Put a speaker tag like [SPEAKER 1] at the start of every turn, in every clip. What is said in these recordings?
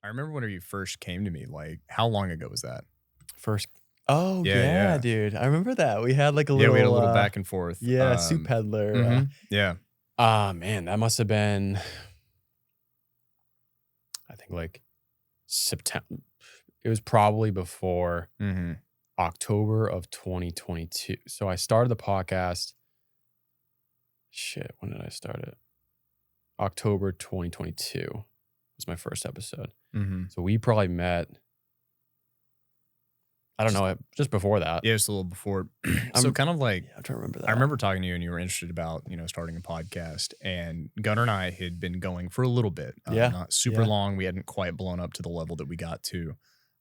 [SPEAKER 1] I remember whenever you first came to me, like, how long ago was that?
[SPEAKER 2] First Oh,
[SPEAKER 1] Yeah,
[SPEAKER 2] yeah,
[SPEAKER 1] yeah.
[SPEAKER 2] dude. I remember that. We had, like, a
[SPEAKER 1] Yeah, we had a
[SPEAKER 2] little,
[SPEAKER 1] little back and forth.
[SPEAKER 2] yeah, soup peddler,
[SPEAKER 1] Yeah.
[SPEAKER 2] man, that must have been, I think, like, September. It was probably before
[SPEAKER 1] Mhm.
[SPEAKER 2] October of 2022. So I started the podcast when did I start it? October 2022 was my first episode.
[SPEAKER 1] Mhm.
[SPEAKER 2] So we probably met, I don't
[SPEAKER 1] Just
[SPEAKER 2] know, just before that.
[SPEAKER 1] yeah, just a little before. So
[SPEAKER 2] I'm
[SPEAKER 1] kind of like
[SPEAKER 2] Yeah, I'm trying to remember
[SPEAKER 1] I
[SPEAKER 2] that.
[SPEAKER 1] remember talking to you and you were interested about, starting a podcast, and Gunnar and I had been going for a little bit,
[SPEAKER 2] Yeah,
[SPEAKER 1] not super
[SPEAKER 2] yeah.
[SPEAKER 1] long. We hadn't quite blown up to the level that we got to.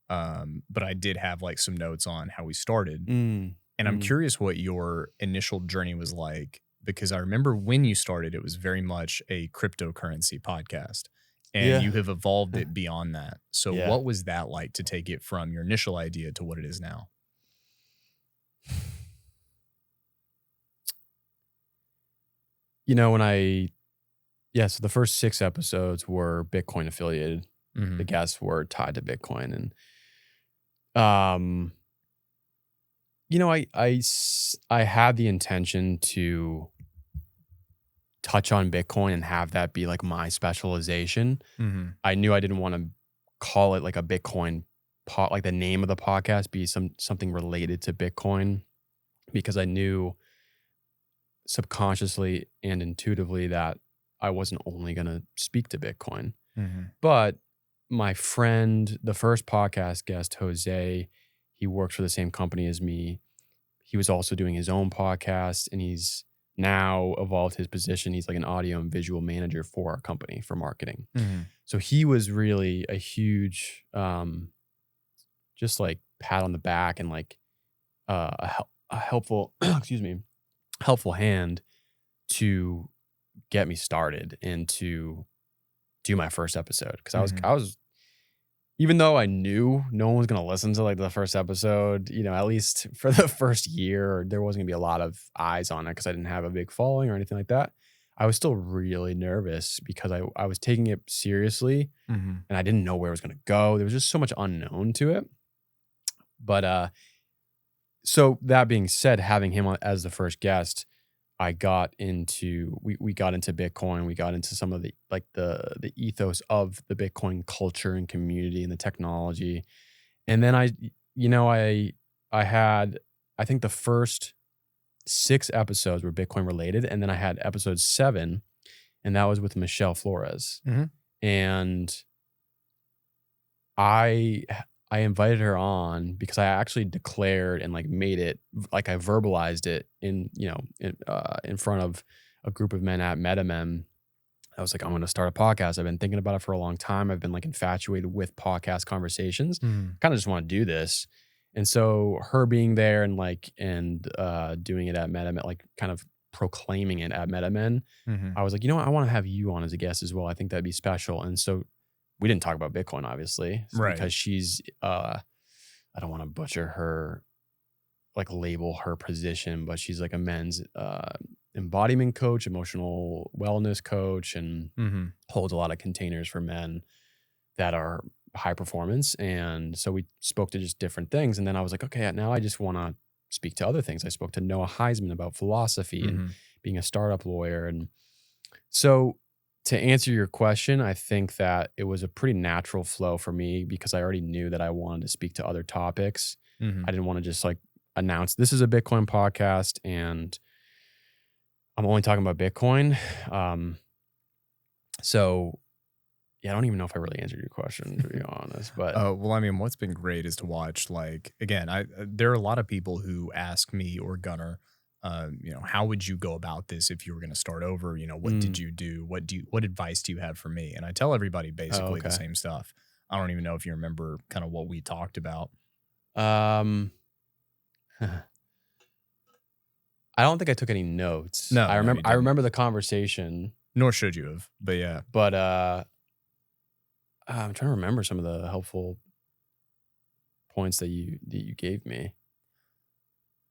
[SPEAKER 1] But I did have like some notes on how we started.
[SPEAKER 2] Mm,
[SPEAKER 1] And I'm
[SPEAKER 2] mm.
[SPEAKER 1] curious what your initial journey was like because I remember when you started, it was very much a cryptocurrency podcast and
[SPEAKER 2] Yeah.
[SPEAKER 1] you have evolved it beyond that. So,
[SPEAKER 2] Yeah.
[SPEAKER 1] what was that like to take it from your initial idea to what it is now?
[SPEAKER 2] When so the first 6 episodes were Bitcoin affiliated. The
[SPEAKER 1] Hmm.
[SPEAKER 2] guests were tied to Bitcoin, and, I had the intention to touch on Bitcoin and have that be, like, my specialization.
[SPEAKER 1] Hmm.
[SPEAKER 2] I knew I didn't wanna call it, like, a Bitcoin like, the name of the podcast be something related to Bitcoin, because I knew subconsciously and intuitively that I wasn't only gonna speak to Bitcoin.
[SPEAKER 1] Hmm.
[SPEAKER 2] But my friend, the first podcast guest, Jose, he works for the same company as me. He was also doing his own podcast, and he's now evolved his position. He's like an audio and visual manager for our company for marketing.
[SPEAKER 1] Hmm.
[SPEAKER 2] So he was really a huge, just like pat on the back and like a helpful, excuse me, helpful hand to get me started and to do my first episode. Because
[SPEAKER 1] Hmm.
[SPEAKER 2] I was even though I knew no one was gonna listen to, like, the first episode, at least for the first year, there wasn't gonna be a lot of eyes on it because I didn't have a big following or anything like that. I was still really nervous because I was taking it seriously,
[SPEAKER 1] Hmm.
[SPEAKER 2] and I didn't know where it was gonna go. There was just so much unknown to it. But, so that being said, having him on as the first guest, I got into we got into Bitcoin, we got into some of the like the ethos of the Bitcoin culture and community and the technology. And then I had, I think, the first 6 episodes were Bitcoin related, and then I had episode 7, and that was with Michelle Flores.
[SPEAKER 1] Hmm.
[SPEAKER 2] And I I invited her on because I actually declared and, like, made it like, I verbalized it in front of a group of men at MetaMem. I was like, "I'm gonna start a podcast." I've been thinking about it for a long time. I've been, like, infatuated with podcast conversations.
[SPEAKER 1] Hmm.
[SPEAKER 2] Kinda just wanna do this. And so her being there and, doing it at MetaMen, like, kind of proclaiming it at MetaMen,
[SPEAKER 1] Hmm.
[SPEAKER 2] I was like, "You know what? I wanna have you on as a guest as well. I think that'd be special." And so we didn't talk about Bitcoin, obviously,
[SPEAKER 1] Right.
[SPEAKER 2] because she's, I don't wanna butcher her, like, label her position, but she's like a men's, embodiment coach, emotional wellness coach, and
[SPEAKER 1] Hmm.
[SPEAKER 2] holds a lot of containers for men that are high performance. And so we spoke to just different things. And then I was like, okay, now I just want to speak to other things. I spoke to Noah Heisman about philosophy and
[SPEAKER 1] Hmm.
[SPEAKER 2] being a startup lawyer. And so to answer your question, I think that it was a pretty natural flow for me because I already knew that I wanted to speak to other topics.
[SPEAKER 1] Hmm.
[SPEAKER 2] I didn't want to just like announce this is a Bitcoin podcast and I'm only talking about Bitcoin. Um, so yeah, I don't even know if I really answered your question, to be honest, but
[SPEAKER 1] Well, I mean, what's been great is to watch, like, again, there are a lot of people who ask me or Gunnar, how would you go about this if you were going to start over? What did
[SPEAKER 2] mm,
[SPEAKER 1] you do? What advice do you have for me? And I tell everybody
[SPEAKER 2] oh,
[SPEAKER 1] basically the
[SPEAKER 2] okay.
[SPEAKER 1] same stuff. I don't even know if you remember kind of what we talked about.
[SPEAKER 2] Um, I don't think I took any notes.
[SPEAKER 1] No, no, you
[SPEAKER 2] I
[SPEAKER 1] didn't.
[SPEAKER 2] remember the conversation,
[SPEAKER 1] Nor should you have. But yeah,
[SPEAKER 2] but I'm trying to remember some of the helpful points that you gave me.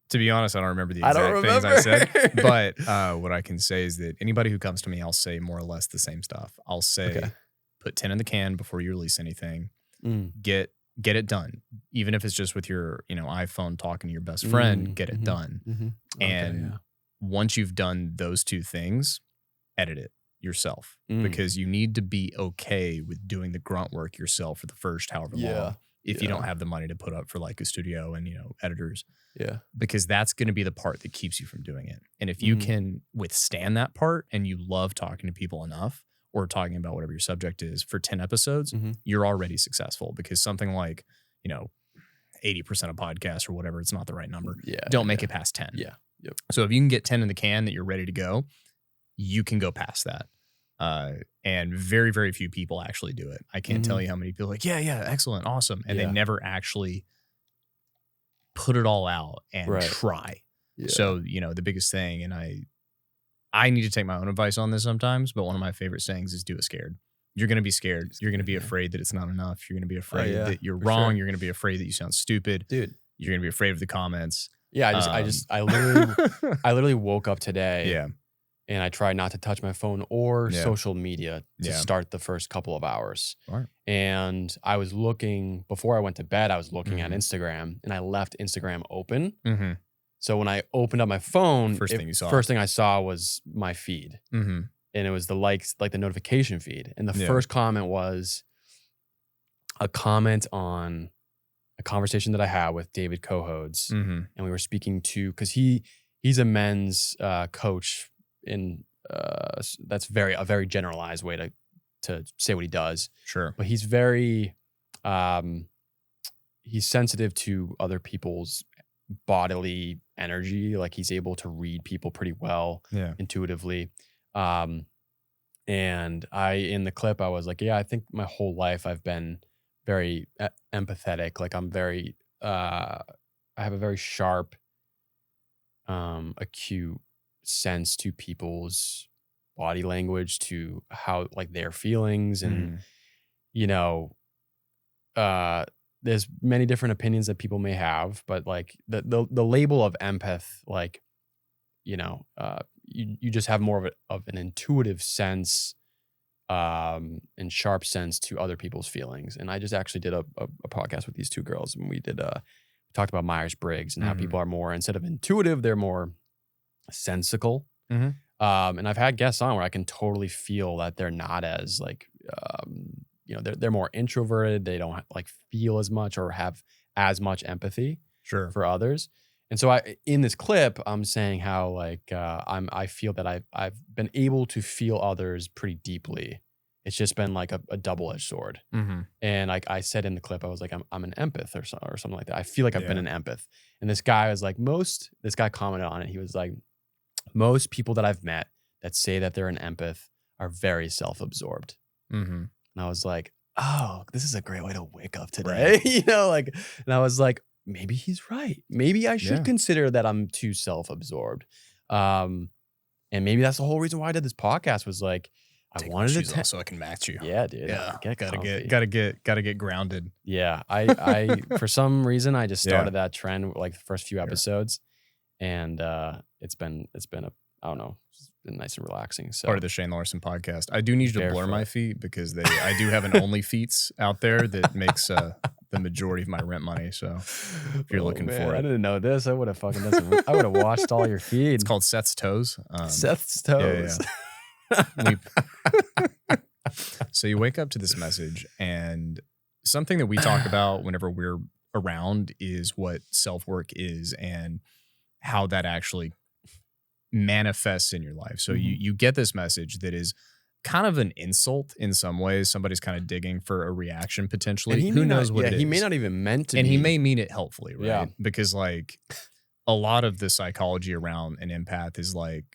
[SPEAKER 1] to be honest, I don't remember the
[SPEAKER 2] I don't
[SPEAKER 1] exact things I said.
[SPEAKER 2] remember.
[SPEAKER 1] But what I can say is that anybody who comes to me, I'll say more or less the same stuff. I'll say,
[SPEAKER 2] Okay.
[SPEAKER 1] put 10 in the can before you release anything.
[SPEAKER 2] Mm.
[SPEAKER 1] Get it done. Even if it's just with your, iPhone talking to your best friend, get it done.
[SPEAKER 2] Okay,
[SPEAKER 1] And
[SPEAKER 2] yeah.
[SPEAKER 1] once you've done those two things, edit it yourself because you need to be okay with doing the grunt work yourself for the first however long if you don't have the money to put up for like a studio and, editors.
[SPEAKER 2] Yeah.
[SPEAKER 1] Because that's going to be the part that keeps you from doing it. And if you can withstand that part and you love talking to people enough or talking about whatever your subject is for 10 episodes, you're already successful because something like, 80% of podcasts or whatever, it's not the right number. Don't make it past 10.
[SPEAKER 2] Yeah. Yep.
[SPEAKER 1] So if you can get 10 in the can that you're ready to go, you can go past that. And very, very few people actually do it. I can't tell you how many people are like, yeah, excellent, awesome. And they never actually put it all out and try. Yeah. So, the biggest thing, and I need to take my own advice on this sometimes, but one of my favorite sayings is do it scared. You're going to be scared. You're going to be afraid that it's not enough. You're going to be afraid that you're wrong. Sure. You're going to be afraid that you sound stupid.
[SPEAKER 2] Dude.
[SPEAKER 1] You're going to be afraid of the comments.
[SPEAKER 2] Yeah, I literally woke up today.
[SPEAKER 1] Yeah.
[SPEAKER 2] And I tried not to touch my phone or social media to start the first couple of hours.
[SPEAKER 1] Right.
[SPEAKER 2] And I was looking, before I went to bed, I was looking at Instagram and I left Instagram open. So when I opened up my phone, first thing I saw was my feed. And it was the likes, like the notification feed. And the first comment was a comment on a conversation that I had with David Cohodes. And we were speaking to, because he's a men's coach in that's a very generalized way to say what he does.
[SPEAKER 1] Sure.
[SPEAKER 2] But he's very he's sensitive to other people's bodily energy. Like he's able to read people pretty well intuitively. And in the clip I was like, I think my whole life I've been very empathetic. Like I'm very I have a very sharp acute sense to people's body language, to how like their feelings, and there's many different opinions that people may have, but like the label of empath, like you just have more of an intuitive sense and sharp sense to other people's feelings. And I just actually did a podcast with these two girls, and we talked about Myers-Briggs and how people are more, instead of intuitive, they're more sensical. And I've had guests on where I can totally feel that they're not as like they're more introverted. They don't like feel as much or have as much empathy for others. And so in this clip I'm saying how like I feel that I've been able to feel others pretty deeply. It's just been like a double-edged sword. And like I said in the clip, I was like, I'm an empath or something like that. I feel like I've been an empath. And this guy was like, this guy commented on it. He was like, most people that I've met that say that they're an empath are very self-absorbed. And I was like, oh, this is a great way to wake up today.
[SPEAKER 1] Right.
[SPEAKER 2] And I was like, maybe he's right. Maybe I should consider that I'm too self-absorbed. And maybe that's the whole reason why I did this podcast, was like, I wanted to
[SPEAKER 1] so I can match you.
[SPEAKER 2] Yeah, dude.
[SPEAKER 1] Yeah. Gotta get grounded.
[SPEAKER 2] Yeah. I for some reason I just started that trend like the first few episodes. And it's been I don't know, it's been nice and relaxing. So
[SPEAKER 1] part of the Shane Larson podcast. I do need you to blur my feet because I do have an OnlyFeets out there that makes the majority of my rent money. So if you're looking for it,
[SPEAKER 2] I didn't know this. I would have fucking I would have watched all your feed.
[SPEAKER 1] It's called Seth's Toes.
[SPEAKER 2] Seth's Toes.
[SPEAKER 1] So you wake up to this message, and something that we talk about whenever we're around is what self-work is and how that actually manifests in your life. So you get this message that is kind of an insult in some ways. Somebody's kind of digging for a reaction potentially. Who knows what it is?
[SPEAKER 2] He may not even meant to
[SPEAKER 1] and
[SPEAKER 2] be.
[SPEAKER 1] he may mean it helpfully, right?
[SPEAKER 2] Yeah.
[SPEAKER 1] Because like a lot of the psychology around an empath is like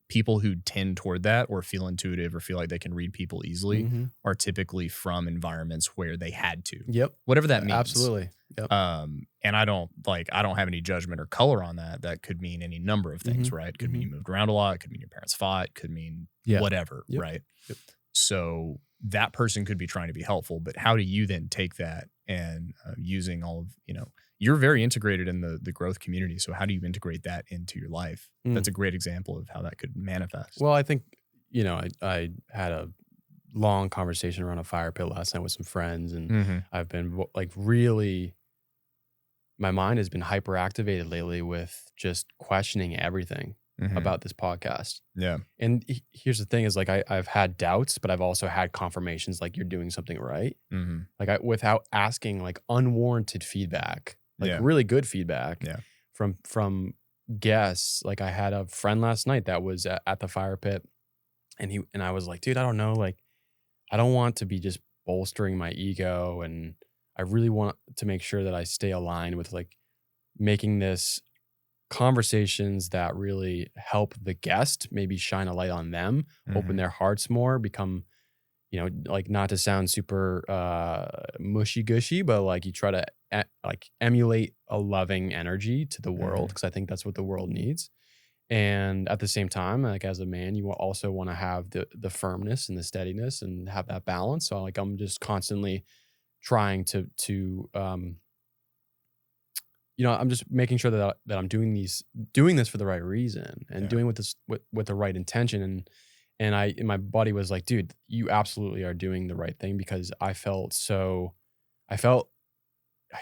[SPEAKER 1] people who tend toward that or feel intuitive or feel like they can read people easily are typically from environments where they had to.
[SPEAKER 2] Yep.
[SPEAKER 1] Whatever that means.
[SPEAKER 2] Absolutely. Yep.
[SPEAKER 1] And I don't have any judgment or color on that. That could mean any number of things, right? Could mean you moved around a lot. Could mean your parents fought. Could mean whatever, right? Yep. So that person could be trying to be helpful, but how do you then take that and using all of, you're very integrated in the growth community. So how do you integrate that into your life? That's a great example of how that could manifest.
[SPEAKER 2] Well, I think, I had a long conversation around a fire pit last night with some friends, and
[SPEAKER 1] Mm-hmm.
[SPEAKER 2] I've been like really, my mind has been hyperactivated lately with just questioning everything
[SPEAKER 1] Mm-hmm.
[SPEAKER 2] about this podcast.
[SPEAKER 1] Yeah.
[SPEAKER 2] And here's the thing: is like I've had doubts, but I've also had confirmations, like you're doing something right.
[SPEAKER 1] Mm-hmm.
[SPEAKER 2] Like without asking like unwarranted feedback, like
[SPEAKER 1] Yeah.
[SPEAKER 2] really good feedback
[SPEAKER 1] Yeah.
[SPEAKER 2] from guests. Like I had a friend last night that was at the fire pit, and I was like, dude, I don't know, like I don't want to be just bolstering my ego, and I really want to make sure that I stay aligned with like making this conversations that really help the guest, maybe shine a light on them, open
[SPEAKER 1] Mm-hmm.
[SPEAKER 2] their hearts more, become, like not to sound super mushy gushy, but like you try to like emulate a loving energy to the world,
[SPEAKER 1] Mm-hmm.
[SPEAKER 2] because I think that's what the world needs. And at the same time, like as a man, you also want to have the firmness and the steadiness and have that balance. So like I'm just constantly trying to I'm just making sure that I'm doing this for the right reason, and
[SPEAKER 1] Yeah.
[SPEAKER 2] doing with the right intention. And my buddy was like, dude, you absolutely are doing the right thing, because I felt I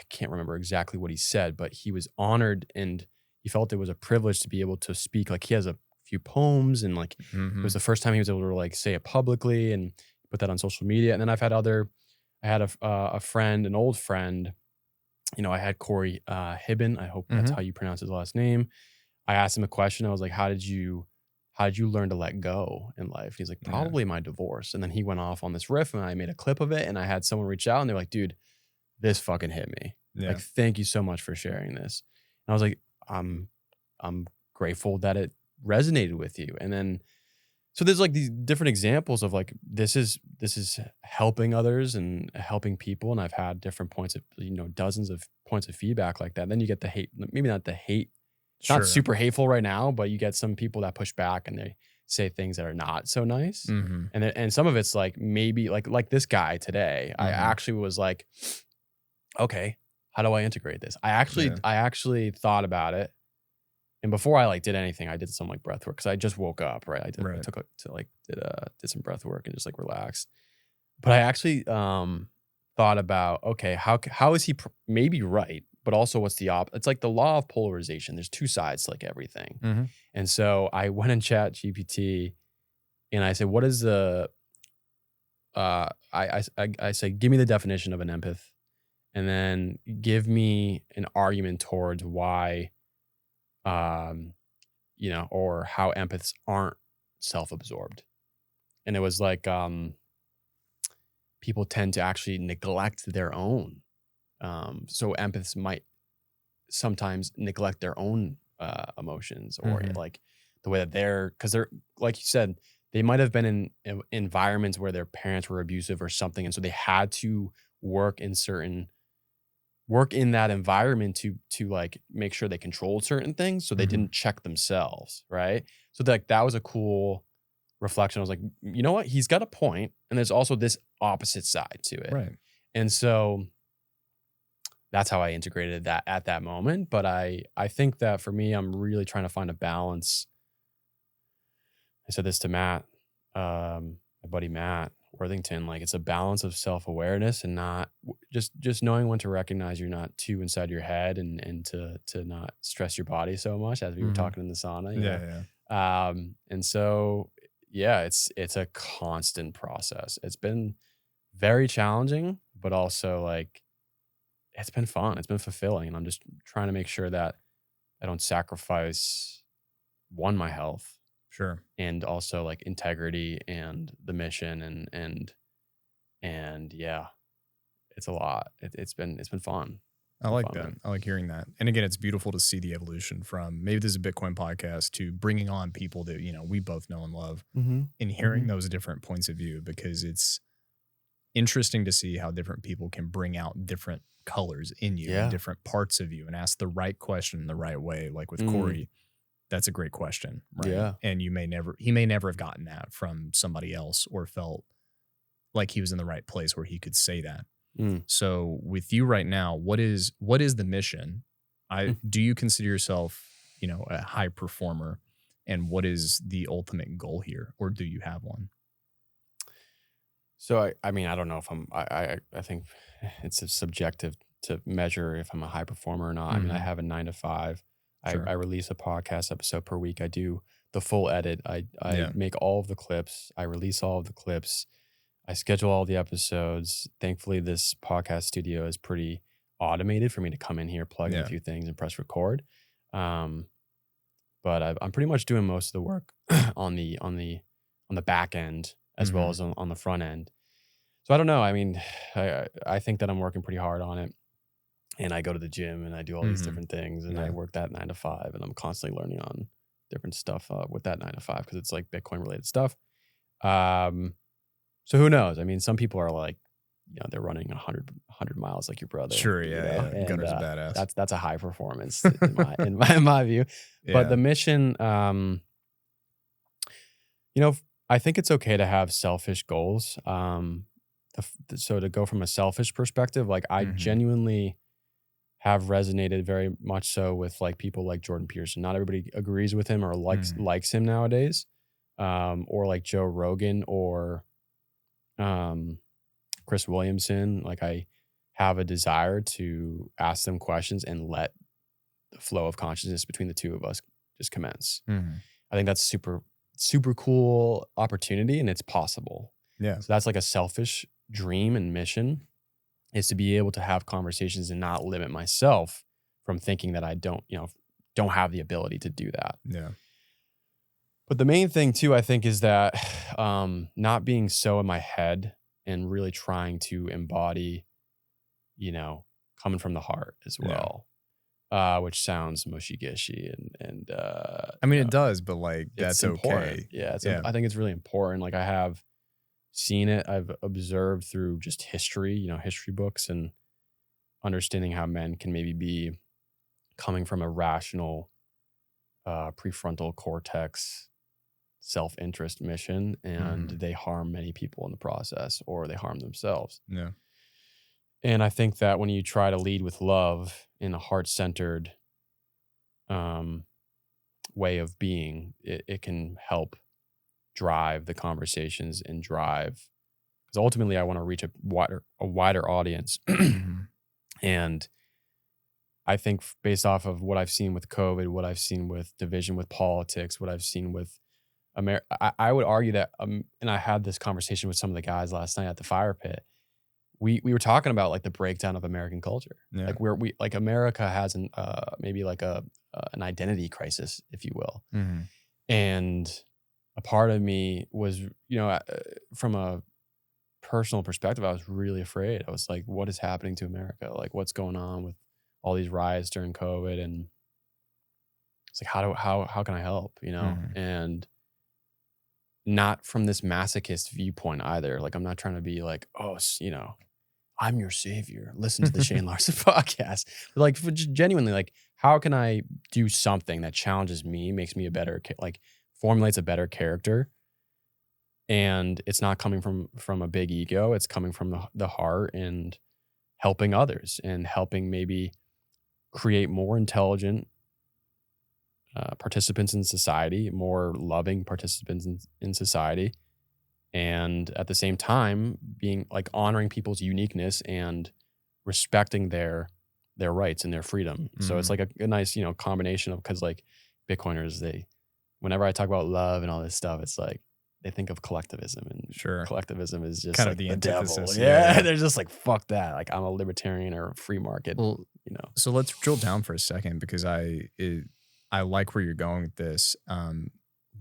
[SPEAKER 2] can't remember exactly what he said, but he was honored, and he felt it was a privilege to be able to speak. Like he has a few poems, and like it
[SPEAKER 1] Mm-hmm.
[SPEAKER 2] was the first time he was able to like say it publicly and put that on social media. And then I had a friend, an old friend. I had Corey Hibben. I hope that's
[SPEAKER 1] Mm-hmm.
[SPEAKER 2] how you pronounce his last name. I asked him a question. I was like, how did you learn to let go in life? He's like,
[SPEAKER 1] Yeah.
[SPEAKER 2] probably my divorce. And then he went off on this riff, and I made a clip of it, and I had someone reach out, and they're like, dude, this fucking hit me.
[SPEAKER 1] Yeah.
[SPEAKER 2] Like, thank you so much for sharing this. And I was like, I'm grateful that it resonated with you. And then, so there's like these different examples of like, this is helping others and helping people. And I've had different points of, dozens of points of feedback like that. And then you get the hate, maybe not the hate, it's not
[SPEAKER 1] Sure.
[SPEAKER 2] super hateful right now, but you get some people that push back and they say things that are not so nice.
[SPEAKER 1] Mm-hmm.
[SPEAKER 2] And some of it's like, maybe like this guy today, I
[SPEAKER 1] Mm-hmm.
[SPEAKER 2] actually was like, okay, how do I integrate this? I actually thought about it. And before I like did anything, I did some like breath work, because I just woke up, right? I
[SPEAKER 1] Right.
[SPEAKER 2] did some breath work and just like relaxed. But I actually thought about, okay, how is he maybe right, but also what's the It's like the law of polarization. There's two sides to like everything.
[SPEAKER 1] Mm-hmm.
[SPEAKER 2] And so I went and chat GPT, and I said, what is the I say, give me the definition of an empath, and then give me an argument towards why or how empaths aren't self-absorbed. And it was like people tend to actually neglect their own. So empaths might sometimes neglect their own emotions, or
[SPEAKER 1] Mhm.
[SPEAKER 2] like the way that because they're, like you said, they might have been in environments where their parents were abusive or something, and so they had to work in that environment to like make sure they controlled certain things, so they
[SPEAKER 1] Mhm.
[SPEAKER 2] didn't check themselves, right? So that was a cool reflection. I was like, you know what? He's got a point, and there's also this opposite side to it.
[SPEAKER 1] Right.
[SPEAKER 2] And so that's how I integrated that at that moment. But I think that for me, I'm really trying to find a balance. I said this to Matt, my buddy Matt Worthington, like it's a balance of self-awareness and not just knowing when to recognize you're not too inside your head, and to not stress your body so much, as we were
[SPEAKER 1] Mhm.
[SPEAKER 2] talking in the sauna.
[SPEAKER 1] Yeah.
[SPEAKER 2] And so, yeah, it's a constant process. It's been very challenging, but also like, it's been fun. It's been fulfilling. And I'm just trying to make sure that I don't sacrifice my health,
[SPEAKER 1] Sure.
[SPEAKER 2] and also like integrity and the mission, and yeah, it's a lot. It's been fun.
[SPEAKER 1] I
[SPEAKER 2] Been
[SPEAKER 1] like
[SPEAKER 2] fun,
[SPEAKER 1] that.
[SPEAKER 2] man.
[SPEAKER 1] I like hearing that. And again, it's beautiful to see the evolution from maybe this is a Bitcoin podcast to bringing on people that, we both know and love, and hearing those different points of view, because it's interesting to see how different people can bring out different colors in you and
[SPEAKER 2] Yeah.
[SPEAKER 1] different parts of you and ask the right question in the right way. Like with
[SPEAKER 2] Mm.
[SPEAKER 1] Corey, that's a great question, right?
[SPEAKER 2] Yeah.
[SPEAKER 1] And he may never have gotten that from somebody else or felt like he was in the right place where he could say that.
[SPEAKER 2] Mm.
[SPEAKER 1] So with you right now, what is the mission? Do you consider yourself, a high performer, and what is the ultimate goal here, or do you have one?
[SPEAKER 2] So I mean, I don't know if I think it's subjective to measure if I'm a high performer or not. I mean, I have a 9 to 5.
[SPEAKER 1] Sure.
[SPEAKER 2] I release a podcast episode per week. I do the full edit. I
[SPEAKER 1] Yeah.
[SPEAKER 2] make all of the clips. I release all of the clips. I schedule all the episodes. Thankfully, this podcast studio is pretty automated for me to come in here, plug in a
[SPEAKER 1] Yeah.
[SPEAKER 2] few things, and press record. But I'm pretty much doing most of the work on the back end as well as on the front end. So I don't know. I mean, I think that I'm working pretty hard on it, and I go to the gym and I do all these different things, and I
[SPEAKER 1] Yeah.
[SPEAKER 2] work that 9 to 5, and I'm constantly learning on different stuff with that 9 to 5 because it's like Bitcoin related stuff. So who knows? I mean, some people are like, they're running 100 miles like your brother.
[SPEAKER 1] Sure.
[SPEAKER 2] you know,
[SPEAKER 1] Yeah.
[SPEAKER 2] and
[SPEAKER 1] Gunnar's a badass.
[SPEAKER 2] that's a high performance in my view. But the mission, I think it's okay to have selfish goals. So to go from a selfish perspective, like I genuinely have resonated very much so with like people like Jordan Peterson. Not everybody agrees with him or likes him nowadays, or like Joe Rogan or Chris Williamson. Like I have a desire to ask them questions and let the flow of consciousness between the two of us just commence. I think that's super cool opportunity, and it's possible.
[SPEAKER 1] Yeah.
[SPEAKER 2] So that's like a selfish dream and mission, is to be able to have conversations and not limit myself from thinking that I don't have the ability to do that.
[SPEAKER 1] Yeah.
[SPEAKER 2] But the main thing too, I think, is that not being so in my head and really trying to embody, coming from the heart as well. Which sounds mushy-gushy and
[SPEAKER 1] I mean, it does, but like that's
[SPEAKER 2] important.
[SPEAKER 1] okay.
[SPEAKER 2] Yeah, I think it's really important. Like I have seen it. I've observed through just history, history books, and understanding how men can maybe be coming from a rational prefrontal cortex self-interest mission, and they harm many people in the process, or they harm themselves.
[SPEAKER 1] Yeah.
[SPEAKER 2] And I think that when you try to lead with love in a heart-centered way of being, it can help drive the conversations and drive, because ultimately I want to reach a wider audience. And I think based off of what I've seen with COVID, what I've seen with division with politics, what I've seen with America, I would argue that, and I had this conversation with some of the guys last night at the fire pit. We were talking about like the breakdown of American culture.
[SPEAKER 1] Yeah.
[SPEAKER 2] Like we like America has maybe like an identity crisis, if you will. And a part of me was, from a personal perspective, I was really afraid. I was like, what is happening to America? Like what's going on with all these riots during COVID? And it's like, how can I help? And not from this masochist viewpoint either. Like I'm not trying to be like, oh, I'm your savior. Listen to the Shane Larson podcast. But like genuinely, like how can I do something that challenges me, makes me a better, like formulates a better character, and it's not coming from a big ego. It's coming from the heart and helping others and helping maybe create more intelligent participants in society, more loving participants in society. And at the same time, being like honoring people's uniqueness and respecting their rights and their freedom. So it's like a nice, combination of, because like Bitcoiners, whenever I talk about love and all this stuff, it's like they think of collectivism, and collectivism is just
[SPEAKER 1] kind
[SPEAKER 2] like
[SPEAKER 1] of the
[SPEAKER 2] devil.
[SPEAKER 1] antithesis.
[SPEAKER 2] Yeah, they're just like, fuck that. Like I'm a libertarian or a free market.
[SPEAKER 1] Well, so let's drill down for a second, because I like where you're going with this.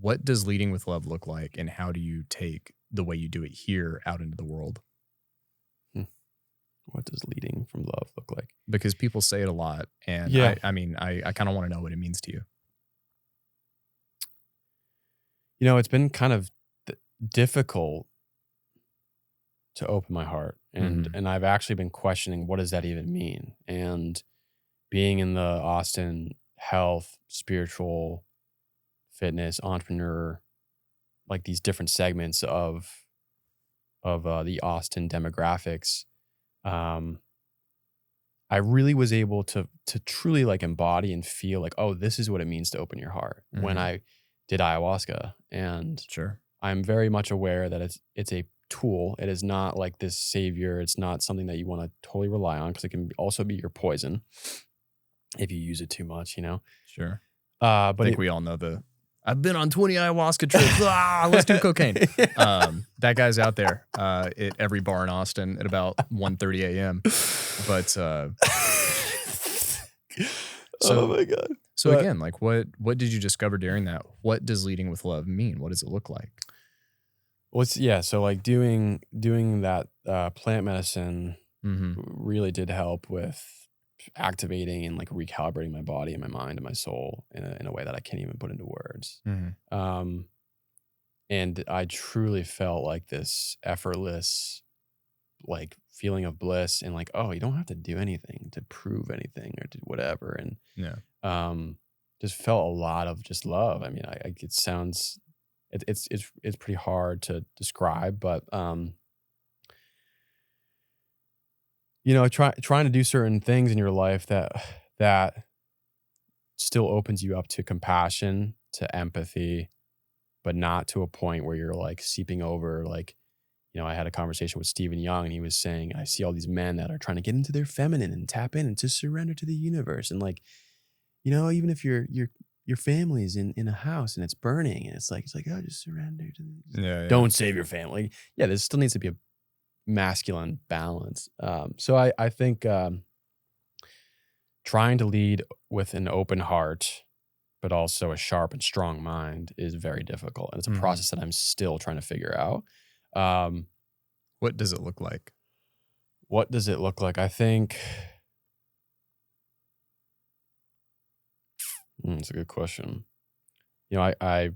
[SPEAKER 1] What does leading with love look like, and how do you take the way you do it here out into the world?
[SPEAKER 2] What does leading from love look like?
[SPEAKER 1] Because people say it a lot, and I mean, I kind of want to know what it means to you.
[SPEAKER 2] It's been kind of difficult to open my heart, and I've actually been questioning, what does that even mean? And being in the Austin health, spiritual, fitness, entrepreneur, like these different segments of the Austin demographics, I really was able to truly like embody and feel like, oh, this is what it means to open your heart when I did ayahuasca. And
[SPEAKER 1] Sure.
[SPEAKER 2] I'm very much aware that it's a tool. It is not like this savior. It's not something that you want to totally rely on because it can also be your poison if you use it too much, you know?
[SPEAKER 1] Sure.
[SPEAKER 2] But
[SPEAKER 1] I think we all know I've been on 20 ayahuasca trips. Let's do cocaine. That guy's out there at every bar in Austin at about 1:30 a.m. But
[SPEAKER 2] oh my God.
[SPEAKER 1] So again, like what did you discover during that? What does leading with love mean? What does it look like?
[SPEAKER 2] Well, so like doing that plant medicine really did help with activating and like recalibrating my body and my mind and my soul in a way that I can't even put into words. And I truly felt like this effortless like feeling of bliss and like, oh, you don't have to do anything to prove anything or to whatever. And just felt a lot of just love. I mean, it sounds it's pretty hard to describe, but you know, trying to do certain things in your life that still opens you up to compassion, to empathy, but not to a point where you're like seeping over. Like, you know, I had a conversation with Stephen Young and he was saying, I see all these men that are trying to get into their feminine and tap in and to surrender to the universe. And like, you know, even if your family's in a house and it's burning and it's like, oh, just surrender to don't save your family. Yeah, there still needs to be a masculine balance. So I think trying to lead with an open heart, but also a sharp and strong mind is very difficult. And it's a process that I'm still trying to figure out.
[SPEAKER 1] What does it look like?
[SPEAKER 2] What does it look like? I think it's a good question. You know, I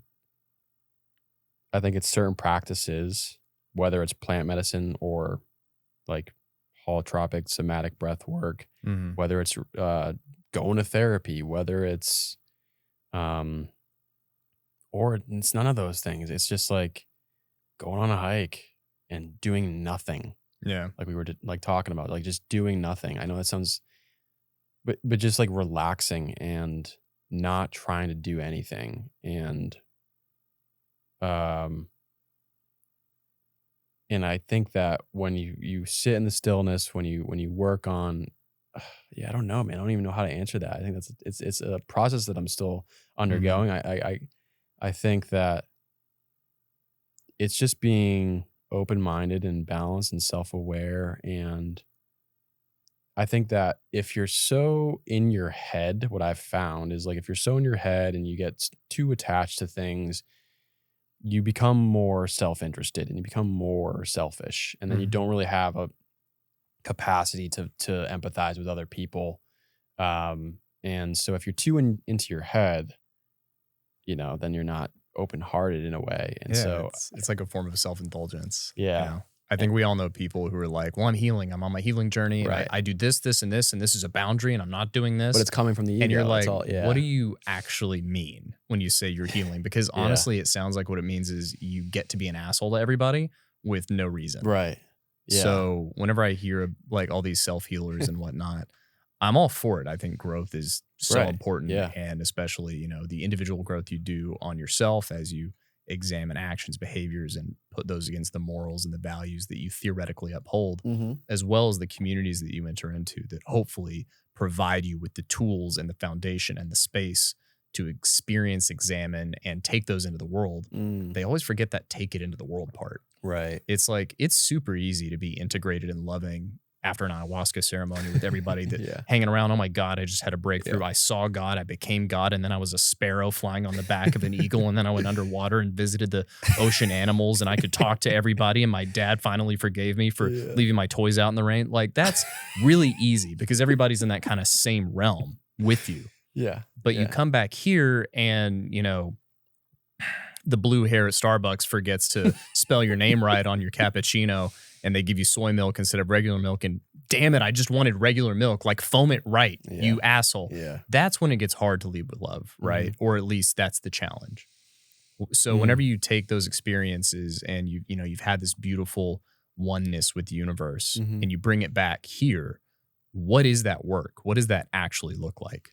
[SPEAKER 2] think it's certain practices, whether it's plant medicine or like holotropic somatic breath work, whether it's going to therapy, whether it's or it's none of those things. It's just like going on a hike and doing nothing.
[SPEAKER 1] Yeah.
[SPEAKER 2] Like we were like talking about, like just doing nothing. I know that sounds, but just like relaxing and not trying to do anything. And I think that when you sit in the stillness, when you work on, I don't know, man. I don't even know how to answer that. I think it's a process that I'm still undergoing. I think that it's just being open-minded and balanced and self-aware. And I think that if you're so in your head, what I've found is like, if you're so in your head and you get too attached to things, you become more self-interested and you become more selfish. And then you don't really have a capacity to empathize with other people. And so if you're too into your head, you know, then you're not open-hearted in a way. And so
[SPEAKER 1] it's like a form of self-indulgence.
[SPEAKER 2] Yeah.
[SPEAKER 1] You know? I think we all know people who are like, well, I'm healing. I'm on my healing journey.
[SPEAKER 2] Right.
[SPEAKER 1] And I do this, and this is a boundary and I'm not doing this.
[SPEAKER 2] But it's coming from the ego.
[SPEAKER 1] And you're like, what do you actually mean when you say you're healing? Because honestly, it sounds like what it means is you get to be an asshole to everybody with no reason.
[SPEAKER 2] Right. Yeah.
[SPEAKER 1] So whenever I hear like all these self-healers and whatnot, I'm all for it. I think growth is so important.
[SPEAKER 2] Yeah.
[SPEAKER 1] And especially, you know, the individual growth you do on yourself as you examine actions, behaviors, and put those against the morals and the values that you theoretically uphold, as well as the communities that you enter into that hopefully provide you with the tools and the foundation and the space to experience, examine, and take those into the world. They always forget that take it into the world part.
[SPEAKER 2] Right.
[SPEAKER 1] It's like, it's super easy to be integrated and loving after an ayahuasca ceremony with everybody that hanging around. Oh my God, I just had a breakthrough. I saw God, I became God. And then I was a sparrow flying on the back of an eagle. And then I went underwater and visited the ocean animals and I could talk to everybody. And my dad finally forgave me for leaving my toys out in the rain. Like that's really easy because everybody's in that kind of same realm with you.
[SPEAKER 2] Yeah.
[SPEAKER 1] But you come back here and, you know, the blue hair at Starbucks forgets to spell your name right on your cappuccino and they give you soy milk instead of regular milk. And damn it, I just wanted regular milk. Like foam it right, you asshole.
[SPEAKER 2] Yeah.
[SPEAKER 1] That's when it gets hard to lead with love, right? Or at least that's the challenge. So whenever you take those experiences and you've had this beautiful oneness with the universe and you bring it back here, what is that work? What does that actually look like?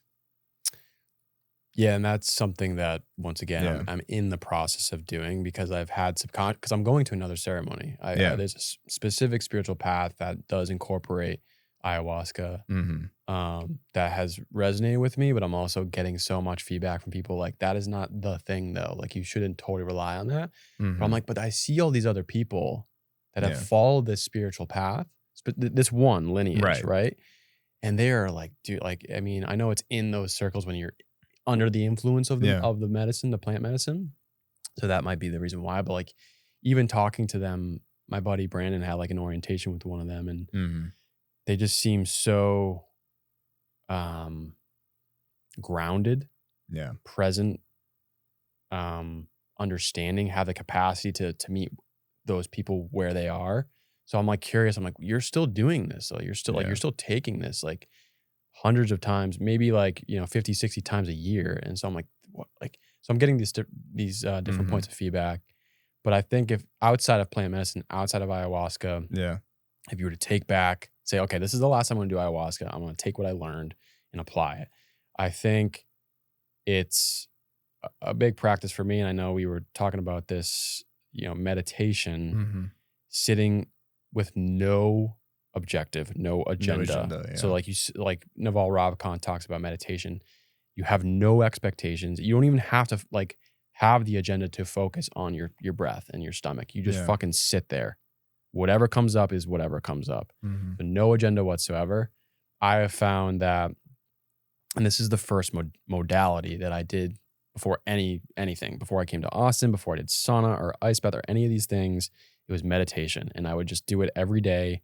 [SPEAKER 2] Yeah, and that's something that once again
[SPEAKER 1] Yeah.
[SPEAKER 2] I'm in the process of doing because I've had because I'm going to another ceremony.
[SPEAKER 1] Yeah.
[SPEAKER 2] There's a specific spiritual path that does incorporate ayahuasca that has resonated with me, but I'm also getting so much feedback from people like that is not the thing though. Like you shouldn't totally rely on that. But I'm like, but I see all these other people that have
[SPEAKER 1] Yeah.
[SPEAKER 2] followed this spiritual path, this one lineage,
[SPEAKER 1] Right.
[SPEAKER 2] right? And they are like, dude, like, I mean, I know it's in those circles when you're under the influence of the medicine, the plant medicine. So that might be the reason why. But like even talking to them, my buddy Brandon had like an orientation with one of them and they just seem so grounded, present, understanding, have the capacity to meet those people where they are. So I'm like curious. I'm like, you're still doing this. So you're still like, you're still taking this like hundreds of times, maybe like, 50, 60 times a year. And so I'm like, what? Like, so I'm getting these different points of feedback. But I think if outside of plant medicine, outside of ayahuasca, if you were to take back, say, okay, this is the last time I'm going to do ayahuasca. I'm going to take what I learned and apply it. I think it's a big practice for me. And I know we were talking about this, meditation, sitting with no objective, no agenda. So like Naval Ravikant talks about meditation, you have no expectations. You don't even have to like have the agenda to focus on your breath and your stomach. You just fucking sit there. Whatever comes up is whatever comes up. But no agenda whatsoever. I have found that, and this is the first modality that I did before anything, before I came to Austin, before I did sauna or ice bath or any of these things, it was meditation. And I would just do it every day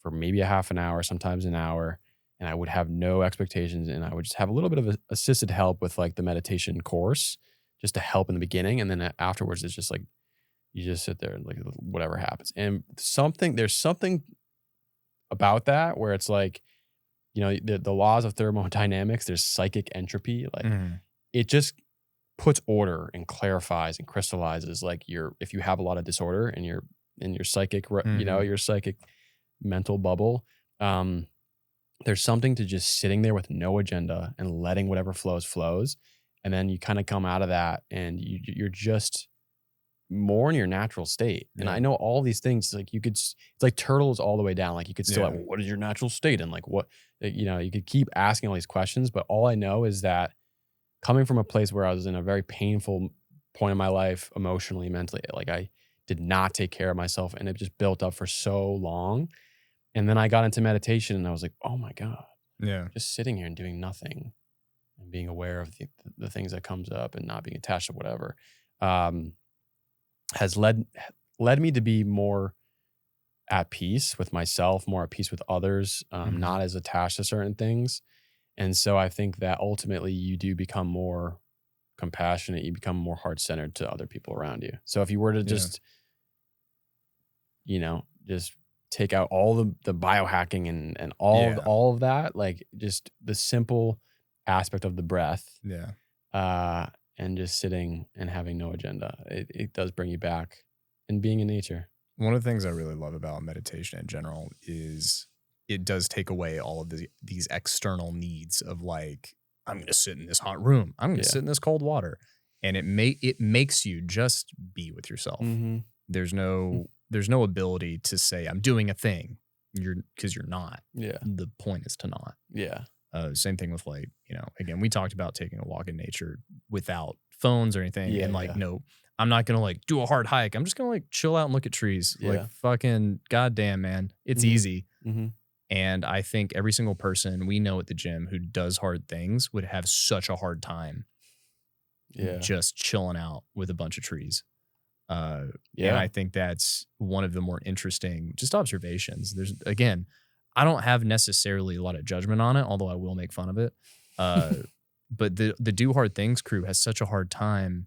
[SPEAKER 2] for maybe a half an hour, sometimes an hour. And I would have no expectations. And I would just have a little bit of assisted help with like the meditation course just to help in the beginning. And then afterwards, it's just like, you just sit there and like whatever happens. And there's something about that where it's like, the laws of thermodynamics, there's psychic entropy. Like it just puts order and clarifies and crystallizes like if you have a lot of disorder in your psychic, your psychic mental bubble, there's something to just sitting there with no agenda and letting whatever flows. And then you kind of come out of that and you're just more in your natural state. And I know all these things, like it's like turtles all the way down. Like you could still like, well, what is your natural state? And like what, you could keep asking all these questions, but all I know is that coming from a place where I was in a very painful point in my life, emotionally, mentally, like I did not take care of myself and it just built up for so long. And then I got into meditation and I was like, oh my God, just sitting here and doing nothing and being aware of the things that comes up and not being attached to whatever, has led me to be more at peace with myself, more at peace with others, not as attached to certain things. And so I think that ultimately you do become more compassionate, you become more heart-centered to other people around you. So if you were to just, just take out all the biohacking and all of that, like just the simple aspect of the breath, and just sitting and having no agenda, it does bring you back and being in nature.
[SPEAKER 1] One of the things I really love about meditation in general is it does take away all of these external needs of like, I'm going to sit in this hot room. I'm going to sit in this cold water. And it makes you just be with yourself. There's no ability to say I'm doing a thing. Because you're not. Yeah. The point is to not.
[SPEAKER 2] Yeah.
[SPEAKER 1] Same thing with like, again, we talked about taking a walk in nature without phones or anything. And like, no, I'm not going to like do a hard hike. I'm just going to like chill out and look at trees. Like fucking goddamn, man. It's easy. And I think every single person we know at the gym who does hard things would have such a hard time just chilling out with a bunch of trees. And I think that's one of the more interesting just observations. There's, again, I don't have necessarily a lot of judgment on it, although I will make fun of it. But the Do Hard Things crew has such a hard time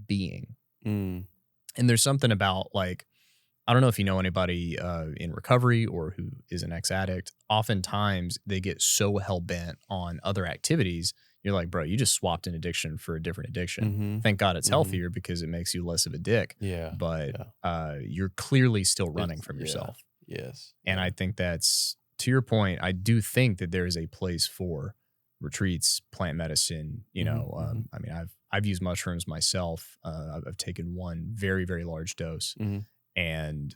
[SPEAKER 1] being. And there's something about like, I don't know if you know anybody in recovery or who is an ex-addict. Oftentimes they get so hell-bent on other activities. You're like, bro, you just swapped an addiction for a different addiction. Thank God it's healthier because it makes you less of a dick. But you're clearly still running from yourself.
[SPEAKER 2] Yes.
[SPEAKER 1] And I think that's, to your point, I do think that there is a place for retreats, plant medicine, I mean, I've used mushrooms myself. I've taken one very, very large dose, and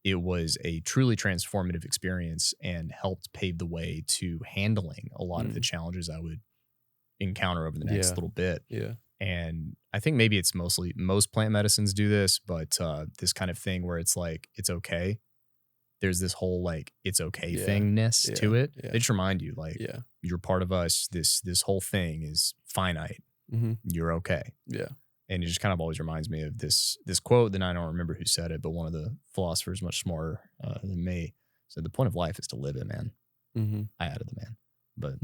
[SPEAKER 1] it was a truly transformative experience and helped pave the way to handling a lot of the challenges I would encounter over the next little bit.
[SPEAKER 2] Yeah.
[SPEAKER 1] And I think maybe it's most plant medicines do this, but this kind of thing where it's like, it's okay. There's this whole like, it's okay thingness to it.
[SPEAKER 2] Yeah.
[SPEAKER 1] They just remind you like, you're part of us. This whole thing is finite. You're okay.
[SPEAKER 2] Yeah.
[SPEAKER 1] And it just kind of always reminds me of this quote that I don't remember who said it, but one of the philosophers much smarter than me said, the point of life is to live it, man. I added the man. But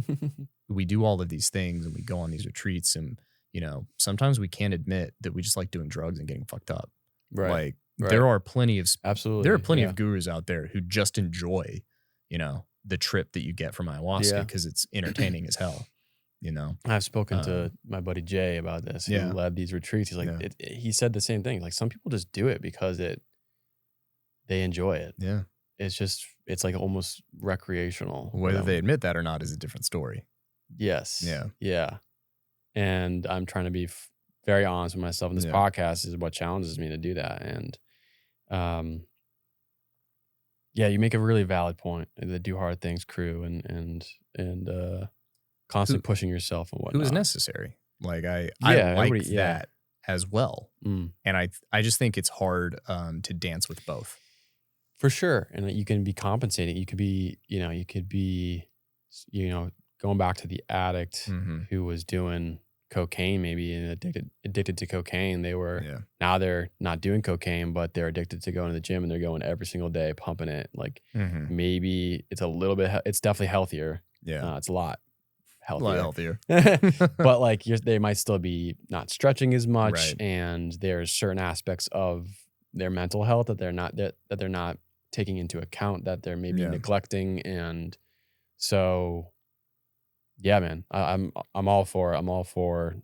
[SPEAKER 1] we do all of these things and we go on these retreats and, sometimes we can't admit that we just like doing drugs and getting fucked up.
[SPEAKER 2] Right.
[SPEAKER 1] Like there are plenty of
[SPEAKER 2] of
[SPEAKER 1] gurus out there who just enjoy, the trip that you get from ayahuasca because it's entertaining as hell.
[SPEAKER 2] I've spoken to my buddy Jay about this. He led these retreats. He's like, he said the same thing. Like some people just do it because they enjoy it.
[SPEAKER 1] Yeah.
[SPEAKER 2] It's like almost recreational.
[SPEAKER 1] Whether they admit that or not is a different story.
[SPEAKER 2] Yes.
[SPEAKER 1] Yeah.
[SPEAKER 2] Yeah. And I'm trying to be very honest with myself. And this podcast is what challenges me to do that. And, you make a really valid point. The Do Hard Things crew and constantly pushing yourself and whatnot.
[SPEAKER 1] It was necessary. Like I like that as well. And I just think it's hard to dance with both.
[SPEAKER 2] For sure. And you can be compensating. You could be, going back to the addict who was doing cocaine, maybe, and addicted to cocaine. They were, now they're not doing cocaine, but they're addicted to going to the gym and they're going every single day, pumping it. Like maybe it's a little bit, it's definitely healthier. Yeah. It's a lot healthier. But like they might still be not stretching as much.
[SPEAKER 1] Right.
[SPEAKER 2] And there's certain aspects of their mental health that they're not taking into account, that they're maybe neglecting. And so, yeah, man, I'm all for it. I'm all for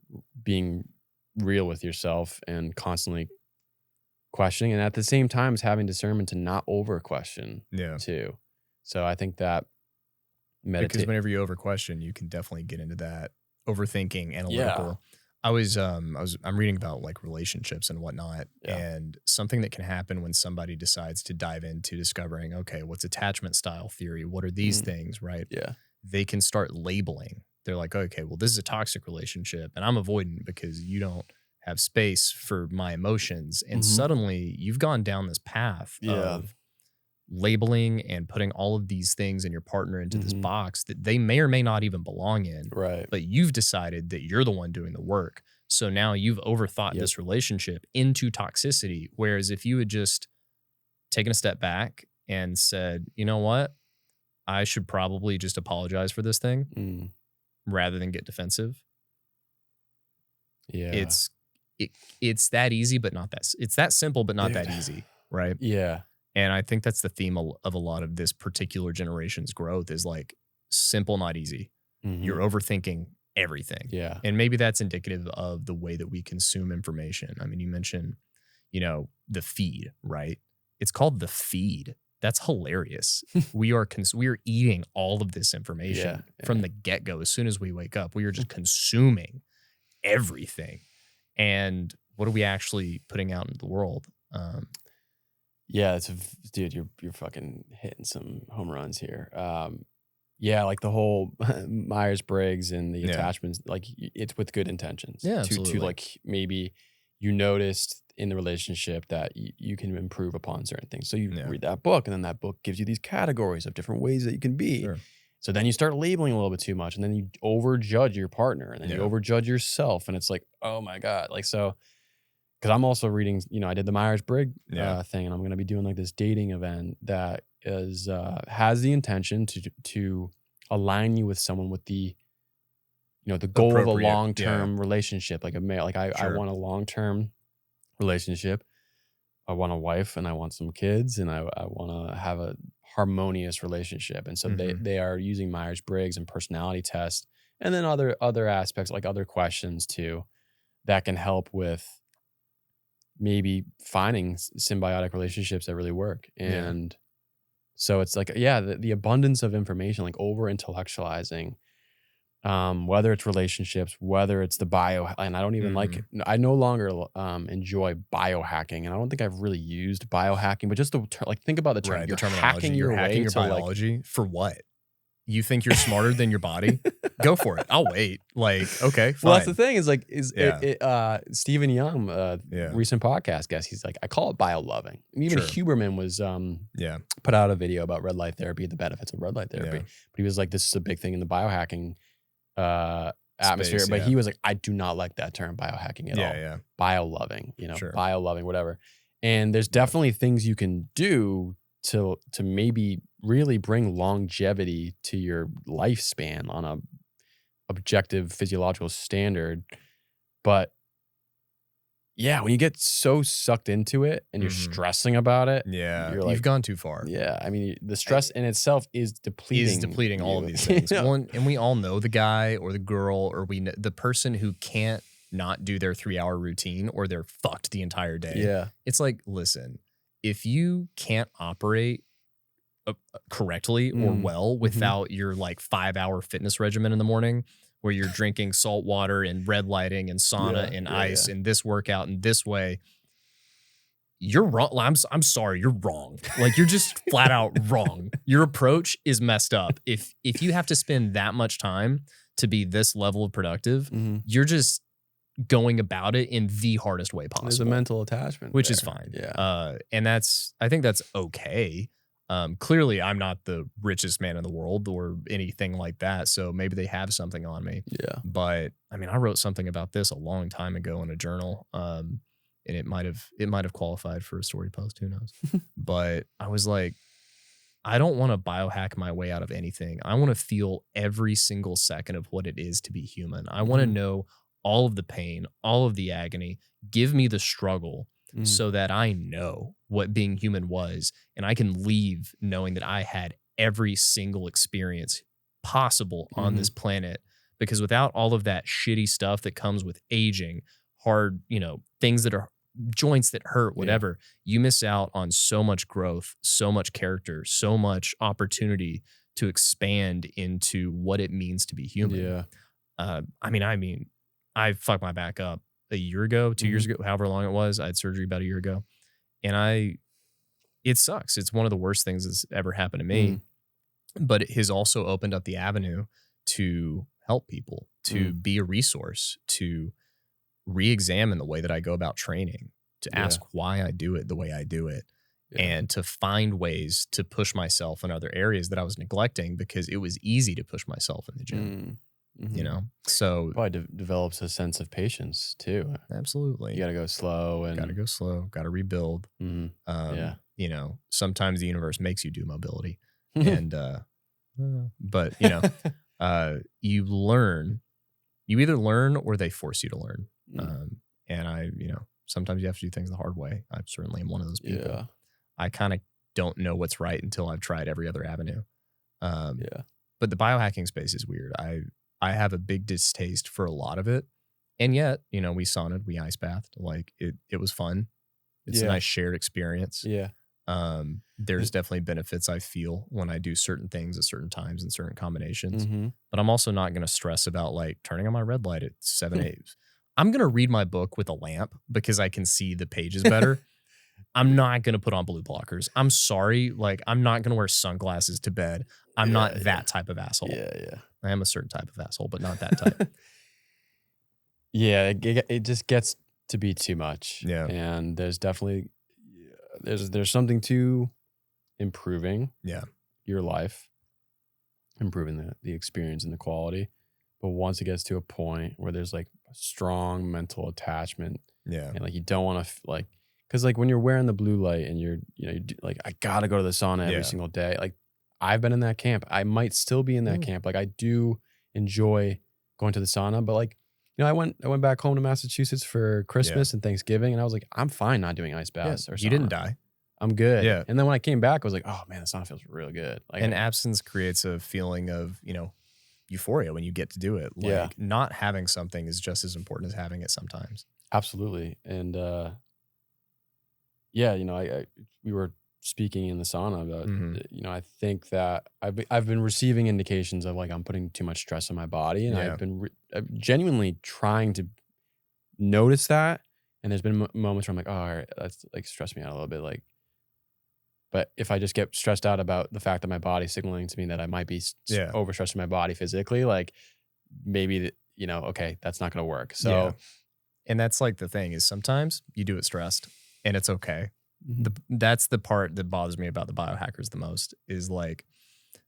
[SPEAKER 2] being real with yourself and constantly questioning, and at the same time is having discernment to not over question too. So I think that
[SPEAKER 1] because whenever you over question, you can definitely get into that overthinking, analytical. I'm reading about like relationships and whatnot, and something that can happen when somebody decides to dive into discovering, okay, what's attachment style theory? What are these things, right?
[SPEAKER 2] Yeah.
[SPEAKER 1] They can start labeling. They're like, okay, well, this is a toxic relationship and I'm avoidant because you don't have space for my emotions. And suddenly you've gone down this path of labeling and putting all of these things in your partner into this box that they may or may not even belong in.
[SPEAKER 2] Right.
[SPEAKER 1] But you've decided that you're the one doing the work. So now you've overthought this relationship into toxicity. Whereas if you had just taken a step back and said, you know what? I should probably just apologize for this thing rather than get defensive.
[SPEAKER 2] Yeah.
[SPEAKER 1] It's that easy, but not that. It's that simple, but not that easy, right?
[SPEAKER 2] Yeah.
[SPEAKER 1] And I think that's the theme of a lot of this particular generation's growth is like simple, not easy. You're overthinking everything.
[SPEAKER 2] Yeah.
[SPEAKER 1] And maybe that's indicative of the way that we consume information. I mean, you mentioned, the feed, right? It's called the feed. That's hilarious. We are eating all of this information from the get-go. As soon as we wake up, we are just consuming everything. And what are we actually putting out into the world?
[SPEAKER 2] Dude, you're fucking hitting some home runs here. Like the whole Myers-Briggs and the attachments, like it's with good intentions.
[SPEAKER 1] Yeah,
[SPEAKER 2] to like maybe you noticed in the relationship that you can improve upon certain things. So you read that book, and then that book gives you these categories of different ways that you can be.
[SPEAKER 1] Sure.
[SPEAKER 2] So then you start labeling a little bit too much, and then you overjudge your partner, and then you overjudge yourself, and it's like, oh my God. Like, so, because I'm also reading, I did the Myers-Briggs thing, and I'm going to be doing like this dating event that is has the intention to align you with someone with the the goal of a long-term relationship, like a male. Like I want a long-term relationship. I want a wife and I want some kids and I want to have a harmonious relationship. And so they are using Myers-Briggs and personality tests, and then other aspects, like other questions too, that can help with maybe finding symbiotic relationships that really work. And so it's like, the abundance of information, like over intellectualizing whether it's relationships, whether it's the and I don't even like it. I no longer enjoy biohacking, and I don't think I've really used biohacking, but just think about the term.
[SPEAKER 1] Right,
[SPEAKER 2] You're
[SPEAKER 1] the terminology.
[SPEAKER 2] hacking
[SPEAKER 1] You're
[SPEAKER 2] your
[SPEAKER 1] hacking
[SPEAKER 2] way
[SPEAKER 1] your
[SPEAKER 2] to
[SPEAKER 1] biology for what? You think you're smarter than your body? Go for it. I'll wait. Like, okay, fine.
[SPEAKER 2] Well, that's the thing Stephen Young,
[SPEAKER 1] Yeah.
[SPEAKER 2] recent podcast guest, he's like, I call it bio-loving. And even
[SPEAKER 1] Sure.
[SPEAKER 2] Huberman was put out a video about red light therapy, the benefits of red light therapy.
[SPEAKER 1] Yeah.
[SPEAKER 2] But he was like, this is a big thing in the biohacking atmosphere.
[SPEAKER 1] Space,
[SPEAKER 2] but
[SPEAKER 1] yeah.
[SPEAKER 2] he was like, I do not like that term biohacking at all.
[SPEAKER 1] Yeah.
[SPEAKER 2] Bio-loving,
[SPEAKER 1] Sure.
[SPEAKER 2] bio-loving, whatever. And there's definitely things you can do to maybe really bring longevity to your lifespan on a objective physiological standard. But yeah, when you get so sucked into it and you're stressing about it,
[SPEAKER 1] Yeah,
[SPEAKER 2] you're like,
[SPEAKER 1] you've gone too far.
[SPEAKER 2] Yeah, I mean, the stress in itself is depleting
[SPEAKER 1] all of these things. One, and we all know the guy or the girl, or we know the person who can't not do their 3-hour routine, or they're fucked the entire day.
[SPEAKER 2] Yeah,
[SPEAKER 1] it's like, listen, if you can't operate correctly or well without your like 5-hour fitness regimen in the morning, where you're drinking salt water and red lighting and sauna and ice and this workout and this way, you're wrong. I'm sorry, you're wrong. Like, you're just flat out wrong. Your approach is messed up. If you have to spend that much time to be this level of productive, you're just going about it in the hardest way possible.
[SPEAKER 2] There's a mental attachment,
[SPEAKER 1] which is fine.
[SPEAKER 2] Yeah,
[SPEAKER 1] and I think that's okay. Clearly, I'm not the richest man in the world or anything like that, so maybe they have something on me.
[SPEAKER 2] Yeah.
[SPEAKER 1] But I mean, I wrote something about this a long time ago in a journal, and it might have qualified for a story post. Who knows? But I was like, I don't want to biohack my way out of anything. I want to feel every single second of what it is to be human. I want to know all of the pain, all of the agony. Give me the struggle. So that I know what being human was, and I can leave knowing that I had every single experience possible on this planet. Because without all of that shitty stuff that comes with aging, hard, things that are joints that hurt, whatever, you miss out on so much growth, so much character, so much opportunity to expand into what it means to be human. Yeah. I mean, I fucked my back up a year ago, 2 years ago, however long it was. I had surgery about a year ago, and it sucks. It's one of the worst things that's ever happened to me, but it has also opened up the avenue to help people, to be a resource, to re-examine the way that I go about training, to ask why I do it the way I do it, and to find ways to push myself in other areas that I was neglecting because it was easy to push myself in the gym. So
[SPEAKER 2] probably develops a sense of patience too.
[SPEAKER 1] Absolutely.
[SPEAKER 2] You got to go slow and
[SPEAKER 1] got to rebuild. Sometimes the universe makes you do mobility, and but you either learn or they force you to learn. And sometimes you have to do things the hard way. I certainly am one of those people. I kind of don't know what's right until I've tried every other avenue. But the biohacking space is weird. I have a big distaste for a lot of it. And yet, we saunaed, we ice bathed. Like, it was fun. It's a nice shared experience. There's definitely benefits I feel when I do certain things at certain times and certain combinations. But I'm also not going to stress about like turning on my red light at 7 8. I'm going to read my book with a lamp because I can see the pages better. I'm not going to put on blue blockers. I'm sorry. Like, I'm not going to wear sunglasses to bed. I'm not that type of asshole. I am a certain type of asshole, but not that type.
[SPEAKER 2] It just gets to be too much. And there's definitely, there's something to improving your life, improving the experience and the quality. But once it gets to a point where there's like a strong mental attachment, and like you don't want to because like when you're wearing the blue light and you're like, I gotta go to the sauna every single day. Like, I've been in that camp. I might still be in that camp. Like, I do enjoy going to the sauna, but like, I went back home to Massachusetts for Christmas and Thanksgiving, and I was like, I'm fine not doing ice baths or sauna.
[SPEAKER 1] You didn't die.
[SPEAKER 2] I'm good. Yeah. And then when I came back, I was like, oh man, the sauna feels really good. Like,
[SPEAKER 1] and absence creates a feeling of, euphoria when you get to do it. Like, not having something is just as important as having it sometimes.
[SPEAKER 2] Absolutely. And we were speaking in the sauna about,
[SPEAKER 1] Mhm.
[SPEAKER 2] you know, I think that I've been receiving indications of like I'm putting too much stress on my body, and
[SPEAKER 1] Yeah.
[SPEAKER 2] I've genuinely trying to notice that. And there's been moments where I'm like, oh, all right, that's like stressed me out a little bit. Like, but if I just get stressed out about the fact that my body's signaling to me that I might be
[SPEAKER 1] Yeah.
[SPEAKER 2] overstressing my body physically, like maybe, you know, okay, that's not going to work.
[SPEAKER 1] Yeah.
[SPEAKER 2] So,
[SPEAKER 1] And that's like the thing is sometimes you do it stressed and it's okay.
[SPEAKER 2] mhm,
[SPEAKER 1] That's the part that bothers me about the biohackers the most is like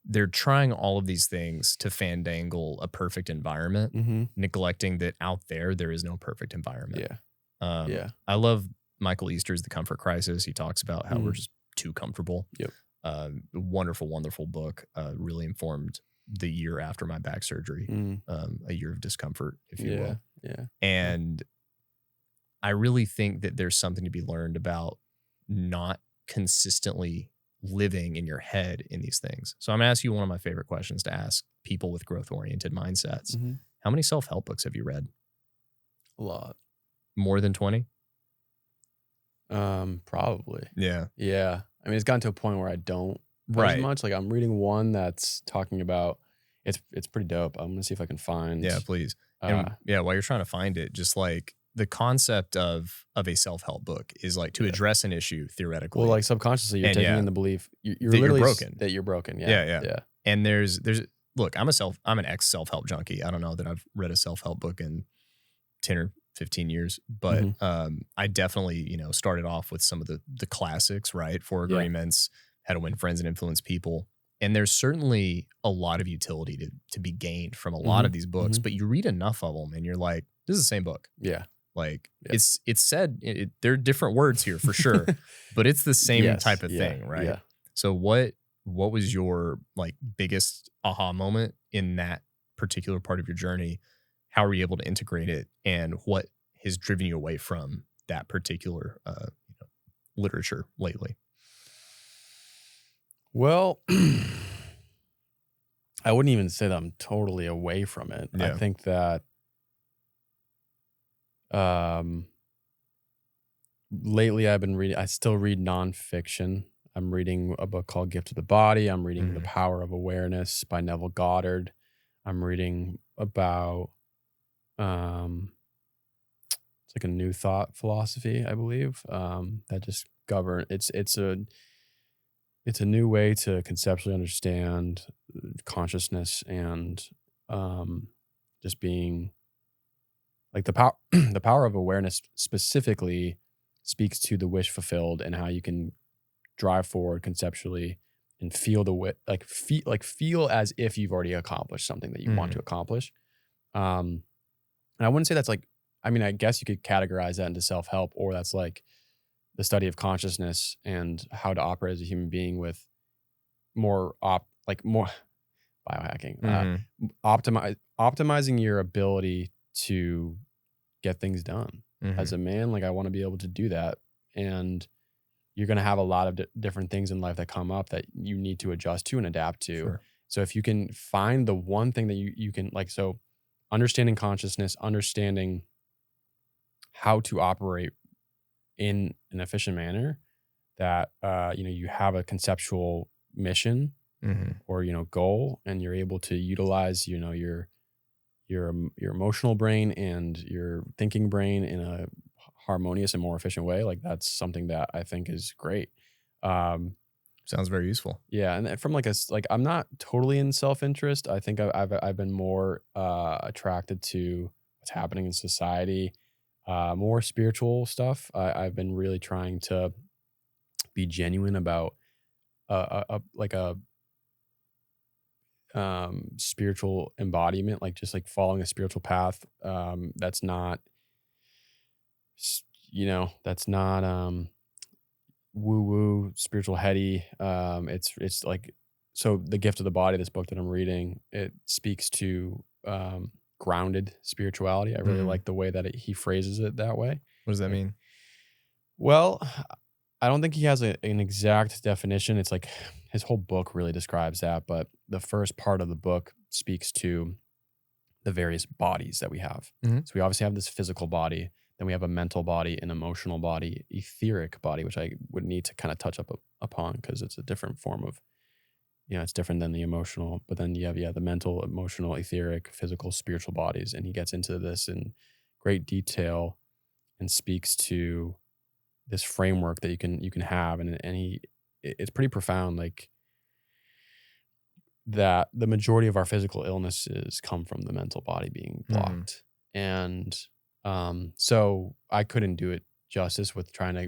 [SPEAKER 1] they're trying all of these things to fandangle a perfect environment,
[SPEAKER 2] mhm,
[SPEAKER 1] neglecting that out there is no perfect environment.
[SPEAKER 2] yeah, yeah,
[SPEAKER 1] I love Michael Easter's The Comfort Crisis. He talks about how we're
[SPEAKER 2] mm,
[SPEAKER 1] just too comfortable.
[SPEAKER 2] yep,
[SPEAKER 1] Wonderful, wonderful book. Really informed the year after my back surgery,
[SPEAKER 2] mm,
[SPEAKER 1] a year of discomfort, if you
[SPEAKER 2] yeah,
[SPEAKER 1] will.
[SPEAKER 2] yeah, yeah.
[SPEAKER 1] And I really think that there's something to be learned about not consistently living in your head in these things. So I'm going to ask you one of my favorite questions to ask people with growth oriented mindsets.
[SPEAKER 2] Mhm.
[SPEAKER 1] How many self help books have you read?
[SPEAKER 2] A lot.
[SPEAKER 1] More than 20?
[SPEAKER 2] Probably.
[SPEAKER 1] Yeah.
[SPEAKER 2] Yeah. I mean, it's gotten to a point where I don't as
[SPEAKER 1] Right.
[SPEAKER 2] much. Like I'm reading one that's talking about it's pretty dope. I'm gonna see if I can
[SPEAKER 1] Yeah,
[SPEAKER 2] find
[SPEAKER 1] please.
[SPEAKER 2] uh
[SPEAKER 1] And yeah, while you're trying to find it, just like the concept of a self help book is like to
[SPEAKER 2] yeah.
[SPEAKER 1] address an issue
[SPEAKER 2] Well,
[SPEAKER 1] theoretically.
[SPEAKER 2] like subconsciously you're
[SPEAKER 1] And
[SPEAKER 2] taking
[SPEAKER 1] yeah,
[SPEAKER 2] in the belief you're
[SPEAKER 1] that you're
[SPEAKER 2] literally
[SPEAKER 1] broken.
[SPEAKER 2] that you're broken. Yeah.
[SPEAKER 1] Yeah, yeah.
[SPEAKER 2] Yeah.
[SPEAKER 1] And there's look, I'm an ex self help junkie. I don't know that I've read a self help book in 10 or 15 years, but
[SPEAKER 2] Hmm.
[SPEAKER 1] I definitely, started off with some of the classics, right? Four
[SPEAKER 2] Yeah.
[SPEAKER 1] Agreements, How to Win Friends and Influence People. And there's certainly a lot of utility to be gained from a lot
[SPEAKER 2] Hmm.
[SPEAKER 1] of these books,
[SPEAKER 2] Hmm.
[SPEAKER 1] but you read enough of them and you're like, this is the same book.
[SPEAKER 2] Yeah.
[SPEAKER 1] Like
[SPEAKER 2] Yeah.
[SPEAKER 1] it's said, there are different words here for sure, but it's the same
[SPEAKER 2] Yes.
[SPEAKER 1] type of
[SPEAKER 2] Yeah.
[SPEAKER 1] thing, right?
[SPEAKER 2] Yeah.
[SPEAKER 1] So what was your like biggest aha moment in that particular part of your journey? How were you able to integrate it, and what has driven you away from that particular literature lately?
[SPEAKER 2] Well, I wouldn't even say that I'm totally away from it. I
[SPEAKER 1] Yeah.
[SPEAKER 2] think that um lately I've been reading I still read nonfiction. I'm reading a book called Gift of the Body. I'm reading The
[SPEAKER 1] Mhm.
[SPEAKER 2] Power of Awareness by Neville Goddard. I'm reading about it's like a new thought philosophy, I believe. That just govern it's a new way to conceptually understand consciousness and um just being like the power the power of awareness specifically speaks to the wish fulfilled and how you can drive forward conceptually and feel feel as if you've already accomplished something that you want to
[SPEAKER 1] Mhm.
[SPEAKER 2] accomplish. Um, and I wouldn't say that's like, I mean, I guess you could categorize that into self help, or that's like the study of consciousness and how to operate as a human being with more biohacking,
[SPEAKER 1] Mhm.
[SPEAKER 2] optimizing your ability to get things done. As
[SPEAKER 1] Mhm.
[SPEAKER 2] a man, like I want to be able to do that, and you're going to have a lot of different things in life that come up that you need to adjust to and adapt to.
[SPEAKER 1] Sure.
[SPEAKER 2] So if you can find the one thing that you can like, so understanding consciousness, understanding how to operate in an efficient manner, that you have a conceptual mission
[SPEAKER 1] Mhm.
[SPEAKER 2] or goal, and you're able to utilize your emotional brain and your thinking brain in a harmonious and more efficient way. Like that's something that I think is great. Um,
[SPEAKER 1] Sounds very useful.
[SPEAKER 2] yeah, and from like I'm not totally in self interest. I think I've been more attracted to what's happening in society, more spiritual stuff. I've been really trying to be genuine about like a spiritual embodiment, like just like following a spiritual path. That's not that's not woo woo spiritual heady. It's like, so The Gift of the Body, this book that I'm reading, it speaks to grounded spirituality. I really
[SPEAKER 1] Mhm.
[SPEAKER 2] like the way that he phrases it that way.
[SPEAKER 1] What does that
[SPEAKER 2] Like,
[SPEAKER 1] mean?
[SPEAKER 2] well, I don't think he has an exact definition. It's like his whole book really describes that, but the first part of the book speaks to the various bodies that we have.
[SPEAKER 1] Mhm.
[SPEAKER 2] So we obviously have this physical body. Then we have a mental body, an emotional body, etheric body, which I would need to kind of touch upon because it's a different form of, it's different than the emotional. But then you have, the mental, emotional, etheric, physical, spiritual bodies. And he gets into this in great detail and speaks to this framework that you can have. And it's pretty profound, like that the majority of our physical illnesses come from the mental body being blocked. And so I couldn't do it justice with trying to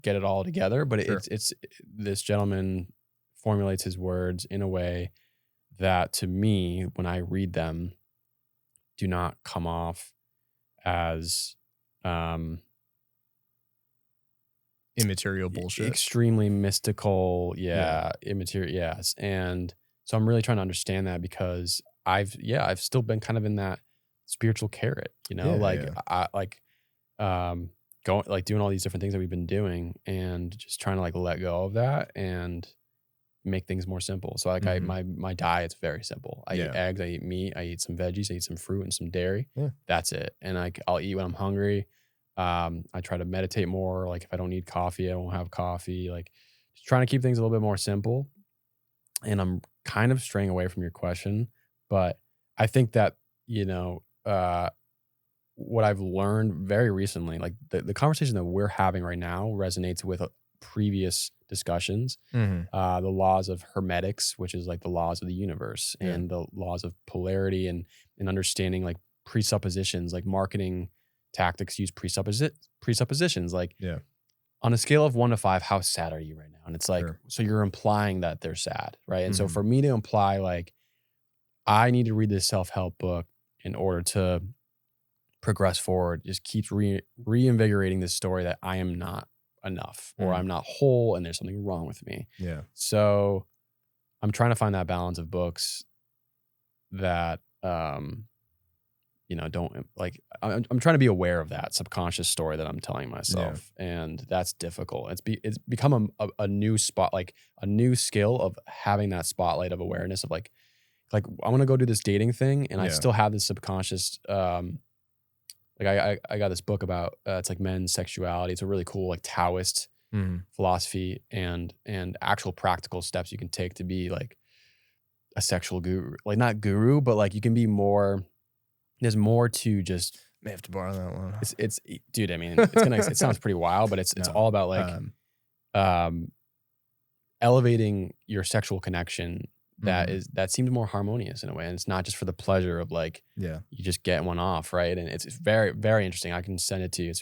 [SPEAKER 2] get it all together, but it's this gentleman formulates his words in a way that, to me, when I read them, do not come off as
[SPEAKER 1] immaterial bullshit,
[SPEAKER 2] extremely mystical, immaterial, yes. And so I'm really trying to understand that, because I've still been kind of in that spiritual carrot, going, like, doing all these different things that we've been doing, and just trying to, like, let go of that and make things more simple. So, like, my diet's very simple. I eat eggs, I eat meat, I eat some veggies, I eat some fruit and some dairy. That's it. And I'll eat when I'm hungry. I try to meditate more. Like, if I don't need coffee, I won't have coffee. Like, just trying to keep things a little bit more simple. And I'm kind of straying away from your question, but I think that, what I've learned very recently, like the conversation that we're having right now resonates with previous discussions. The laws of hermetics, which is like the laws of the universe, and the laws of polarity, and understanding, like, presuppositions, like marketing tactics use presuppositions. Like, on a scale of 1 to 5, how sad are you right now? And it's like, so you're implying that they're sad, right? And so for me to imply, like, I need to read this self-help book in order to progress forward, just keeps reinvigorating this story that I am not enough, or I'm not whole, and there's something wrong with me. So I'm trying to find that balance of books that, don't, like, I'm trying to be aware of that subconscious story that I'm telling myself. And that's difficult. It's become a new spot, like a new skill of having that spotlight of awareness of like I want to go do this dating thing, and I still have this subconscious, like I got this book about, it's like men's sexuality. It's a really cool, like, Taoist philosophy and actual practical steps you can take to be like a sexual guru, like not guru, but like you can be more, there's more to just,
[SPEAKER 1] may have to borrow that one.
[SPEAKER 2] It's dude, I mean, it sounds pretty wild, but it's all about like, elevating your sexual connection that seems more harmonious in a way. And it's not just for the pleasure of, like, you just get one off, right? And it's very, very interesting. I can send it to you.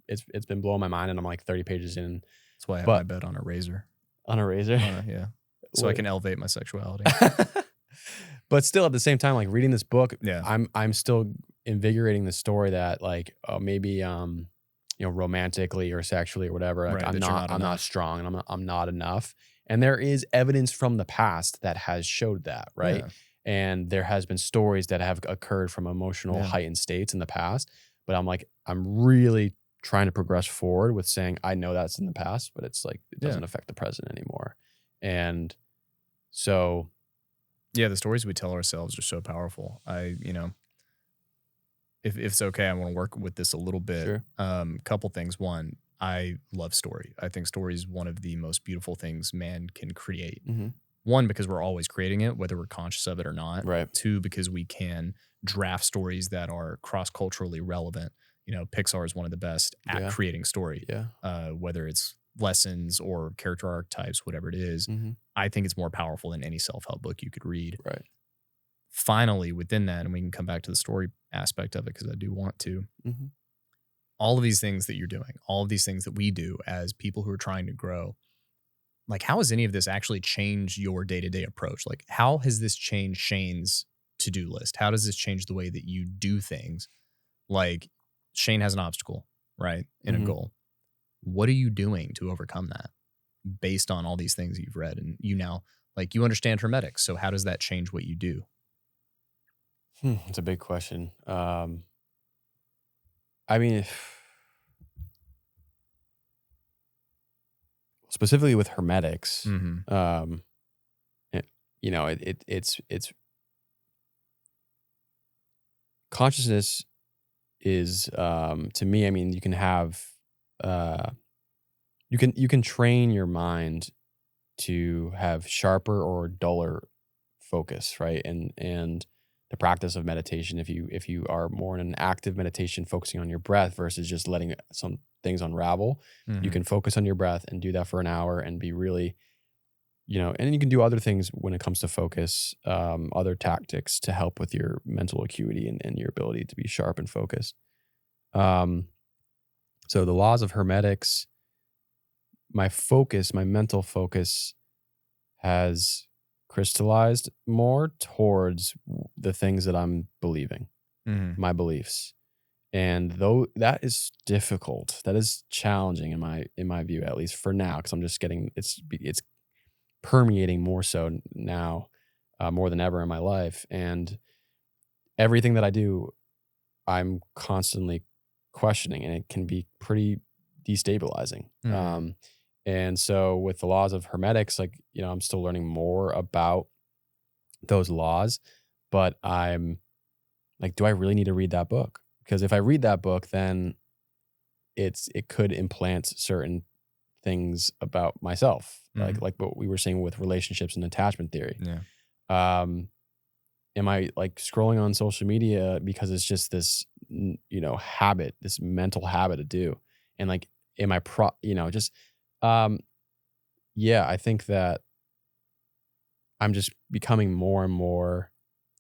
[SPEAKER 2] It's been blowing my mind, and I'm like 30 pages in.
[SPEAKER 1] That's why I have my bed on a razor.
[SPEAKER 2] On a razor?
[SPEAKER 1] So I can elevate my sexuality.
[SPEAKER 2] But still, at the same time, like, reading this book, I'm still invigorating the story that, like, maybe romantically or sexually or whatever, like, I'm not strong, and I'm not enough. And there is evidence from the past that has showed that, right? And there has been stories that have occurred from emotional heightened states in the past. But I'm really trying to progress forward with saying, I know that's in the past, but it's like, it doesn't affect the present anymore. And so,
[SPEAKER 1] the stories we tell ourselves are so powerful. If it's okay, I want to work with this a little bit. Couple things. One, I love story. I think story is one of the most beautiful things man can create. One, because we're always creating it, whether we're conscious of it or not.
[SPEAKER 2] Right.
[SPEAKER 1] Two, because we can draft stories that are cross-culturally relevant. Pixar is one of the best at creating story. Whether it's lessons or character archetypes, whatever it is, I think it's more powerful than any self-help book you could read.
[SPEAKER 2] Right.
[SPEAKER 1] Finally, within that, and we can come back to the story aspect of it because I do want to, all of these things that you're doing, all of these things that we do as people who are trying to grow, like, how has any of this actually changed your day-to-day approach? Like, how has this changed Shane's to-do list? How does this change the way that you do things? Like, Shane has an obstacle, right? And a goal. What are you doing to overcome that based on all these things that you've read? And you now, like, you understand hermetics. So how does that change what you do?
[SPEAKER 2] It's a big question. I mean, specifically with hermetics, it's consciousness is to me, I mean, you can have you can train your mind to have sharper or duller focus, right? And the practice of meditation, if you are more in an active meditation focusing on your breath versus just letting some things unravel, you can focus on your breath and do that for an hour and be really, and you can do other things when it comes to focus, other tactics to help with your mental acuity and your ability to be sharp and focused. So the laws of hermetics, my mental focus has crystallized more towards the things that I'm believing, my beliefs. And though that is difficult, that is challenging in my view, at least for now, because I'm just getting, it's permeating more so now, more than ever in my life. And everything that I do, I'm constantly questioning, and it can be pretty destabilizing. And so with the laws of hermetics, like, I'm still learning more about those laws, but I'm like, do I really need to read that book? Because if I read that book, then it could implant certain things about myself, like what we were saying with relationships and attachment theory. Am I like scrolling on social media because it's just this, habit, this mental habit to do? And like, am I I think that I'm just becoming more and more,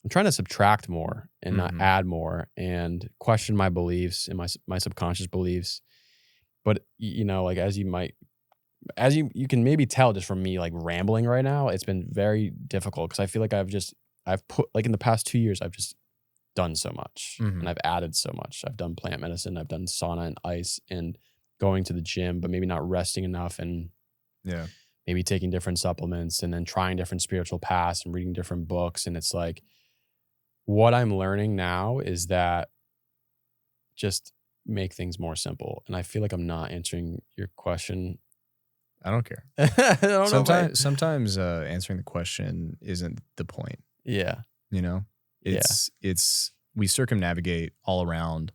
[SPEAKER 2] I'm trying to subtract more and not add more, and question my beliefs and my subconscious beliefs. But, like as you can maybe tell just from me like rambling right now, it's been very difficult because I feel like I've put, like in the past 2 years, I've just done so much and I've added so much. I've done plant medicine, I've done sauna and ice and going to the gym, but maybe not resting enough, and maybe taking different supplements and then trying different spiritual paths and reading different books. And it's like, what I'm learning now is that just make things more simple. And I feel like I'm not answering your question.
[SPEAKER 1] I don't care.
[SPEAKER 2] I don't know.
[SPEAKER 1] Sometimes answering the question isn't the point.
[SPEAKER 2] Yeah.
[SPEAKER 1] It's we circumnavigate all around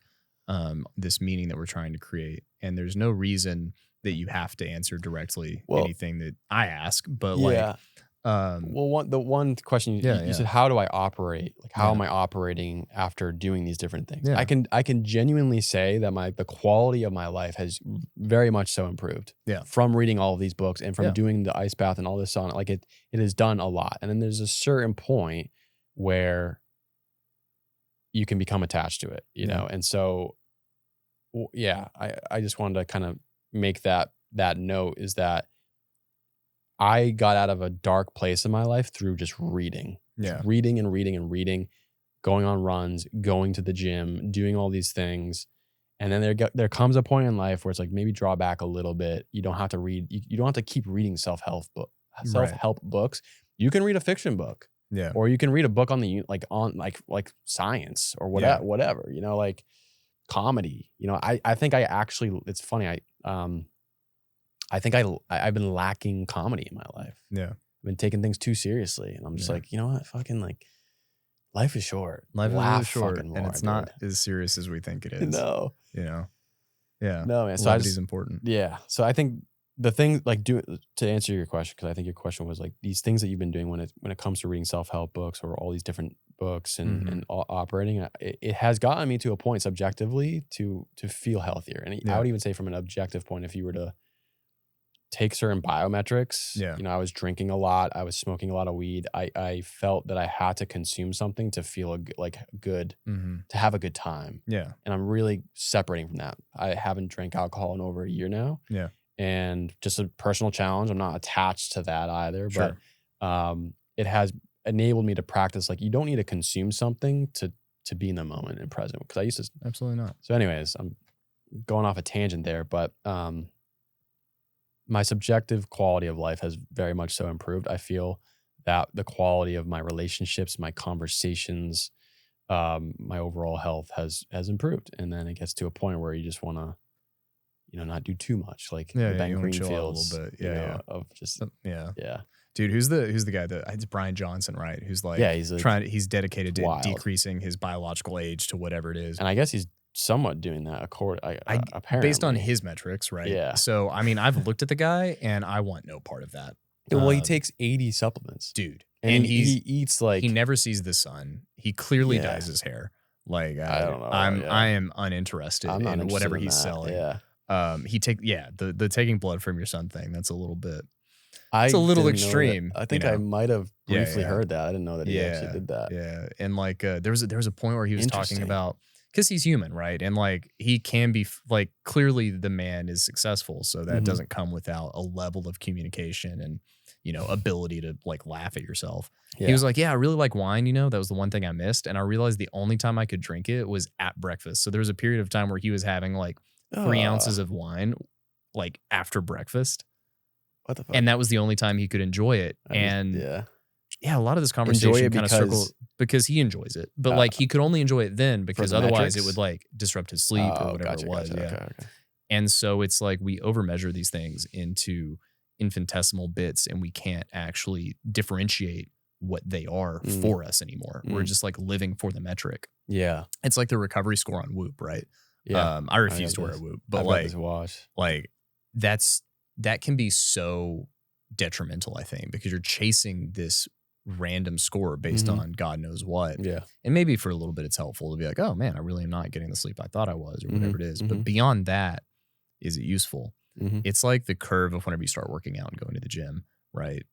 [SPEAKER 1] this meaning that we're trying to create, and there's no reason that you have to answer directly anything that I ask. But
[SPEAKER 2] the one question you said, how do I operate? Like, how am I operating after doing these different things? I can genuinely say that the quality of my life has very much so improved. From reading all of these books and from doing the ice bath and all this on it. Like it has done a lot. And then there's a certain point where you can become attached to it, know? And so, I just wanted to kind of make that note, is that I got out of a dark place in my life through just reading. Reading and reading and reading, going on runs, going to the gym, doing all these things. And then there comes a point in life where it's like, maybe draw back a little bit. You don't have to read, you don't have to keep reading self-help books. You can read a fiction book. Or you can read a book on like science or whatever, like comedy. I think I actually, it's funny. I think I've been lacking comedy in my life. I've been taking things too seriously, and I'm just like, you know what, fucking like, life is short.
[SPEAKER 1] Life is really short, and it's not as serious as we think it is.
[SPEAKER 2] No,
[SPEAKER 1] No,
[SPEAKER 2] man. So
[SPEAKER 1] Levity's important.
[SPEAKER 2] So I think the thing, like, to answer your question, because I think your question was like these things that you've been doing when it comes to reading self-help books or all these different books and operating, it has gotten me to a point subjectively to feel healthier. And I would even say from an objective point, if you were to take certain biometrics, I was drinking a lot, I was smoking a lot of weed. I felt that I had to consume something to feel good, to have a good time. And I'm really separating from that. I haven't drank alcohol in over a year now. And just a personal challenge. I'm not attached to that either, but it has enabled me to practice, like, you don't need to consume something to be in the moment and present. Because I used to.
[SPEAKER 1] Absolutely not.
[SPEAKER 2] So anyways, I'm going off a tangent there, but my subjective quality of life has very much so improved. I feel that the quality of my relationships, my conversations, my overall health has improved. And then it gets to a point where you just want to, not do too much, like Ben Greenfield's,
[SPEAKER 1] a little bit.
[SPEAKER 2] Of just
[SPEAKER 1] Dude, who's the guy that it's Brian Johnson, right? Who's like he's dedicated to decreasing his biological age to whatever it is.
[SPEAKER 2] And I guess he's somewhat doing that apparently.
[SPEAKER 1] Based on his metrics, right?
[SPEAKER 2] Yeah.
[SPEAKER 1] So, I mean, I've looked at the guy and I want no part of that.
[SPEAKER 2] Well, he takes 80 supplements.
[SPEAKER 1] Dude.
[SPEAKER 2] And he eats like...
[SPEAKER 1] He never sees the sun. He clearly
[SPEAKER 2] Yeah.
[SPEAKER 1] dyes his hair. Like,
[SPEAKER 2] I don't know.
[SPEAKER 1] I am uninterested
[SPEAKER 2] I'm not
[SPEAKER 1] in
[SPEAKER 2] interested
[SPEAKER 1] whatever
[SPEAKER 2] in
[SPEAKER 1] he's
[SPEAKER 2] that.
[SPEAKER 1] selling.
[SPEAKER 2] Yeah.
[SPEAKER 1] The taking blood from your son thing, that's a little bit...
[SPEAKER 2] It's
[SPEAKER 1] a little extreme.
[SPEAKER 2] I think I might have briefly heard that. I didn't know that he
[SPEAKER 1] Yeah,
[SPEAKER 2] actually did that.
[SPEAKER 1] Yeah. And like there was a point where he was talking about, because he's human, right? And like he can be like, clearly the man is successful, so that doesn't come without a level of communication and, you know, ability to like laugh at yourself.
[SPEAKER 2] Yeah.
[SPEAKER 1] He was like, yeah, I really like wine, you know, that was the one thing I missed, and I realized the only time I could drink it was at breakfast. So there was a period of time where he was having like 3 ounces of wine like after breakfast.
[SPEAKER 2] What the fuck?
[SPEAKER 1] And that was the only time he could enjoy it. A lot of this conversation kind of circles because he enjoys it, but like he could only enjoy it then because otherwise it would like disrupt his sleep or whatever it was. Okay. And so it's like we overmeasure these things into infinitesimal bits and we can't actually differentiate what they are for us anymore. We're just like living for the metric.
[SPEAKER 2] Yeah.
[SPEAKER 1] It's like the recovery score on Whoop, right?
[SPEAKER 2] Yeah.
[SPEAKER 1] I refuse to wear a Whoop, but that can be so detrimental, I think, because you're chasing this random score based on God knows what.
[SPEAKER 2] Yeah.
[SPEAKER 1] And maybe for a little bit it's helpful to be like, oh man, I really am not getting the sleep I thought I was, or whatever it is. But beyond that, is it useful? It's like the curve of whenever you start working out and going to the gym, right?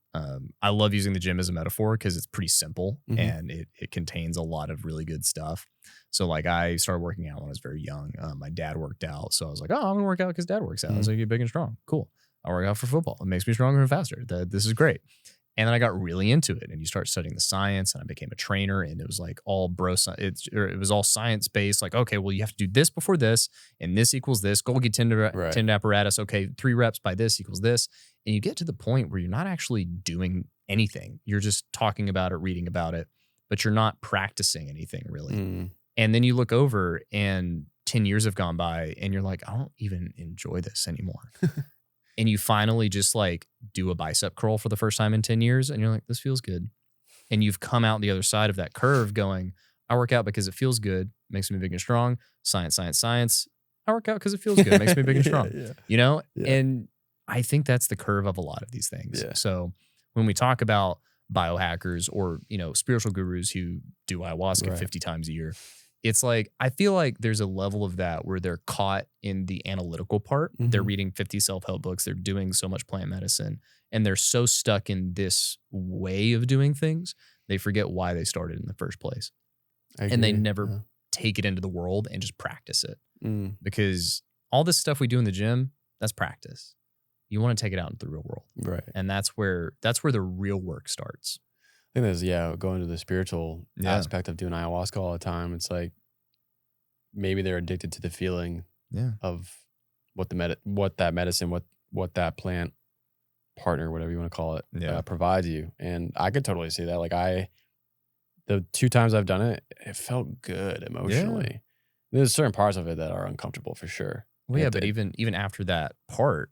[SPEAKER 1] I love using the gym as a metaphor because it's pretty simple and it contains a lot of really good stuff. So like I started working out when I was very young. My dad worked out. So I was like, oh, I'm gonna work out because dad works out. I was like, get big and strong. Cool. I work out for football. It makes me stronger and faster. This is great. And then I got really into it, and you start studying the science, and I became a trainer, and it was like all it was all science based. Like, okay, well, you have to do this before this, and this equals this. Golgi tendon apparatus. Okay, 3 reps by this equals this, and you get to the point where you're not actually doing anything. You're just talking about it, reading about it, but you're not practicing anything really. And then you look over, and 10 years have gone by, and you're like, I don't even enjoy this anymore. And you finally just like do a bicep curl for the first time in 10 years. And you're like, this feels good. And you've come out the other side of that curve going, I work out because it feels good. Makes me big and strong. Science, science, science. I work out because it feels good. Makes me big and strong. You know? Yeah. And I think that's the curve of a lot of these things. Yeah. So when we talk about biohackers or, you know, spiritual gurus who do ayahuasca 50 times a year, it's like, I feel like there's a level of that where they're caught in the analytical part. They're reading 50 self-help books. They're doing so much plant medicine, and they're so stuck in this way of doing things, they forget why they started in the first place. And they never take it into the world and just practice it. Because all this stuff we do in the gym, that's practice. You want to take it out into the real world. Right. And that's where the real work starts.
[SPEAKER 2] I think there's, going to the spiritual aspect of doing ayahuasca all the time. It's like maybe they're addicted to the feeling of what that medicine, what that plant partner, whatever you want to call it, provides you. And I could totally see that. Like the 2 times I've done it, it felt good emotionally. Yeah. There's certain parts of it that are uncomfortable for sure.
[SPEAKER 1] Well, but even after that part,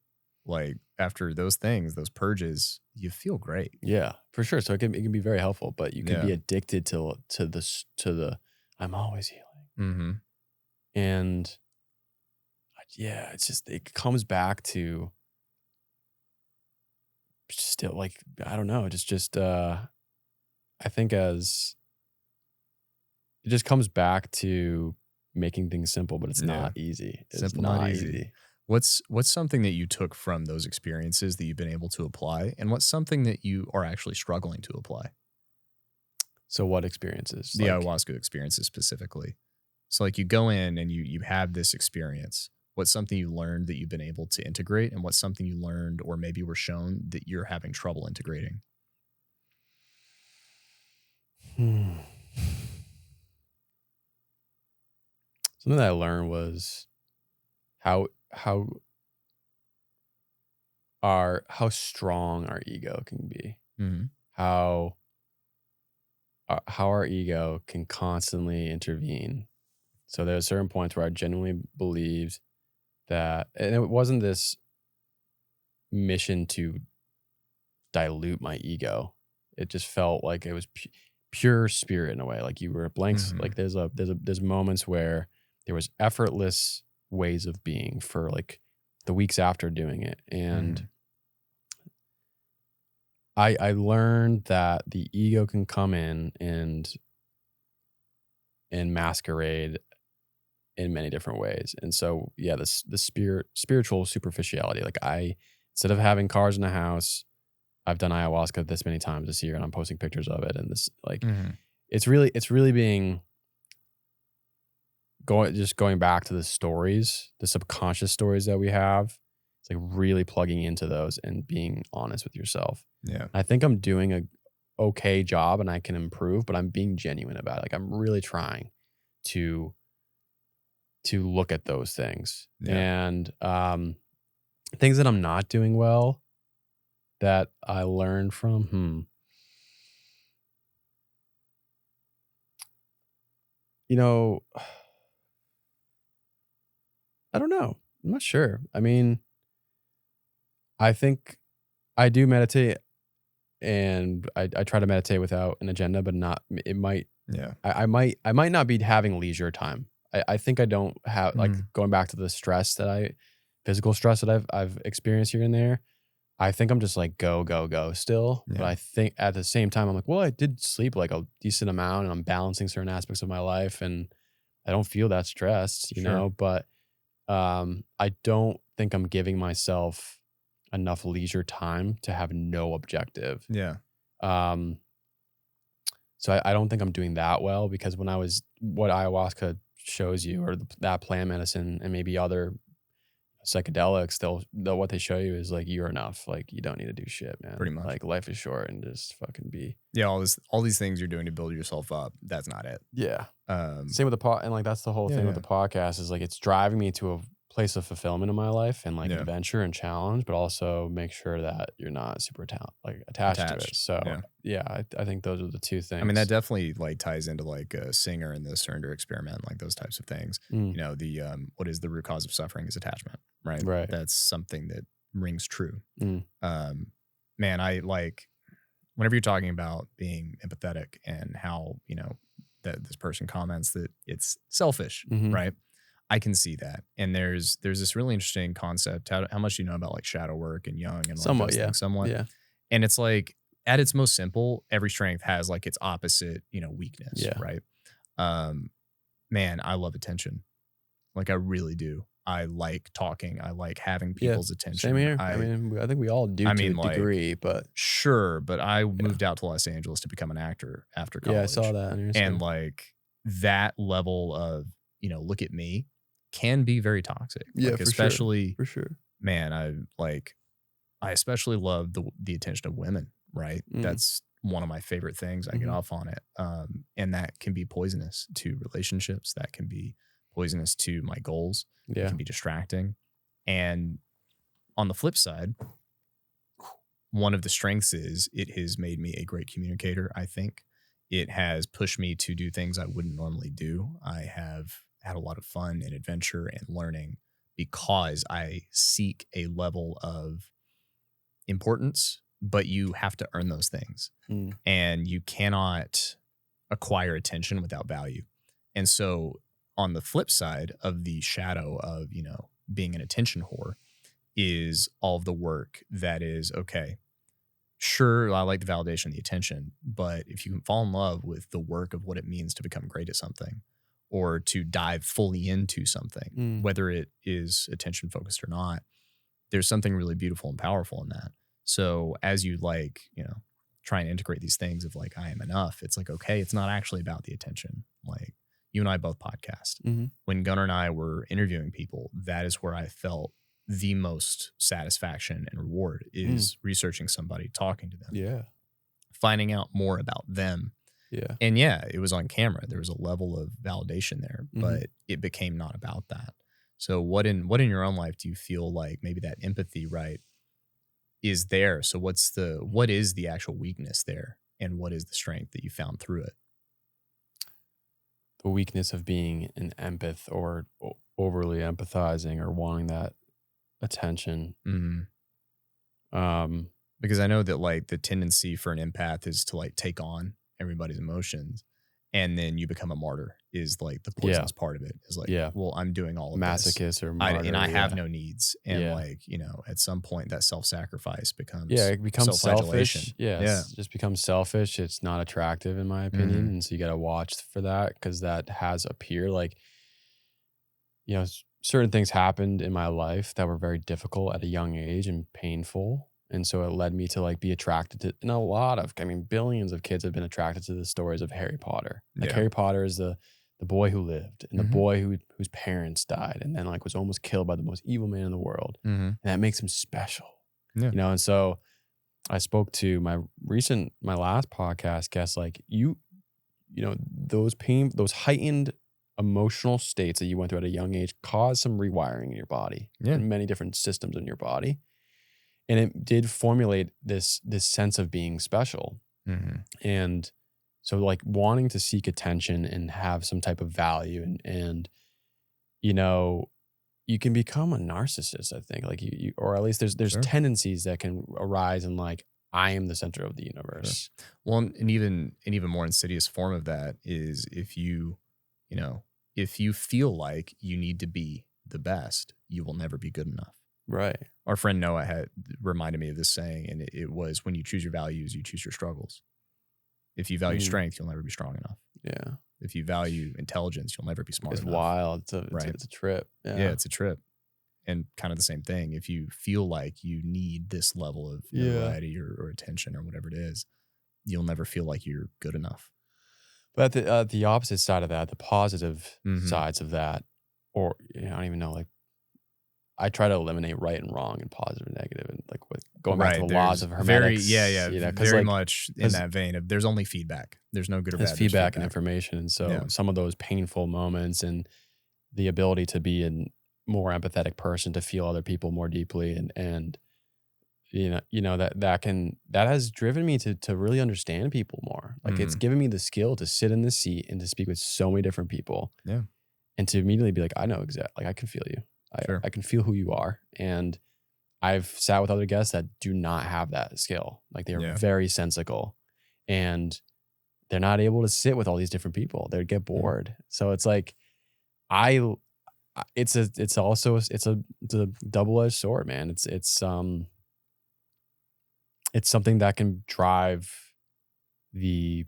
[SPEAKER 1] like after those things, those purges, you feel great.
[SPEAKER 2] Yeah, for sure. So it can be very helpful, but you can be addicted to the I'm always healing. And it's just, it comes back to still like, I don't know, just I think as it just comes back to making things simple, but it's not easy. It's simple, not easy.
[SPEAKER 1] What's something that you took from those experiences that you've been able to apply, and what's something that you are actually struggling to apply?
[SPEAKER 2] So what experiences?
[SPEAKER 1] The ayahuasca experiences specifically. So like you go in and you have this experience. What's something you learned that you've been able to integrate, and what's something you learned or maybe were shown that you're having trouble integrating?
[SPEAKER 2] Something that I learned was how strong our ego can be. How our ego can constantly intervene. So there are certain points where I genuinely believed that, and it wasn't this mission to dilute my ego. It just felt like it was pure spirit in a way. Like you were blanks. Like there's moments where there was effortless ways of being for like the weeks after doing it. And I learned that the ego can come in and masquerade in many different ways. And so, yeah, the spiritual superficiality, like instead of having cars in the house, I've done ayahuasca this many times this year and I'm posting pictures of it. And this, like, it's really being going back to the stories, the subconscious stories that we have. It's like really plugging into those and being honest with yourself.
[SPEAKER 1] Yeah.
[SPEAKER 2] I think I'm doing a okay job and I can improve, but I'm being genuine about it. Like I'm really trying to look at those things. And things that I'm not doing well that I learned from, you know, I don't know. I'm not sure. I mean, I think I do meditate and I try to meditate without an agenda, but it might, I might not be having leisure time. I think I don't have, like, going back to the physical stress that I've experienced here and there. I think I'm just like go still. But I think at the same time, I'm like, well, I did sleep like a decent amount and I'm balancing certain aspects of my life and I don't feel that stressed, you know, but I don't think I'm giving myself enough leisure time to have no objective.
[SPEAKER 1] Yeah.
[SPEAKER 2] So I don't think I'm doing that well because what ayahuasca shows you or that plant medicine and maybe other psychedelics, they'll what they show you is like you're enough. Like you don't need to do shit, man.
[SPEAKER 1] Pretty much.
[SPEAKER 2] Like life is short and just fucking be.
[SPEAKER 1] Yeah, all these things you're doing to build yourself up, that's not it.
[SPEAKER 2] Yeah. Same with the and like that's the whole thing with the podcast is like it's driving me to a place of fulfillment in my life and like adventure and challenge, but also make sure that you're not super attached to it. So I think those are the two things.
[SPEAKER 1] I mean, that definitely like ties into like a Singer and the Surrender Experiment, like those types of things. You know, the what is the root cause of suffering is attachment, right?
[SPEAKER 2] Right.
[SPEAKER 1] That's something that rings true. Man, I like whenever you're talking about being empathetic and how, you know, that this person comments that it's selfish, right? I can see that. And there's this really interesting concept. How much do you know about like shadow work and Jung and like
[SPEAKER 2] somewhat,
[SPEAKER 1] those things? Somewhat.
[SPEAKER 2] Yeah.
[SPEAKER 1] And it's like at its most simple, every strength has like its opposite, you know, weakness, right? Man, I love attention. Like I really do. I like talking. I like having people's attention.
[SPEAKER 2] Same here. I mean, I think we all do to a degree, but
[SPEAKER 1] sure. But I moved out to Los Angeles to become an actor after college.
[SPEAKER 2] Yeah, I saw that.
[SPEAKER 1] And like that level of, you know, look at me can be very toxic.
[SPEAKER 2] Yeah,
[SPEAKER 1] like, especially
[SPEAKER 2] for sure.
[SPEAKER 1] Man, I especially love the attention of women, right? That's one of my favorite things. I get off on it. And that can be poisonous to relationships. That can be poisonous to my goals.
[SPEAKER 2] Yeah.
[SPEAKER 1] It can be distracting. And on the flip side, one of the strengths is it has made me a great communicator, I think. It has pushed me to do things I wouldn't normally do. I have had a lot of fun and adventure and learning because I seek a level of importance, but you have to earn those things. And you cannot acquire attention without value. And so on the flip side of the shadow of, you know, being an attention whore is all of the work that is, okay, sure, I like the validation, the attention, but if you can fall in love with the work of what it means to become great at something or to dive fully into something, whether it is attention focused or not, there's something really beautiful and powerful in that. So as you like, you know, try and integrate these things of like, I am enough, it's like, okay, it's not actually about the attention. Like you and I both podcast. When Gunnar and I were interviewing people, that is where I felt the most satisfaction and reward is researching somebody, talking to them, finding out more about them. And it was on camera. There was a level of validation there, but it became not about that. So what in your own life do you feel like maybe that empathy, right, is there? So what is the actual weakness there? And what is the strength that you found through it?
[SPEAKER 2] The weakness of being an empath or overly empathizing or wanting that attention.
[SPEAKER 1] Because I know that like the tendency for an empath is to like take on everybody's emotions. and then you become a martyr is like the poisonous part of it is like, well, I'm doing all of
[SPEAKER 2] masochist
[SPEAKER 1] this.
[SPEAKER 2] or martyr,
[SPEAKER 1] and I have no needs. And like, at some point that self-sacrifice becomes
[SPEAKER 2] it becomes selfish.
[SPEAKER 1] Yeah.
[SPEAKER 2] It just becomes selfish. It's not attractive in my opinion. And so you got to watch for that because that has appeared like, certain things happened in my life that were very difficult at a young age and painful. And so it led me to like be attracted to, and billions of kids have been attracted to the stories of Harry Potter. Like Harry Potter is the boy who lived and the boy whose parents died and then like was almost killed by the most evil man in the world. And that makes him special. And so I spoke to my last podcast guest, like those heightened emotional states that you went through at a young age caused some rewiring in your body and many different systems in your body. And it did formulate this sense of being special. And so like wanting to seek attention and have some type of value and you can become a narcissist, I think. Like you or at least there's tendencies that can arise in like, I am the center of the universe.
[SPEAKER 1] Well, and even more insidious form of that is if you feel like you need to be the best, you will never be good enough.
[SPEAKER 2] Right.
[SPEAKER 1] Our friend Noah had reminded me of this saying, and it was, when you choose your values, you choose your struggles. If you value strength, you'll never be strong enough.
[SPEAKER 2] Yeah.
[SPEAKER 1] If you value intelligence, you'll never be smart enough.
[SPEAKER 2] It's wild. It's a trip.
[SPEAKER 1] Yeah, it's a trip. And kind of the same thing. If you feel like you need this level of notoriety or attention or whatever it is, you'll never feel like you're good enough.
[SPEAKER 2] But the opposite side of that, the positive sides of that, or I don't even know, like I try to eliminate right and wrong and positive and negative, and like going back to the laws of hermetics.
[SPEAKER 1] Very much in that vein of there's only feedback. There's no good or bad.
[SPEAKER 2] There's feedback and information, and so some of those painful moments and the ability to be a more empathetic person, to feel other people more deeply, and that has driven me to really understand people more. Like it's given me the skill to sit in the seat and to speak with so many different people.
[SPEAKER 1] Yeah,
[SPEAKER 2] and to immediately be like, I know exactly, like I can feel you. I can feel who you are. And I've sat with other guests that do not have that skill. Like they're very sensical and they're not able to sit with all these different people. They'd get bored. So it's like, it's a double-edged sword, man. It's something that can drive the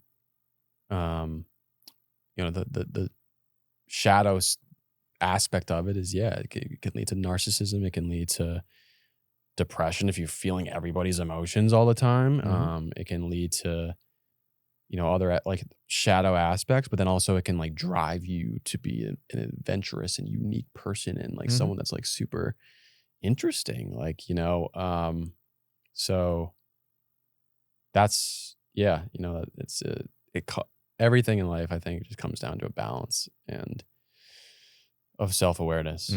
[SPEAKER 2] the shadows aspect of it is it can lead to narcissism. It can lead to depression if you're feeling everybody's emotions all the time. It can lead to other like shadow aspects, but then also it can like drive you to be an adventurous and unique person and like someone that's like super interesting, like so that's it's everything in life, I think, just comes down to a balance and of self-awareness.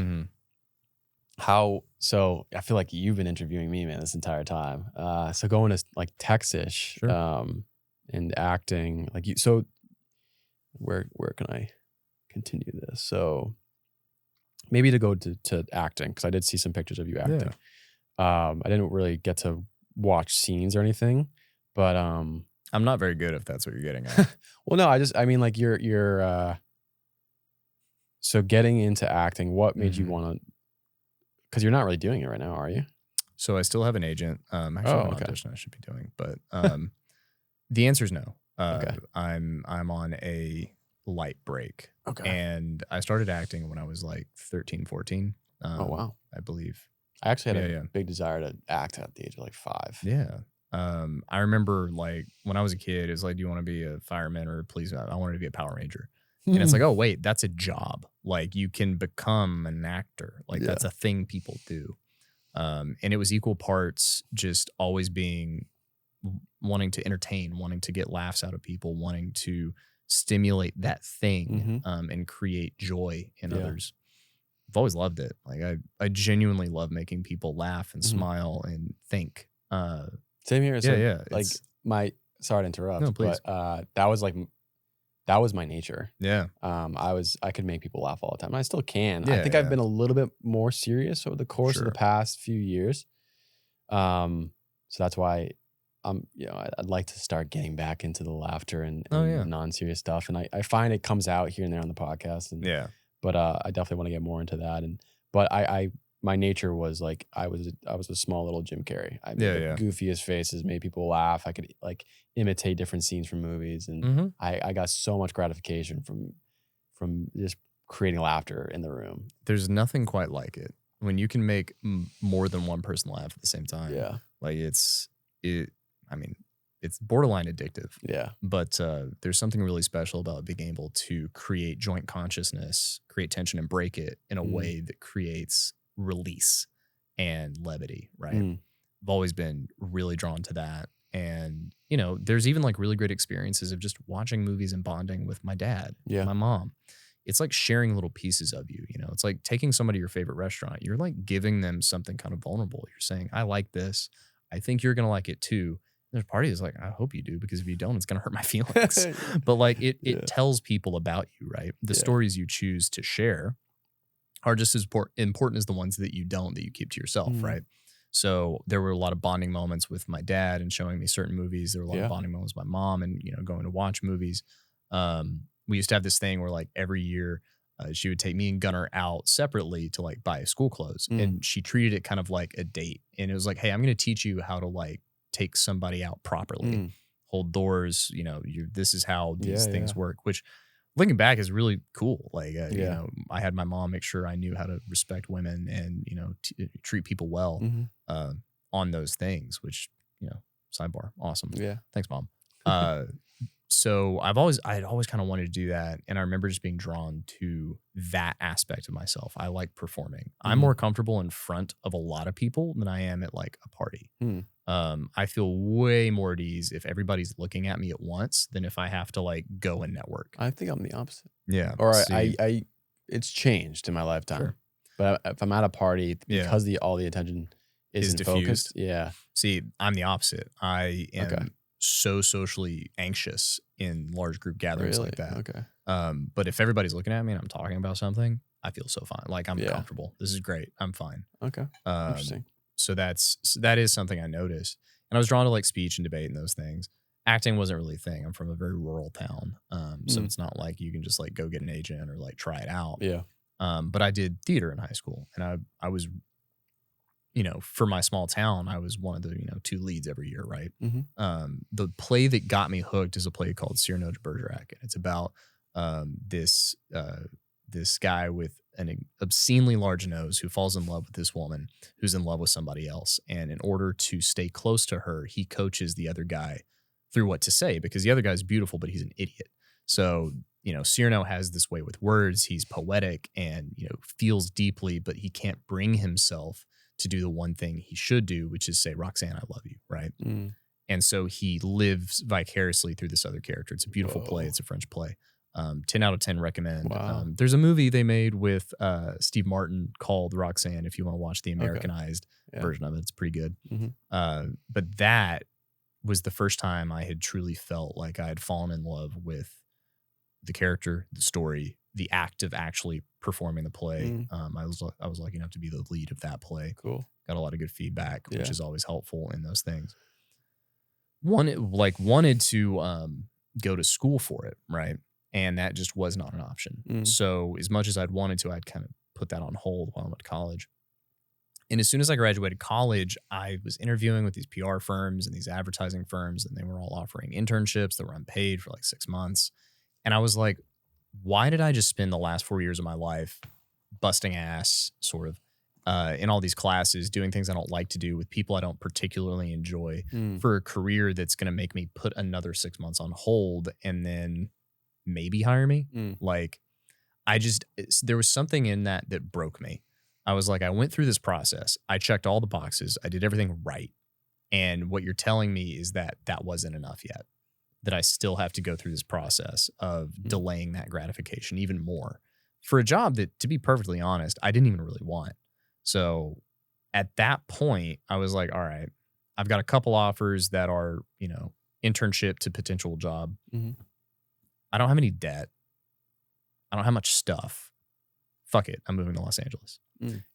[SPEAKER 2] So I feel like you've been interviewing me, man, this entire time. So going to like Texish, and acting, like you. So where can I continue this? So maybe to go to acting, because I did see some pictures of you acting. I didn't really get to watch scenes or anything, but
[SPEAKER 1] I'm not very good if that's what you're getting at.
[SPEAKER 2] Well, no, I mean like you're so getting into acting, what made you want to, because you're not really doing it right now, are you?
[SPEAKER 1] So I still have an agent. Actually, an audition I should be doing, but the answer is no. I'm on a light break. Okay. And I started acting when I was like 13, 14.
[SPEAKER 2] Oh, wow.
[SPEAKER 1] I believe.
[SPEAKER 2] I actually had a big desire to act at the age of like 5.
[SPEAKER 1] Yeah. I remember like when I was a kid, it's like, do you want to be a fireman or a policeman? I wanted to be a Power Ranger. And it's like, oh, wait, that's a job. Like you can become an actor. Like that's a thing people do. And it was equal parts just always being wanting to entertain, wanting to get laughs out of people, wanting to stimulate that thing and create joy in others. I've always loved it. Like I genuinely love making people laugh and smile and think.
[SPEAKER 2] Same here. So, like sorry to interrupt, no, please. But that was my nature. Yeah. I could make people laugh all the time. I still can. I think I've been a little bit more serious over the course of the past few years. So that's why I'd like to start getting back into the laughter and
[SPEAKER 1] yeah.
[SPEAKER 2] non-serious stuff. And I find it comes out here and there on the podcast. And
[SPEAKER 1] Yeah.
[SPEAKER 2] but I definitely want to get more into that. But my nature was like I was a small little Jim Carrey. I made the goofiest faces, made people laugh. I could like imitate different scenes from movies, and I got so much gratification from just creating laughter in the room.
[SPEAKER 1] There's nothing quite like it when you can make more than one person laugh at the same time.
[SPEAKER 2] Yeah,
[SPEAKER 1] like I mean, it's borderline addictive.
[SPEAKER 2] Yeah,
[SPEAKER 1] but there's something really special about being able to create joint consciousness, create tension, and break it in a way that creates release and levity. Right. I've always been really drawn to that. And, there's even like really great experiences of just watching movies and bonding with my dad, my mom. It's like sharing little pieces of you. It's like taking somebody to your favorite restaurant. You're like giving them something kind of vulnerable. You're saying, I like this. I think you're going to like it too. There's part of you is like, I hope you do, because if you don't, it's going to hurt my feelings. But like it tells people about you, right? The stories you choose to share are just as important as the ones that you keep to yourself, right? So there were a lot of bonding moments with my dad and showing me certain movies. There were a lot of bonding moments with my mom and, going to watch movies. We used to have this thing where like every year she would take me and Gunnar out separately to like buy school clothes. And she treated it kind of like a date. And it was like, hey, I'm going to teach you how to like take somebody out properly, hold doors, this is how these things work, which looking back is really cool. Like, I had my mom make sure I knew how to respect women and, treat people well on those things, which, sidebar, awesome.
[SPEAKER 2] Yeah.
[SPEAKER 1] Thanks, Mom. So I had always kind of wanted to do that. And I remember just being drawn to that aspect of myself. I like performing. I'm more comfortable in front of a lot of people than I am at like a party. I feel way more at ease if everybody's looking at me at once than if I have to like go and network.
[SPEAKER 2] I think I'm the opposite.
[SPEAKER 1] Yeah.
[SPEAKER 2] Or I it's changed in my lifetime. Sure. But if I'm at a party, because all the attention is focused. Yeah.
[SPEAKER 1] See, I'm the opposite. I am so socially anxious in large group gatherings like that.
[SPEAKER 2] Okay.
[SPEAKER 1] But if everybody's looking at me and I'm talking about something, I feel so fine. Like I'm comfortable. This is great. I'm fine.
[SPEAKER 2] Okay. Interesting.
[SPEAKER 1] So that is something I noticed. And I was drawn to like speech and debate and those things. Acting wasn't really a thing. I'm from a very rural town. So it's not like you can just like go get an agent or like try it out.
[SPEAKER 2] Yeah.
[SPEAKER 1] But I did theater in high school, and I was, for my small town, I was one of the, 2 leads every year. Right. The play that got me hooked is a play called Cyrano de Bergerac. And it's about this guy with an obscenely large nose who falls in love with this woman who's in love with somebody else. And in order to stay close to her, he coaches the other guy through what to say, because the other guy's beautiful, but he's an idiot. So, Cyrano has this way with words. He's poetic and, feels deeply, but he can't bring himself to do the one thing he should do, which is say, Roxanne, I love you. Right. And so he lives vicariously through this other character. It's a beautiful play. It's a French play. 10 out of 10 recommend.
[SPEAKER 2] Wow.
[SPEAKER 1] There's a movie they made with Steve Martin called Roxanne, if you want to watch the Americanized version of it. It's pretty good. But that was the first time I had truly felt like I had fallen in love with the character, the story, the act of actually performing the play. I was lucky enough to be the lead of that play.
[SPEAKER 2] Cool.
[SPEAKER 1] Got a lot of good feedback, which is always helpful in those things. Wanted to go to school for it, right? And that just was not an option. So as much as I'd wanted to, I'd kind of put that on hold while I went to college. And as soon as I graduated college, I was interviewing with these PR firms and these advertising firms, and they were all offering internships that were unpaid for like 6 months. And I was like, why did I just spend the last 4 years of my life busting ass, sort of, in all these classes, doing things I don't like to do with people I don't particularly enjoy for a career that's going to make me put another 6 months on hold and then maybe hire me? Like, there was something in that broke me. I was like, I went through this process. I checked all the boxes. I did everything right. And what you're telling me is that wasn't enough yet, that I still have to go through this process of delaying that gratification even more for a job that, to be perfectly honest, I didn't even really want. So at that point, I was like, all right, I've got a couple offers that are, internship to potential job. I don't have any debt. I don't have much stuff. Fuck it. I'm moving to Los Angeles.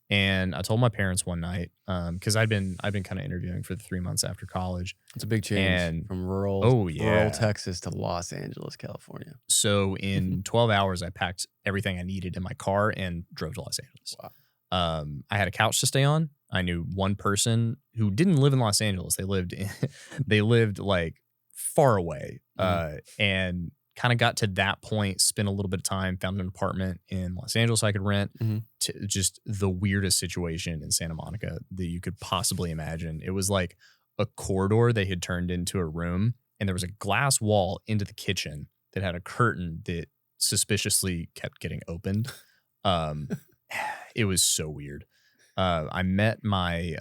[SPEAKER 1] And I told my parents one night, because I'd been kind of interviewing for the 3 months after college.
[SPEAKER 2] It's a big change
[SPEAKER 1] And
[SPEAKER 2] from rural
[SPEAKER 1] oh yeah,
[SPEAKER 2] Texas to Los Angeles, California.
[SPEAKER 1] so in 12 hours, I packed everything I needed in my car and drove to Los Angeles.
[SPEAKER 2] Wow.
[SPEAKER 1] I had a couch to stay on. I knew one person who didn't live in Los Angeles. They lived they lived like far away, and kind of got to that point, spent a little bit of time, found an apartment in Los Angeles I could rent. To just the weirdest situation in Santa Monica that you could possibly imagine. It was like a corridor they had turned into a room, and there was a glass wall into the kitchen that had a curtain that suspiciously kept getting opened. It was so weird. I met my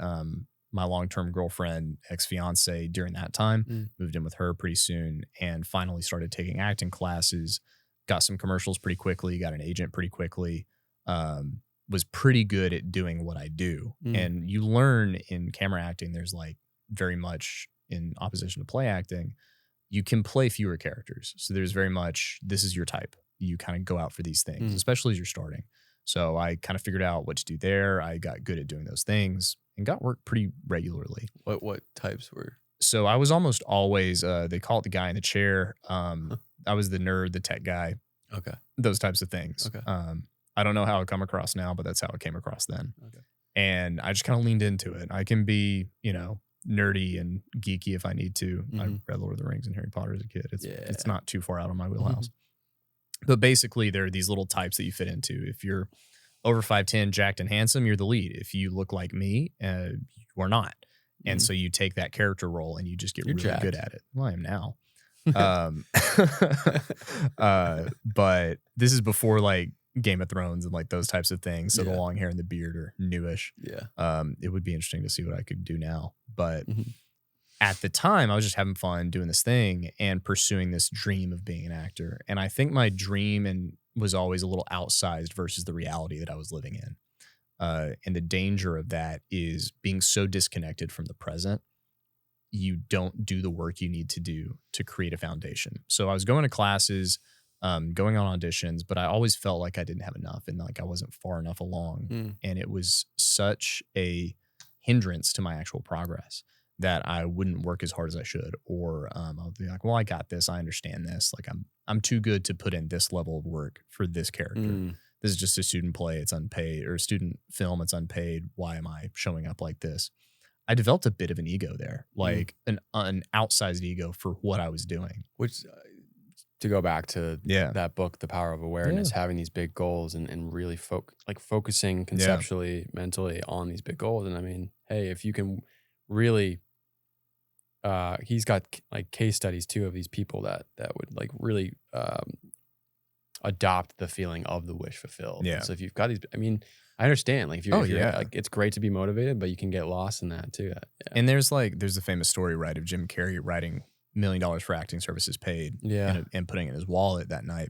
[SPEAKER 1] my long-term girlfriend, ex-fiance, during that time, moved in with her pretty soon, and finally started taking acting classes, got some commercials pretty quickly, got an agent pretty quickly, was pretty good at doing what I do. And you learn in camera acting, there's like very much in opposition to play acting, you can play fewer characters. So there's very much, this is your type. You kind of go out for these things, especially as you're starting. So I kind of figured out what to do there. I got good at doing those things and got work pretty regularly.
[SPEAKER 2] What types were?
[SPEAKER 1] So I was almost always, they call it the guy in the chair. I was the nerd, the tech guy.
[SPEAKER 2] Okay.
[SPEAKER 1] Those types of things.
[SPEAKER 2] Okay.
[SPEAKER 1] I don't know how it come across now, but that's how it came across then.
[SPEAKER 2] Okay.
[SPEAKER 1] And I just kind of leaned into it. I can be, nerdy and geeky if I need to. I read Lord of the Rings and Harry Potter as a kid. It's not too far out of my wheelhouse. But basically, there are these little types that you fit into. If you're over 5'10", jacked and handsome, you're the lead. If you look like me, you are not. And so you take that character role and you just get really good at it. Well, I am now. But this is before like Game of Thrones and like those types of things. So the long hair and the beard are newish.
[SPEAKER 2] Yeah.
[SPEAKER 1] It would be interesting to see what I could do now. But at the time, I was just having fun doing this thing and pursuing this dream of being an actor. And I think my dream was always a little outsized versus the reality that I was living in. And the danger of that is being so disconnected from the present, you don't do the work you need to do to create a foundation. So I was going to classes, going on auditions, but I always felt like I didn't have enough and like I wasn't far enough along. And it was such a hindrance to my actual progress that I wouldn't work as hard as I should. Or I would be like, well, I got this. I understand this. Like I'm too good to put in this level of work for this character. This is just a student play. It's unpaid, or a student film. It's unpaid. Why am I showing up like this? I developed a bit of an ego there, like an outsized ego for what I was doing.
[SPEAKER 2] Which, to go back to that book, The Power of Awareness, having these big goals and really focusing conceptually, mentally on these big goals. And I mean, hey, if you can really, he's got like case studies too of these people that would like really adopt the feeling of the wish fulfilled.
[SPEAKER 1] Yeah.
[SPEAKER 2] So if you've got these, I mean, I understand. Like if you're like, it's great to be motivated, but you can get lost in that too. Yeah.
[SPEAKER 1] And there's the famous story, right, of Jim Carrey writing $1 million for acting services paid, and putting it in his wallet that night.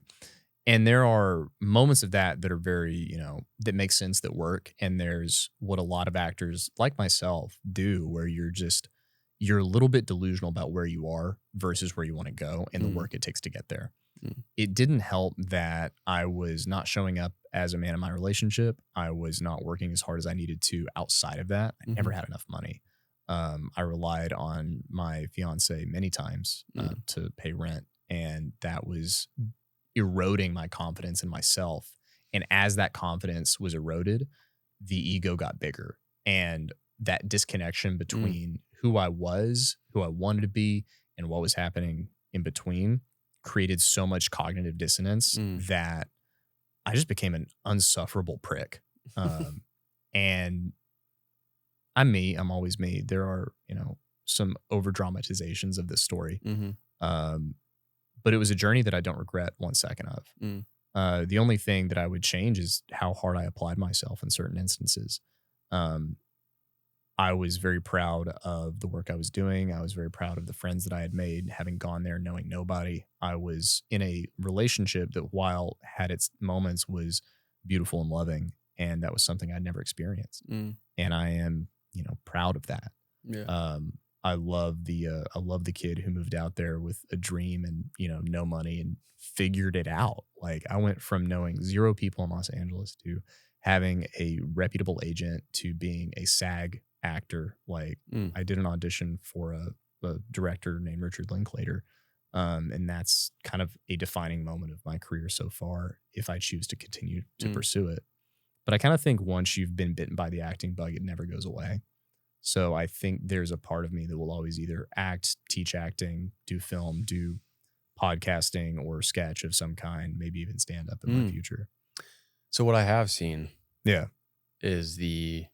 [SPEAKER 1] And there are moments of that are very, that make sense, that work. And there's what a lot of actors like myself do, where you're a little bit delusional about where you are versus where you want to go and the work it takes to get there. It didn't help that I was not showing up as a man in my relationship. I was not working as hard as I needed to outside of that. I never had enough money. I relied on my fiance many times to pay rent, and that was eroding my confidence in myself. And as that confidence was eroded, the ego got bigger, and that disconnection between who I was, who I wanted to be, and what was happening in between created so much cognitive dissonance that I just became an unsufferable prick. And I'm me. I'm always me. There are, some over dramatizations of this story. But it was a journey that I don't regret 1 second of. The only thing that I would change is how hard I applied myself in certain instances. I was very proud of the work I was doing. I was very proud of the friends that I had made, having gone there, knowing nobody. I was in a relationship that, while had its moments, was beautiful and loving. And that was something I'd never experienced. And I am, proud of that.
[SPEAKER 2] Yeah.
[SPEAKER 1] I love the kid who moved out there with a dream and, no money and figured it out. Like, I went from knowing 0 people in Los Angeles to having a reputable agent to being a SAG actor. Like I did an audition for a director named Richard Linklater. And that's kind of a defining moment of my career so far if I choose to continue to pursue it. But I kind of think once you've been bitten by the acting bug, it never goes away. So I think there's a part of me that will always either act, teach acting, do film, do podcasting or sketch of some kind, maybe even stand up in my future.
[SPEAKER 2] So what I have seen is the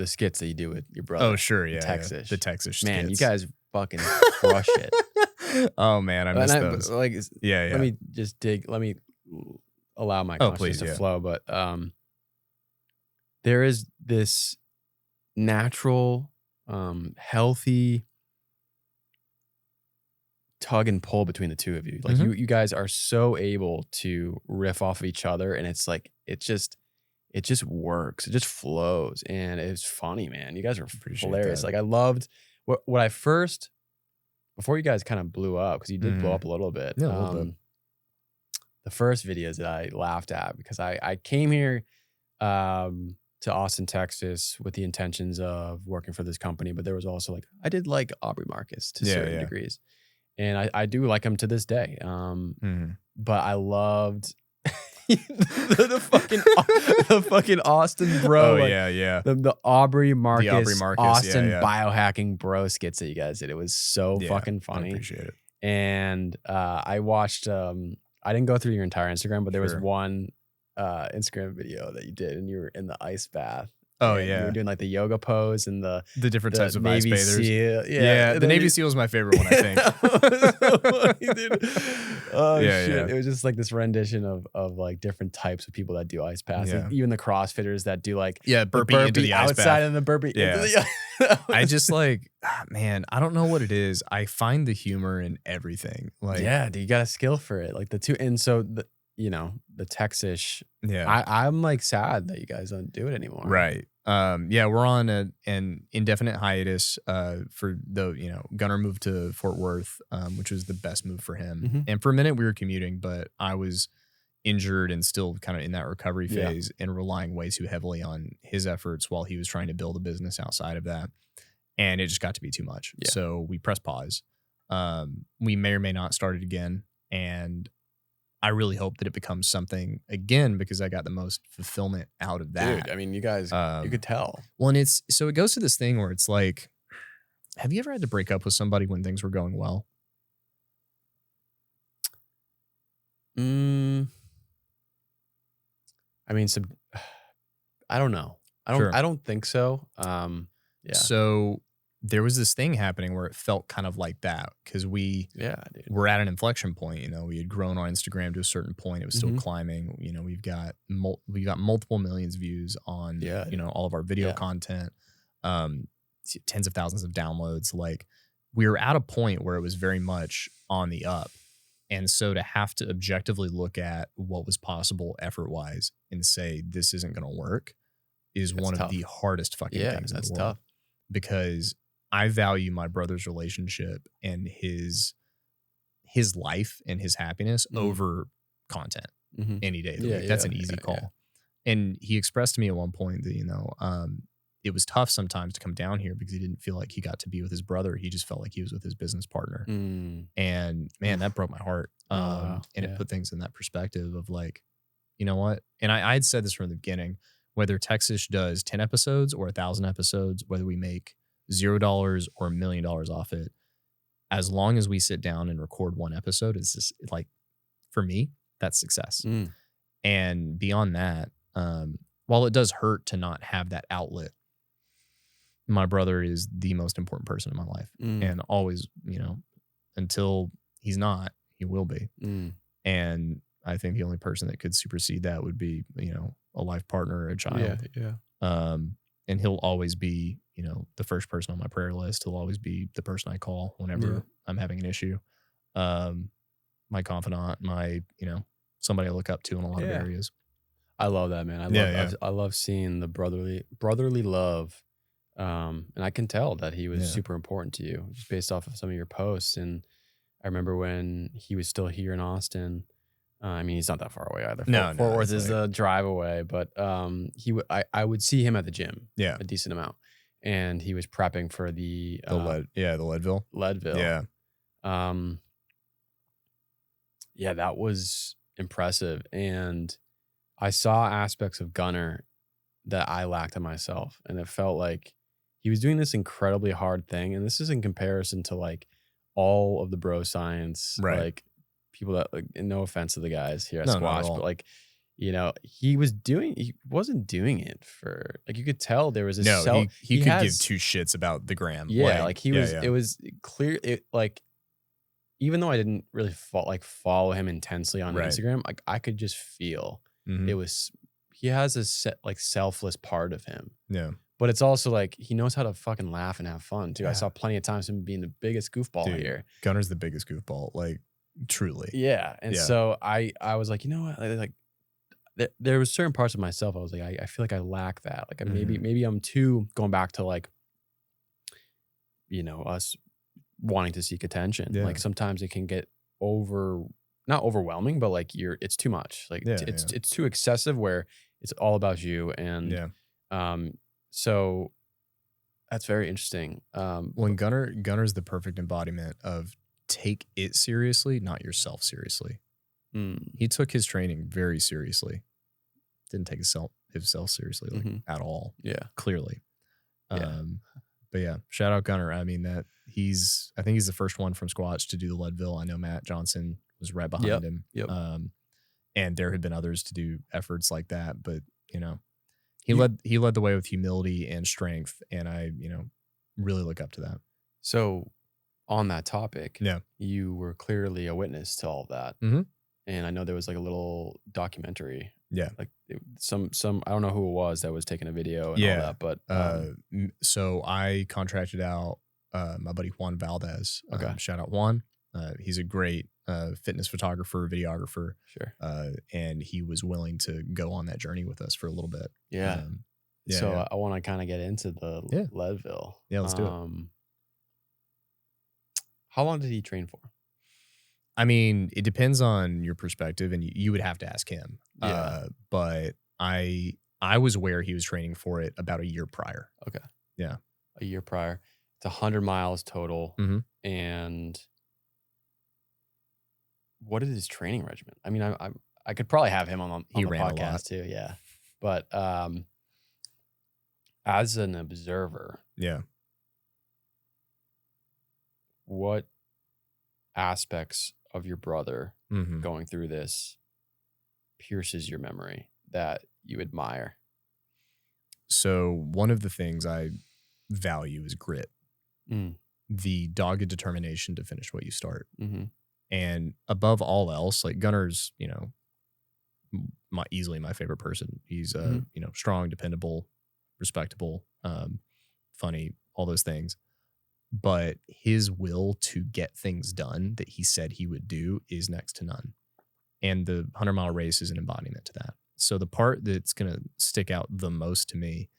[SPEAKER 2] skits that you do with your brother.
[SPEAKER 1] Oh, sure. Yeah.
[SPEAKER 2] Texish.
[SPEAKER 1] The Texish skits.
[SPEAKER 2] Man, you guys fucking crush it.
[SPEAKER 1] Oh, man. I miss those.
[SPEAKER 2] Let me just let me allow my consciousness to flow. But there is this natural, healthy tug and pull between the two of you. Like you guys are so able to riff off of each other, and it's like it just works. It just flows, and it's funny, man. You guys are hilarious. That. Like I loved what I first before you guys kind of blew up, because you did blow up a little bit.
[SPEAKER 1] Yeah, a little bit.
[SPEAKER 2] The first videos that I laughed at, because I came here to Austin, Texas with the intentions of working for this company, but there was also like I did like Aubrey Marcus to certain degrees. And I do like him to this day. But I loved the fucking Austin bro.
[SPEAKER 1] Oh,
[SPEAKER 2] like,
[SPEAKER 1] yeah.
[SPEAKER 2] The Aubrey Marcus, Austin
[SPEAKER 1] yeah.
[SPEAKER 2] biohacking bro skits that you guys did. It was so fucking funny.
[SPEAKER 1] I appreciate it.
[SPEAKER 2] And I watched, I didn't go through your entire Instagram, but there was one Instagram video that you did, and you were in the ice bath.
[SPEAKER 1] Oh,
[SPEAKER 2] and
[SPEAKER 1] yeah.
[SPEAKER 2] you were doing like the yoga pose and the
[SPEAKER 1] different types of ice
[SPEAKER 2] Navy
[SPEAKER 1] bathers.
[SPEAKER 2] Seal.
[SPEAKER 1] Yeah, the Navy Seal is my favorite one, I think.
[SPEAKER 2] So funny, dude. Oh, shit.
[SPEAKER 1] Yeah.
[SPEAKER 2] It was just like this rendition of like different types of people that do ice baths.
[SPEAKER 1] Yeah.
[SPEAKER 2] Like, even the CrossFitters that do like
[SPEAKER 1] burpee into the ice
[SPEAKER 2] outside
[SPEAKER 1] bath.
[SPEAKER 2] and the burpee
[SPEAKER 1] Yeah.
[SPEAKER 2] into the
[SPEAKER 1] I just like, man, I don't know what it is. I find the humor in everything. Like,
[SPEAKER 2] yeah, dude, you got a skill for it. Like the two, and so the Texish.
[SPEAKER 1] Yeah,
[SPEAKER 2] I'm like sad that you guys don't do it anymore.
[SPEAKER 1] Right. We're on an indefinite hiatus. For Gunnar moved to Fort Worth, which was the best move for him. And for a minute we were commuting, but I was injured and still kind of in that recovery phase and relying way too heavily on his efforts while he was trying to build a business outside of that. And it just got to be too much. Yeah. So we pressed pause. We may or may not start it again. And I really hope that it becomes something again, because I got the most fulfillment out of that.
[SPEAKER 2] Dude, I mean, you guys, you could tell.
[SPEAKER 1] Well, and so it goes to this thing where it's like, have you ever had to break up with somebody when things were going well?
[SPEAKER 2] I mean, I don't know. I don't think so. Yeah.
[SPEAKER 1] So there was this thing happening where it felt kind of like that, because we were at an inflection point. We had grown on Instagram to a certain point. It was still climbing. We've got multiple millions of views on all of our video content, tens of thousands of downloads. Like, we were at a point where it was very much on the up. And so to have to objectively look at what was possible effort wise and say this isn't going to work is one of the hardest fucking things in the world.
[SPEAKER 2] Tough.
[SPEAKER 1] Because I value my brother's relationship and his life and his happiness over content any day of the week. That's an easy call. Yeah. And he expressed to me at one point that, it was tough sometimes to come down here because he didn't feel like he got to be with his brother. He just felt like he was with his business partner. And man, that broke my heart. It put things in that perspective of like, you know what? And I had said this from the beginning, whether Texish does 10 episodes or 1,000 episodes, whether we make $0 or $1 million off it, as long as we sit down and record one episode, it's just like, for me, that's success. And beyond that, while it does hurt to not have that outlet, my brother is the most important person in my life, and always, until he's not, he will be. And I think the only person that could supersede that would be, a life partner or a child. And he'll always be, the first person on my prayer list. He'll always be the person I call whenever I'm having an issue. My confidant, my, somebody I look up to in a lot of areas.
[SPEAKER 2] I love that, man. I love seeing the brotherly love. And I can tell that he was super important to you just based off of some of your posts. And I remember when he was still here in Austin, I mean, he's not that far away either.
[SPEAKER 1] No,
[SPEAKER 2] Fort Worth
[SPEAKER 1] it's
[SPEAKER 2] is
[SPEAKER 1] like-
[SPEAKER 2] a drive away, but I would see him at the gym
[SPEAKER 1] Yeah.
[SPEAKER 2] a decent amount, and he was prepping for the
[SPEAKER 1] the Leadville.
[SPEAKER 2] Leadville.
[SPEAKER 1] Yeah.
[SPEAKER 2] Yeah, that was impressive, and I saw aspects of Gunnar that I lacked in myself, and it felt like he was doing this incredibly hard thing, and this is in comparison to like all of the bro science,
[SPEAKER 1] Right.
[SPEAKER 2] like people that, like, and no offense to the guys here at
[SPEAKER 1] No, not at
[SPEAKER 2] Squash,
[SPEAKER 1] all.
[SPEAKER 2] but like, you know, he wasn't doing it for, like, you could tell there was a
[SPEAKER 1] No, he could give
[SPEAKER 2] has-
[SPEAKER 1] two shits about the gram.
[SPEAKER 2] yeah, like he was,
[SPEAKER 1] yeah.
[SPEAKER 2] it was clear, it like, even though I didn't really follow him intensely on
[SPEAKER 1] Right.
[SPEAKER 2] Instagram, like I could just feel
[SPEAKER 1] Mhm.
[SPEAKER 2] it was, he has a like selfless part of him,
[SPEAKER 1] Yeah.
[SPEAKER 2] but it's also like he knows how to fucking laugh and have fun too. I
[SPEAKER 1] Yeah.
[SPEAKER 2] saw plenty of times him being the biggest goofball
[SPEAKER 1] Dude.
[SPEAKER 2] here.
[SPEAKER 1] Gunner's the biggest goofball, like truly.
[SPEAKER 2] Yeah, and
[SPEAKER 1] Yeah.
[SPEAKER 2] so I was like, you know what, like there was certain parts of myself I was like, I feel like I lack that. Like maybe I'm too going back to like, you know, us wanting to seek attention.
[SPEAKER 1] Yeah.
[SPEAKER 2] Like sometimes it can get not overwhelming, but like it's too much. Like
[SPEAKER 1] Yeah,
[SPEAKER 2] it's too excessive where it's all about you. And
[SPEAKER 1] Yeah.
[SPEAKER 2] so that's very interesting.
[SPEAKER 1] When Gunner's the perfect embodiment of take it seriously, not yourself seriously. He took his training very seriously. Didn't take himself seriously like at all.
[SPEAKER 2] Yeah.
[SPEAKER 1] Clearly.
[SPEAKER 2] Yeah.
[SPEAKER 1] But yeah, shout out Gunnar. I mean I think he's the first one from Squatch to do the Leadville. I know Matt Johnson was right behind him.
[SPEAKER 2] Yep.
[SPEAKER 1] And there had been others to do efforts like that, but you know, he led the way with humility and strength, and I, you know, really look up to that.
[SPEAKER 2] So on that topic,
[SPEAKER 1] Yeah.
[SPEAKER 2] you were clearly a witness to all of that.
[SPEAKER 1] Mhm.
[SPEAKER 2] And I know there was like a little documentary.
[SPEAKER 1] Yeah.
[SPEAKER 2] Like some I don't know who it was that was taking a video and all that, but
[SPEAKER 1] so I contracted out my buddy Juan Valdez.
[SPEAKER 2] Okay.
[SPEAKER 1] Shout out Juan. He's a great fitness photographer, videographer.
[SPEAKER 2] Sure.
[SPEAKER 1] And he was willing to go on that journey with us for a little bit.
[SPEAKER 2] Yeah.
[SPEAKER 1] Yeah.
[SPEAKER 2] So
[SPEAKER 1] yeah.
[SPEAKER 2] I want to kind of get into the Leadville.
[SPEAKER 1] Yeah, let's do it.
[SPEAKER 2] How long did he train for?
[SPEAKER 1] I mean, it depends on your perspective, and you would have to ask him.
[SPEAKER 2] Yeah.
[SPEAKER 1] But I was aware he was training for it about a year prior.
[SPEAKER 2] Okay.
[SPEAKER 1] Yeah.
[SPEAKER 2] A year prior. It's 100 miles total.
[SPEAKER 1] Mhm.
[SPEAKER 2] And what is his training regimen? I mean, I could probably have him on
[SPEAKER 1] He
[SPEAKER 2] the
[SPEAKER 1] ran a lot.
[SPEAKER 2] podcast too. Yeah. But as an observer,
[SPEAKER 1] Yeah.
[SPEAKER 2] what aspects of your brother
[SPEAKER 1] Mhm.
[SPEAKER 2] going through this pierces your memory that you admire?
[SPEAKER 1] So one of the things I value is grit,
[SPEAKER 2] Mm.
[SPEAKER 1] the dogged determination to finish what you start.
[SPEAKER 2] Mm-hmm.
[SPEAKER 1] And above all else, like Gunnar's, you know, easily my favorite person. He's you know, strong, dependable, respectable, funny, all those things. But his will to get things done that he said he would do is next to none. And the 100-mile race is an embodiment to that. So the part that's going to stick out the most to me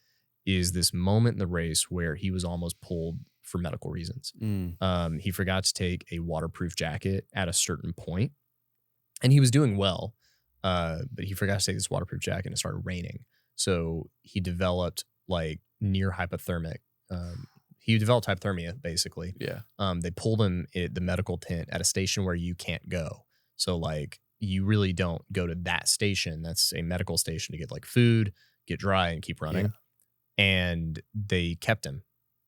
[SPEAKER 1] is this moment in the race where he was almost pulled for medical reasons. He forgot to take a waterproof jacket at a certain point, and he was doing well, but he forgot to take this waterproof jacket and it started raining. So he developed like near hypothermic. He developed hypothermia basically.
[SPEAKER 2] Yeah.
[SPEAKER 1] They pulled him at the medical tent at a station where you can't go. So like you really don't go to that station. That's a medical station to get like food, get dry, and keep running.
[SPEAKER 2] Yeah.
[SPEAKER 1] And they kept him.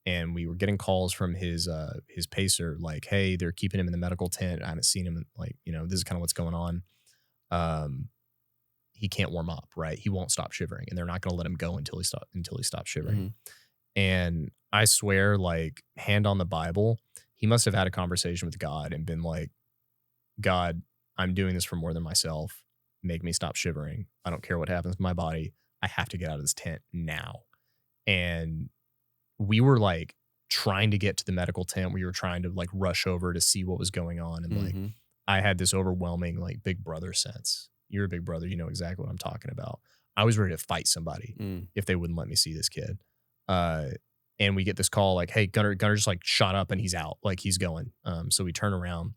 [SPEAKER 1] And we were getting calls from his pacer, like, hey, they're keeping him in the medical tent. I haven't seen him. Like, you know, this is kind of what's going on. He can't warm up, right? He won't stop shivering, and they're not going to let him go until he stops shivering. And I swear, like, hand on the Bible, he must have had a conversation with God and been like, God, I'm doing this for more than myself. Make me stop shivering. I don't care what happens to my body. I have to get out of this tent now. And we were like trying to get to the medical tent. We were trying to like rush over to see what was going on. And like, I had this overwhelming like big brother sense. You're a big brother. You know exactly what I'm talking about. I was ready to fight somebody if they wouldn't let me see this kid. And we get this call like, hey, Gunnar just like shot up and he's out. Like he's going. So we turn around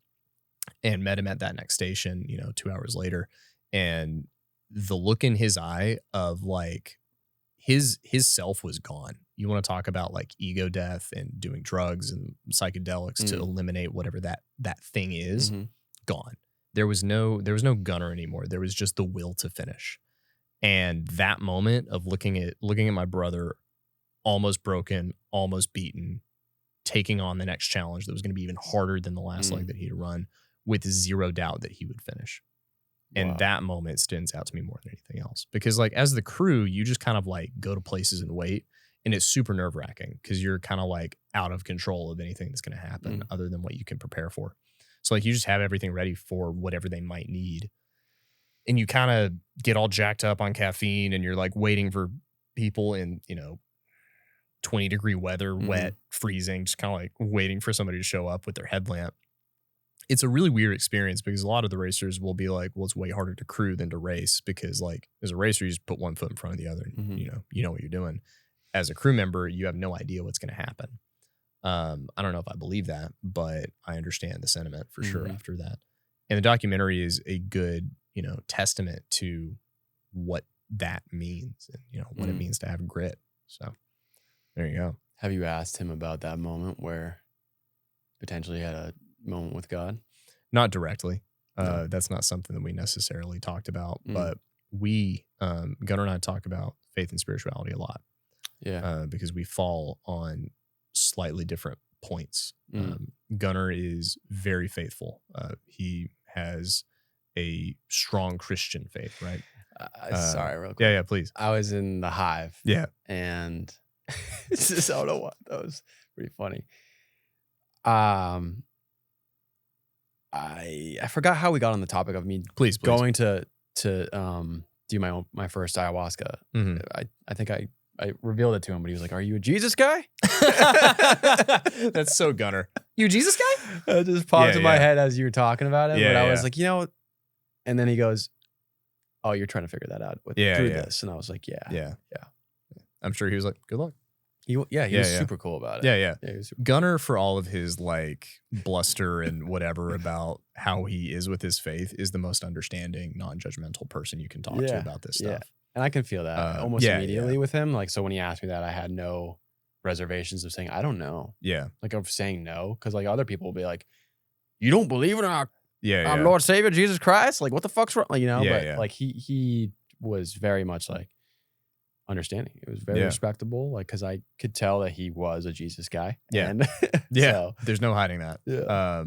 [SPEAKER 1] and met him at that next station, 2 hours later. And the look in his eye of like his self was gone. You want to talk about like ego death and doing drugs and psychedelics to eliminate whatever that thing is, gone. There was no Gunnar anymore. There was just the will to finish. And that moment of looking at my brother almost broken, almost beaten, taking on the next challenge that was going to be even harder than the last leg that he'd run, with zero doubt that he would finish. And that moment stands out to me more than anything else. Because like as the crew, you just kind of like go to places and wait. And it's super nerve-wracking because you're kind of like out of control of anything that's going to happen other than what you can prepare for. So like you just have everything ready for whatever they might need. And you kind of get all jacked up on caffeine and you're like waiting for people in, 20-degree weather, wet, freezing, just kind of like waiting for somebody to show up with their headlamp. It's a really weird experience because a lot of the racers will be like, well, it's way harder to crew than to race because like as a racer, you just put one foot in front of the other and you know what you're doing. As a crew member, you have no idea what's going to happen. I don't know if I believe that, but I understand the sentiment for sure after that. And the documentary is a good, testament to what that means and, what it means to have grit. So there you go.
[SPEAKER 2] Have you asked him about that moment where potentially he had a moment with God?
[SPEAKER 1] Not directly.
[SPEAKER 2] No.
[SPEAKER 1] That's not something that we necessarily talked about, but we, Gunnar and I talk about faith and spirituality a lot.
[SPEAKER 2] Yeah.
[SPEAKER 1] Because we fall on slightly different points. Gunnar is very faithful. He has a strong Christian faith, right?
[SPEAKER 2] Sorry, real quick.
[SPEAKER 1] Yeah, please.
[SPEAKER 2] I was in the Hive.
[SPEAKER 1] Yeah.
[SPEAKER 2] And it's just, I don't know what, that was pretty funny. I forgot how we got on the topic of me
[SPEAKER 1] please.
[SPEAKER 2] going to do my first ayahuasca. I think I revealed it to him, but he was like, "Are you a Jesus guy?"
[SPEAKER 1] That's so Gunnar. You a Jesus guy?
[SPEAKER 2] It just popped in my head as you were talking about it. But I was like, and then he goes, "Oh, you're trying to figure that out through this." And I was like, yeah.
[SPEAKER 1] I'm sure he was like, "Good luck."
[SPEAKER 2] He was super cool about it.
[SPEAKER 1] Yeah.
[SPEAKER 2] He was super
[SPEAKER 1] Gunnar, for all of his like bluster and whatever about how he is with his faith, is the most understanding, non-judgmental person you can talk to about this stuff.
[SPEAKER 2] And I can feel that almost immediately with him. Like, so when he asked me that, I had no reservations of saying, I don't know.
[SPEAKER 1] Yeah.
[SPEAKER 2] Like, of saying no. Because, like, other people will be like, you don't believe in our
[SPEAKER 1] our
[SPEAKER 2] Lord Savior, Jesus Christ? Like, what the fuck's wrong? Like,
[SPEAKER 1] but
[SPEAKER 2] like, he was very much like understanding. It was very respectable. Like, because I could tell that he was a Jesus guy.
[SPEAKER 1] Yeah.
[SPEAKER 2] And
[SPEAKER 1] so, there's no hiding that.
[SPEAKER 2] Yeah.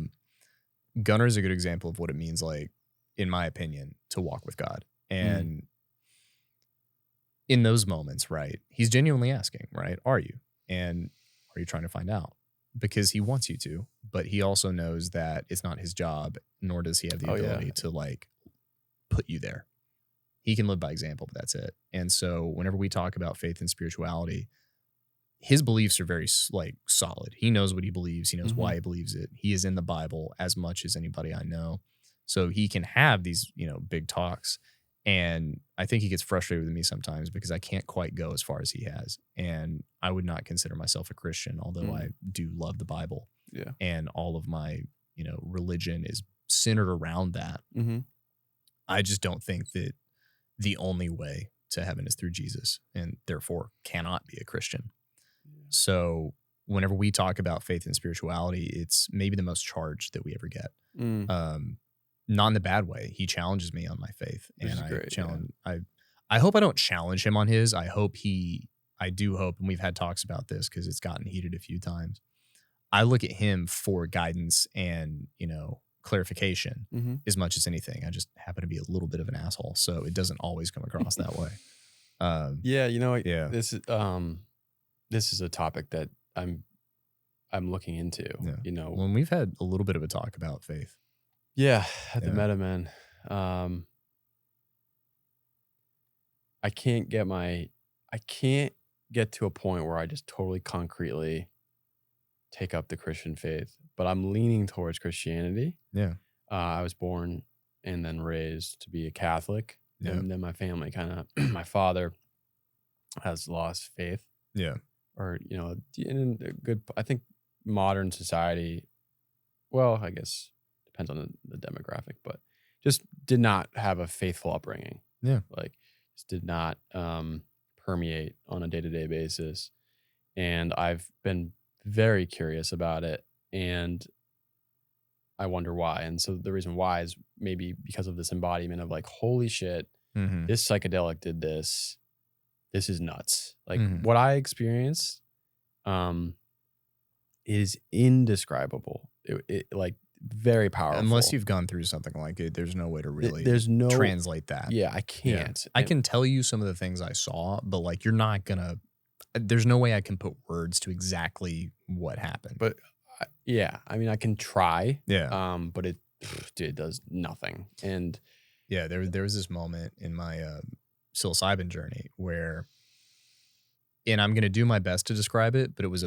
[SPEAKER 1] Gunnar is a good example of what it means, like, in my opinion, to walk with God. And in those moments, right, he's genuinely asking, right, are you? And are you trying to find out? Because he wants you to, but he also knows that it's not his job, nor does he have the ability to, like, put you there. He can live by example, but that's it. And so whenever we talk about faith and spirituality, his beliefs are very, like, solid. He knows what he believes. He knows why he believes it. He is in the Bible as much as anybody I know. So he can have these, big talks. And I think he gets frustrated with me sometimes because I can't quite go as far as he has. And I would not consider myself a Christian, although I do love the Bible.
[SPEAKER 2] Yeah.
[SPEAKER 1] And all of my, religion is centered around that. I just don't think that the only way to heaven is through Jesus, and therefore cannot be a Christian. So whenever we talk about faith and spirituality, it's maybe the most charged that we ever get. Not in the bad way. He challenges me on my faith, and I hope I don't challenge him on his. I do hope, and we've had talks about this because it's gotten heated a few times. I look at him for guidance and, clarification as much as anything. I just happen to be a little bit of an asshole, so it doesn't always come across that way.
[SPEAKER 2] This is a topic that I'm looking into.
[SPEAKER 1] When we've had a little bit of a talk about faith.
[SPEAKER 2] Yeah, at the Meta Man. I can't get to a point where I just totally concretely take up the Christian faith, but I'm leaning towards Christianity.
[SPEAKER 1] Yeah.
[SPEAKER 2] I was born and then raised to be a Catholic. And then my family my father has lost faith.
[SPEAKER 1] Yeah.
[SPEAKER 2] Or, in a good, I think modern society, well, I guess depends on the demographic, but just did not have a faithful upbringing.
[SPEAKER 1] Yeah.
[SPEAKER 2] Like just did not permeate on a day-to-day basis. And I've been very curious about it, and I wonder why. And so the reason why is maybe because of this embodiment of like, holy shit, this psychedelic did this. This is nuts. Like what I experienced is indescribable. It like very powerful.
[SPEAKER 1] Unless you've gone through something like it, there's no way to really translate that.
[SPEAKER 2] Yeah, I can't.
[SPEAKER 1] Yeah. I can tell you some of the things I saw, but like you're not gonna. There's no way I can put words to exactly what happened.
[SPEAKER 2] But yeah, I mean, I can try.
[SPEAKER 1] Yeah.
[SPEAKER 2] But it does nothing. And
[SPEAKER 1] yeah, there was this moment in my psilocybin journey where, and I'm gonna do my best to describe it, but it was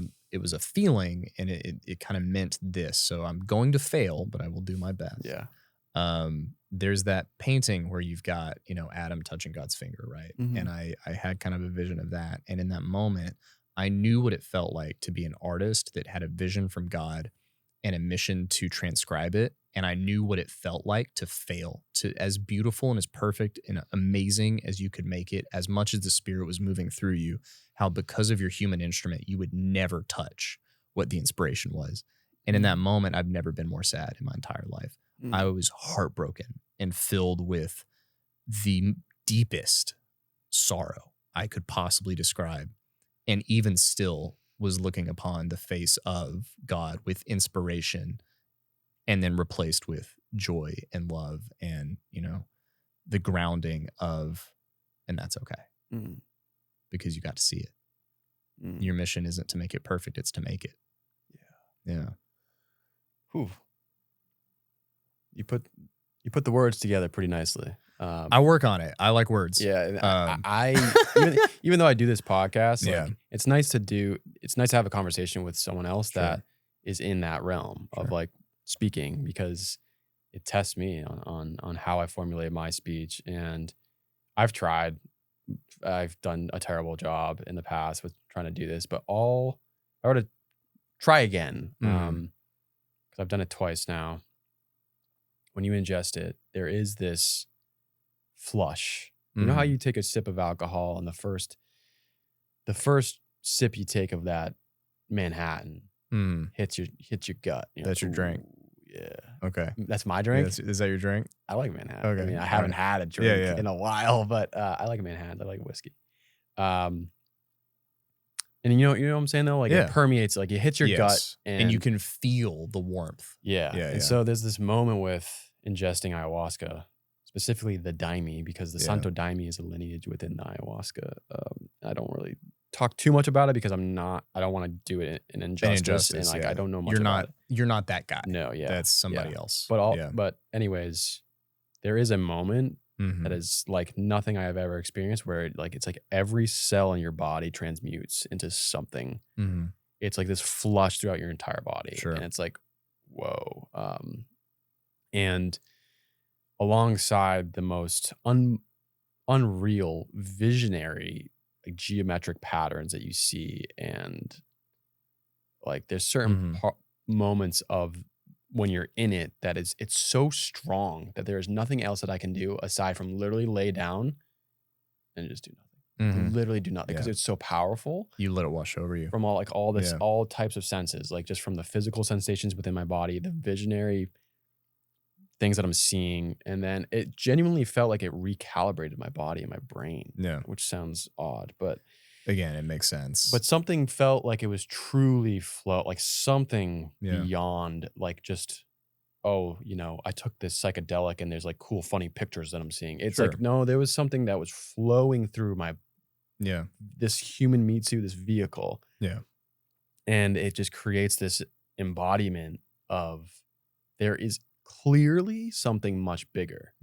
[SPEAKER 1] a feeling, and it kind of meant this. So I'm going to fail, but I will do my best.
[SPEAKER 2] Yeah.
[SPEAKER 1] There's that painting where you've got, Adam touching God's finger, right? And I had kind of a vision of that. And in that moment, I knew what it felt like to be an artist that had a vision from God and a mission to transcribe it. And I knew what it felt like to fail, to as beautiful and as perfect and amazing as you could make it, as much as the spirit was moving through you, how because of your human instrument, you would never touch what the inspiration was. And in that moment, I've never been more sad in my entire life. I was heartbroken and filled with the deepest sorrow I could possibly describe. And even still was looking upon the face of God with inspiration, and then replaced with joy and love and, the grounding of, and that's okay. Because you got to see it. Your mission isn't to make it perfect, it's to make it. Yeah.
[SPEAKER 2] Whew. You put the words together pretty nicely.
[SPEAKER 1] I work on it. I like words.
[SPEAKER 2] Yeah. I even though I do this podcast, like, it's nice to have a conversation with someone else that is in that realm of like speaking, because it tests me on how I formulate my speech. And I've done a terrible job in the past with trying to do this, but I were to try again, because I've done it twice now. When you ingest it, there is this flush. You know how you take a sip of alcohol, and the first sip you take of that Manhattan hits your gut.
[SPEAKER 1] That's your drink.
[SPEAKER 2] Yeah.
[SPEAKER 1] Okay.
[SPEAKER 2] That's my drink.
[SPEAKER 1] Yeah, is that your drink?
[SPEAKER 2] I like Manhattan.
[SPEAKER 1] Okay.
[SPEAKER 2] I mean, I haven't had a drink in a while, but I like Manhattan. I like whiskey. And you know what I'm saying though? Like it permeates, like it hits your gut,
[SPEAKER 1] and you can feel the warmth.
[SPEAKER 2] And so there's this moment with ingesting ayahuasca, specifically the daime, because the Santo Daime is a lineage within the ayahuasca. I don't really talk too much about it because I don't want to do it in injustice, and like I don't know much about it.
[SPEAKER 1] You're not that guy.
[SPEAKER 2] No,
[SPEAKER 1] that's somebody else.
[SPEAKER 2] But anyways, there is a moment that is like nothing I have ever experienced, where it's like every cell in your body transmutes into something. It's like this flush throughout your entire body, and it's like, whoa. And alongside the most unreal visionary, like geometric patterns that you see, and like there's certain moments of when you're in it that it's so strong that there is nothing else that I can do aside from literally lay down and just do nothing. Literally do nothing, because it's so powerful.
[SPEAKER 1] You let it wash over you
[SPEAKER 2] from all types of senses, like just from the physical sensations within my body, the visionary things that I'm seeing, and then it genuinely felt like it recalibrated my body and my brain. Which sounds odd, but
[SPEAKER 1] again, it makes sense.
[SPEAKER 2] But something felt like it was truly like something beyond like just, I took this psychedelic and there's like cool, funny pictures that I'm seeing. It's like, no, there was something that was flowing through this human meat suit, this vehicle. And it just creates this embodiment of there is clearly something much bigger.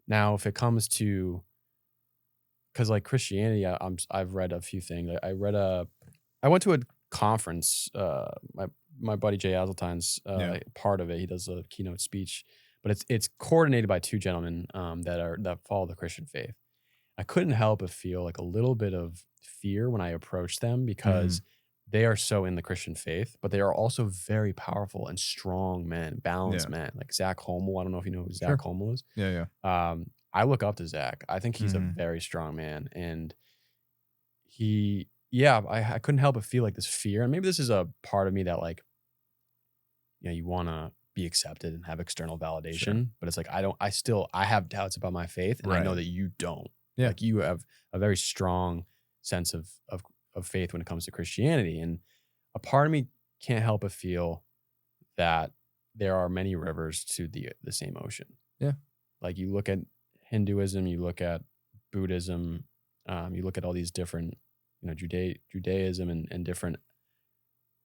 [SPEAKER 2] Now, if it comes to, because like Christianity, I've read a few things. I went to a conference. My buddy Jay Azeltine's part of it. He does a keynote speech, but it's coordinated by two gentlemen that follow the Christian faith. I couldn't help but feel like a little bit of fear when I approached them, because they are so in the Christian faith, but they are also very powerful and strong men, balanced
[SPEAKER 1] Yeah.
[SPEAKER 2] men. Like Zach Homel. I don't know if you know who
[SPEAKER 1] Sure.
[SPEAKER 2] Zach Homel is.
[SPEAKER 1] Yeah.
[SPEAKER 2] I look up to Zach. I think he's a
[SPEAKER 1] Mhm.
[SPEAKER 2] very strong man. And I couldn't help but feel like this fear. And maybe this is a part of me that like, you want to be accepted and have external validation,
[SPEAKER 1] Sure.
[SPEAKER 2] but it's like, I have doubts about my faith. And I know
[SPEAKER 1] Right.
[SPEAKER 2] that you don't.
[SPEAKER 1] Yeah.
[SPEAKER 2] Like you have a very strong sense of faith when it comes to Christianity. And a part of me can't help but feel that there are many rivers to the same ocean.
[SPEAKER 1] Yeah.
[SPEAKER 2] Like you look at Hinduism, you look at Buddhism, you look at all these different, Judaism and different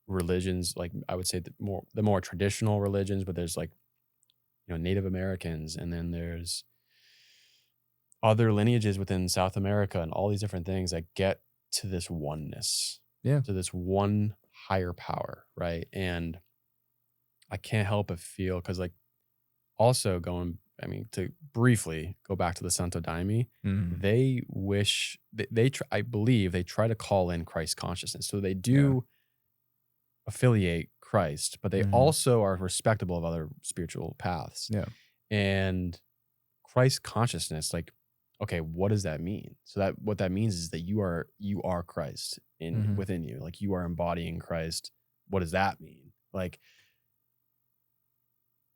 [SPEAKER 2] religions. Like I would say the more traditional religions, but there's like, Native Americans, and then there's other lineages within South America and all these different things that get to this oneness,
[SPEAKER 1] Yeah.
[SPEAKER 2] to this one higher power, right? And I can't help but feel, because like also to briefly go back to the Santo Daime,
[SPEAKER 1] Mhm.
[SPEAKER 2] they wish, I believe they try to call in Christ consciousness. So they do affiliate Christ, but they
[SPEAKER 1] Mhm.
[SPEAKER 2] also are respectable of other spiritual paths.
[SPEAKER 1] Yeah.
[SPEAKER 2] And Christ consciousness, like, okay, what does that mean? So what that means is that you are Christ
[SPEAKER 1] Mhm.
[SPEAKER 2] within you. Like you are embodying Christ. What does that mean? Like,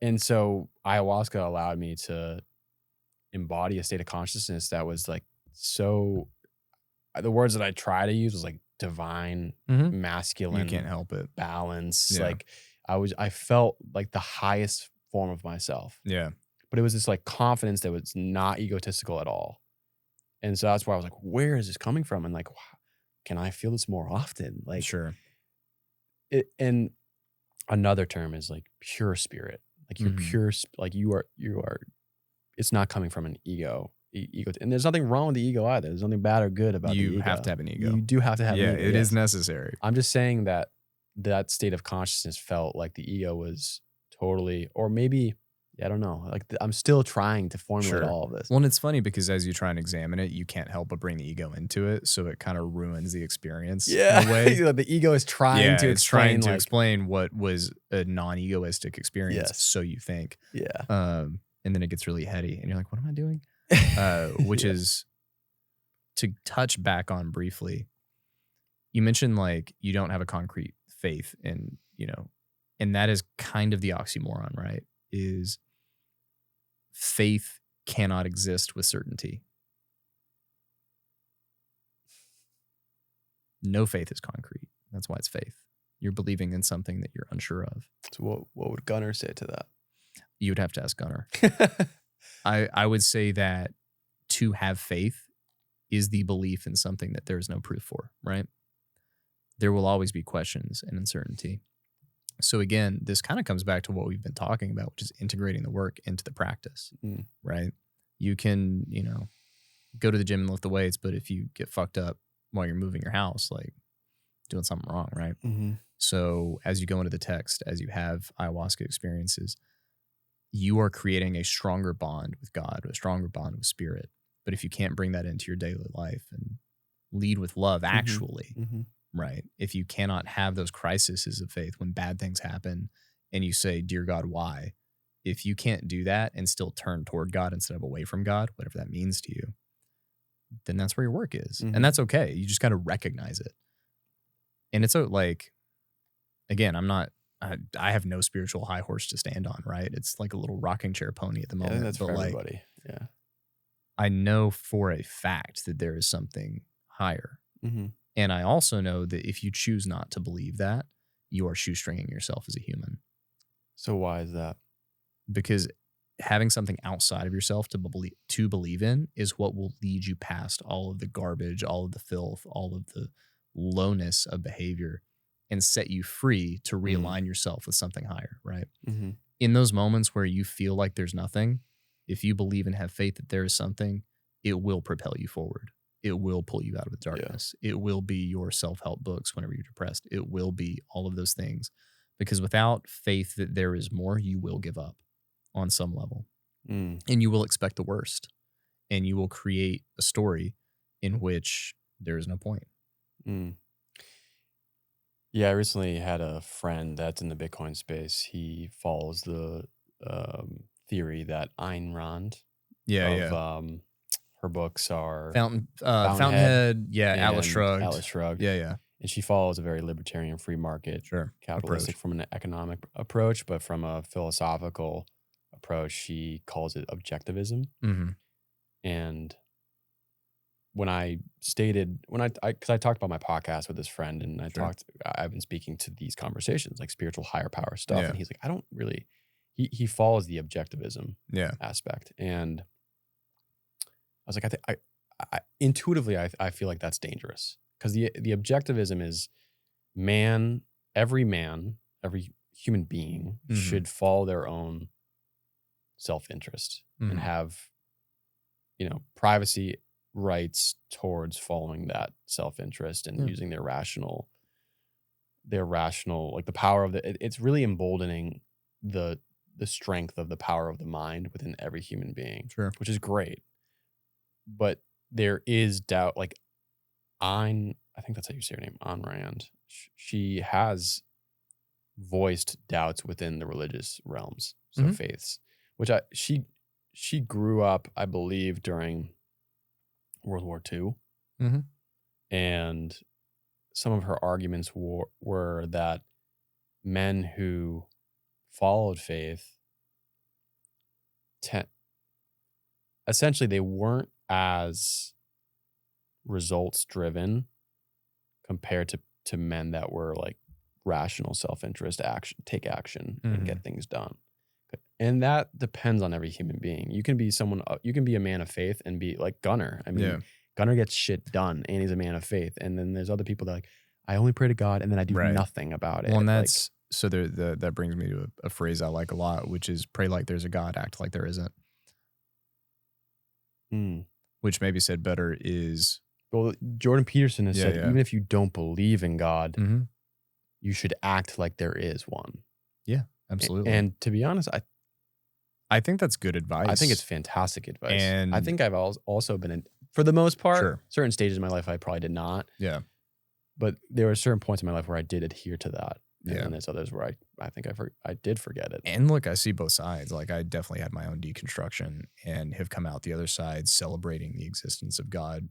[SPEAKER 2] and so ayahuasca allowed me to embody a state of consciousness that was like, so the words that I try to use was like divine,
[SPEAKER 1] Mhm. You
[SPEAKER 2] masculine,
[SPEAKER 1] can't help it.
[SPEAKER 2] balance.
[SPEAKER 1] Yeah.
[SPEAKER 2] Like I felt like the highest form of myself.
[SPEAKER 1] Yeah.
[SPEAKER 2] But it was this like confidence that was not egotistical at all. And so that's why I was like, where is this coming from? And like, wow, can I feel this more often? Like,
[SPEAKER 1] Sure.
[SPEAKER 2] And another term is like pure spirit. Like you're
[SPEAKER 1] Mhm.
[SPEAKER 2] pure, like you are, it's not coming from an ego. And there's nothing wrong with the ego either. There's nothing bad or good about the ego.
[SPEAKER 1] You have to have an ego.
[SPEAKER 2] You do have to have an ego.
[SPEAKER 1] It is
[SPEAKER 2] yes.
[SPEAKER 1] necessary.
[SPEAKER 2] I'm just saying that state of consciousness felt like the ego was totally, or maybe, I don't know. Like I'm still trying to formulate all of this.
[SPEAKER 1] Well, and it's funny because as you try and examine it, you can't help but bring the ego into it, so it kind of ruins the experience.
[SPEAKER 2] Yeah,
[SPEAKER 1] in a way.
[SPEAKER 2] the ego is trying to
[SPEAKER 1] explain what was a non-egoistic experience.
[SPEAKER 2] Yes.
[SPEAKER 1] So you think,
[SPEAKER 2] yeah.
[SPEAKER 1] and then it gets really heady, and you're like, "What am I doing?" Which is to touch back on briefly. You mentioned like you don't have a concrete faith, and and that is kind of the oxymoron, right? Is faith cannot exist with certainty. No faith is concrete. That's why it's faith. You're believing in something that you're unsure of.
[SPEAKER 2] So what would Gunnar say to that?
[SPEAKER 1] You would have to ask Gunnar. I would say that to have faith is the belief in something that there is no proof for, right? There will always be questions and uncertainty. So again, this kind of comes back to what we've been talking about, which is integrating the work into the practice, right? You can, go to the gym and lift the weights, but if you get fucked up while you're moving your house, like doing something wrong, right?
[SPEAKER 2] Mm-hmm.
[SPEAKER 1] So as you go into the text, as you have ayahuasca experiences, you are creating a stronger bond with God, a stronger bond with spirit. But if you can't bring that into your daily life and lead with love, actually, right? If you cannot have those crises of faith when bad things happen and you say, "Dear God, why?" If you can't do that and still turn toward God instead of away from God, whatever that means to you, then that's where your work is. And that's okay. You just got to recognize it. And it's like, again, I have no spiritual high horse to stand on, right? It's like a little rocking chair pony at the moment.
[SPEAKER 2] I think that's for
[SPEAKER 1] like,
[SPEAKER 2] everybody. Yeah.
[SPEAKER 1] I know for a fact that there is something higher. And I also know that if you choose not to believe that, you are shoestringing yourself as a human.
[SPEAKER 2] So why is that?
[SPEAKER 1] Because having something outside of yourself to believe in is what will lead you past all of the garbage, all of the filth, all of the lowness of behavior, and set you free to realign yourself with something higher, right? In those moments where you feel like there's nothing, if you believe and have faith that there is something, it will propel you forward. It will pull you out of the darkness. Yeah. It will be your self-help books whenever you're depressed. It will be all of those things. Because without faith that there is more, you will give up on some level. And you will expect the worst. And you will create a story in which there is no point.
[SPEAKER 2] Yeah, I recently had a friend that's in the Bitcoin space. He follows the theory that Ayn Rand
[SPEAKER 1] Yeah,
[SPEAKER 2] of
[SPEAKER 1] yeah.
[SPEAKER 2] her books are Fountainhead
[SPEAKER 1] Fountainhead, yeah, Atlas
[SPEAKER 2] and
[SPEAKER 1] Shrugged.
[SPEAKER 2] Atlas Shrugged.
[SPEAKER 1] Yeah, yeah.
[SPEAKER 2] And she follows a very libertarian free market,
[SPEAKER 1] Sure.
[SPEAKER 2] capitalistic
[SPEAKER 1] Approach.
[SPEAKER 2] from an economic approach, but from a philosophical approach, she calls it objectivism.
[SPEAKER 1] Mm-hmm.
[SPEAKER 2] And when I stated, because I talked about my podcast with this friend, and
[SPEAKER 1] Sure.
[SPEAKER 2] I've been speaking to these conversations, like spiritual higher power stuff.
[SPEAKER 1] Yeah.
[SPEAKER 2] And he's like, I don't really, he follows the objectivism
[SPEAKER 1] Yeah.
[SPEAKER 2] aspect. And I was like, I intuitively, I feel like that's dangerous, because the objectivism is every human being
[SPEAKER 1] Mhm.
[SPEAKER 2] should follow their own self-interest and
[SPEAKER 1] Mhm.
[SPEAKER 2] have, privacy rights towards following that self-interest and
[SPEAKER 1] Yeah.
[SPEAKER 2] using their rational, like the power of it's really emboldening the strength of the power of the mind within every human being,
[SPEAKER 1] Sure.
[SPEAKER 2] which is great. But there is doubt, like I think that's how you say her name, Ayn Rand. She has voiced doubts within the religious realms, so
[SPEAKER 1] Mhm.
[SPEAKER 2] faiths, which she grew up, I believe, during World War II,
[SPEAKER 1] Mhm.
[SPEAKER 2] and some of her arguments were that men who followed faith, te- essentially, they weren't as results driven compared to men that were like rational self-interest, take action and get
[SPEAKER 1] Mhm.
[SPEAKER 2] things done. And that depends on every human being. You can be you can be a man of faith and be like Gunnar. I mean,
[SPEAKER 1] Yeah.
[SPEAKER 2] Gunnar gets shit done and he's a man of faith. And then there's other people that are like, I only pray to God and then I do
[SPEAKER 1] Right.
[SPEAKER 2] nothing about it.
[SPEAKER 1] Well, and
[SPEAKER 2] Like,
[SPEAKER 1] that's so that brings me to a phrase I like a lot, which is pray like there's a God, act like there isn't. Which maybe said better is
[SPEAKER 2] well, Jordan Peterson has said,
[SPEAKER 1] yeah.
[SPEAKER 2] even if you don't believe in God,
[SPEAKER 1] Mm-hmm.
[SPEAKER 2] you should act like there is one.
[SPEAKER 1] Yeah, absolutely.
[SPEAKER 2] And to be honest,
[SPEAKER 1] I think that's good advice.
[SPEAKER 2] I think it's fantastic advice.
[SPEAKER 1] And
[SPEAKER 2] I think I've also been in, for the most part,
[SPEAKER 1] Sure.
[SPEAKER 2] certain stages of my life I probably did not.
[SPEAKER 1] Yeah.
[SPEAKER 2] But there were certain points in my life where I did adhere to that. And
[SPEAKER 1] Yeah.
[SPEAKER 2] then there's others where I think I did forget it.
[SPEAKER 1] And look, I see both sides. Like I definitely had my own deconstruction and have come out the other side celebrating the existence of God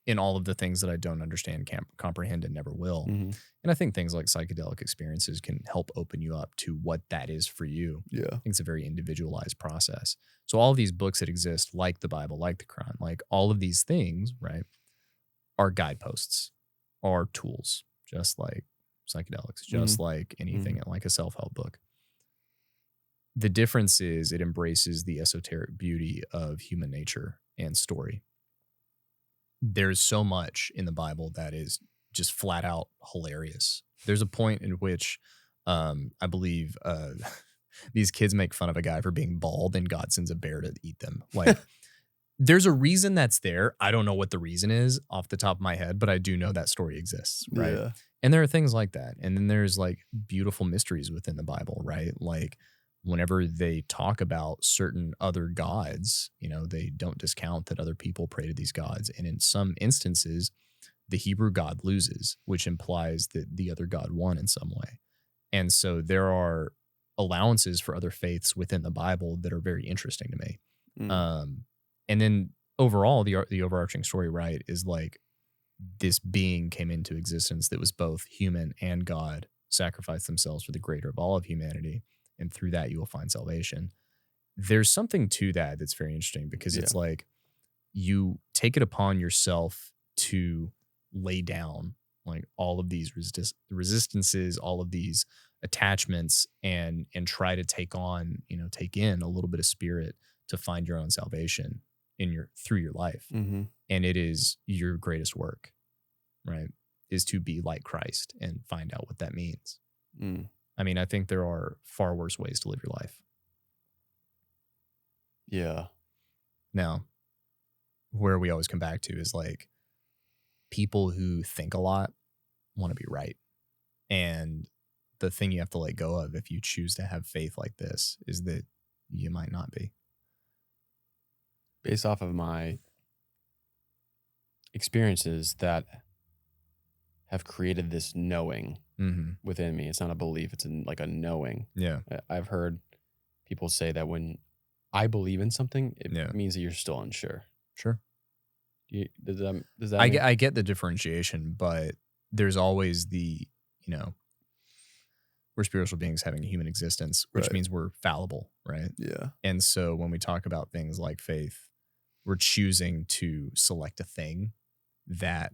[SPEAKER 1] in all of the things that I don't understand, can't comprehend, and never will.
[SPEAKER 2] Mm-hmm.
[SPEAKER 1] And I think things like psychedelic experiences can help open you up to what that is for you.
[SPEAKER 2] Yeah.
[SPEAKER 1] I think it's a very individualized process. So all of these books that exist, like the Bible, like the Quran, like all of these things, right, are guideposts, are tools, just like psychedelics, just like anything like a self-help book. The difference is it embraces the esoteric beauty of human nature and story. There's so much in the Bible that is just flat out hilarious. There's a point in which I believe these kids make fun of a guy for being bald and God sends a bear to eat them. Like there's a reason that's there. I don't know what the reason is off the top of my head, but I do know that story exists, right?
[SPEAKER 2] Yeah.
[SPEAKER 1] And there are things like that. And then there's like beautiful mysteries within the Bible, right? Like whenever they talk about certain other gods, they don't discount that other people pray to these gods. And in some instances, the Hebrew God loses, which implies that the other God won in some way. And so there are allowances for other faiths within the Bible that are very interesting to me. And then overall, the overarching story, right, is like this being came into existence that was both human and God, sacrificed themselves for the greater of all of humanity. And through that, you will find salvation. There's something to that that's very interesting because it's like you take it upon yourself to lay down like all of these resistances, all of these attachments, and try to take in a little bit of spirit to find your own salvation through your life.
[SPEAKER 2] Mm-hmm.
[SPEAKER 1] And it is your greatest work, right? Is to be like Christ and find out what that means. I mean, I think there are far worse ways to live your life.
[SPEAKER 2] Yeah.
[SPEAKER 1] Now, where we always come back to is like people who think a lot want to be right. And the thing you have to let go of if you choose to have faith like this is that you might not be.
[SPEAKER 2] Based off of my experiences that have created this knowing within me. It's not a belief. It's like a knowing.
[SPEAKER 1] Yeah.
[SPEAKER 2] I've heard people say that when I believe in something, it
[SPEAKER 1] Yeah.
[SPEAKER 2] means that you're still unsure.
[SPEAKER 1] Sure.
[SPEAKER 2] Does that
[SPEAKER 1] I get the differentiation, but there's always the, you know, we're spiritual beings having a human existence, which
[SPEAKER 2] Right.
[SPEAKER 1] means we're fallible, right?
[SPEAKER 2] Yeah.
[SPEAKER 1] And so when we talk about things like faith, we're choosing to select a thing that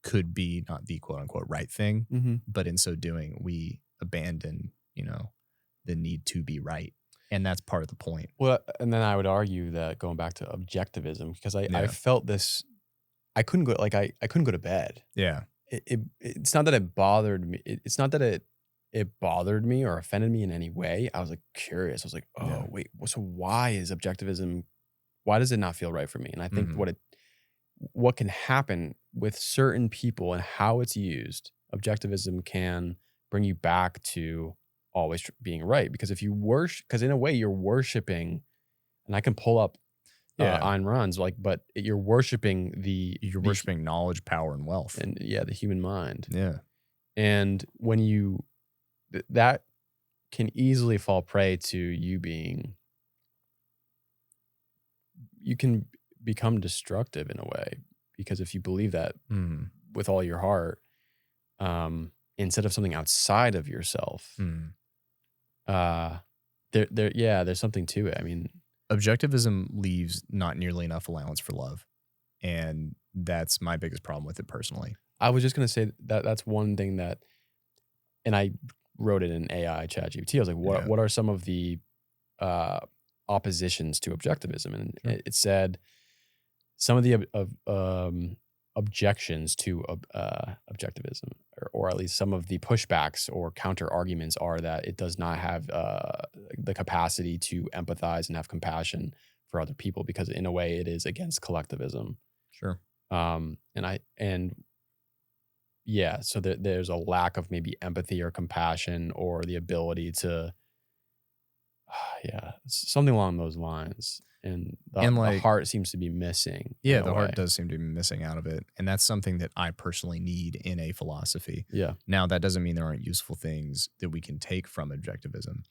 [SPEAKER 1] could be not the quote unquote right thing,
[SPEAKER 2] Mm-hmm.
[SPEAKER 1] but in so doing, we abandon, you know, the need to be right. And that's part of the point.
[SPEAKER 2] Well, and then I would argue that going back to objectivism, because I
[SPEAKER 1] Yeah.
[SPEAKER 2] felt this, I couldn't go, like I couldn't go to bed.
[SPEAKER 1] Yeah.
[SPEAKER 2] It's not that it bothered me. It's not that it bothered me or offended me in any way. I was like curious. I was like, oh,
[SPEAKER 1] Yeah.
[SPEAKER 2] wait, so why is objectivism, why does it not feel right for me? And I think what can happen with certain people and how it's used, objectivism can bring you back to always being right. Because if you worship, because in a way you're worshiping, and I can pull up Ayn Rand's, like, but you're worshiping
[SPEAKER 1] worshiping knowledge, power, and wealth.
[SPEAKER 2] And the human mind.
[SPEAKER 1] Yeah.
[SPEAKER 2] And when you, that can easily fall prey to you can become destructive in a way, because if you believe that with all your heart, instead of something outside of yourself, there's something to it. I mean,
[SPEAKER 1] objectivism leaves not nearly enough allowance for love, and that's my biggest problem with it personally.
[SPEAKER 2] I was just gonna say that that's one thing that, and I wrote it in AI ChatGPT. I was like, what are some of the oppositions to objectivism? And it said some of the objections to objectivism, or at least some of the pushbacks or counter arguments, are that it does not have the capacity to empathize and have compassion for other people, because in a way it is against collectivism.
[SPEAKER 1] Sure.
[SPEAKER 2] So there's a lack of maybe empathy or compassion, or the ability to, something along those lines. And the heart seems to be missing.
[SPEAKER 1] Yeah, the heart does seem to be missing out of it. And that's something that I personally need in a philosophy.
[SPEAKER 2] Yeah.
[SPEAKER 1] Now, that doesn't mean there aren't useful things that we can take from objectivism,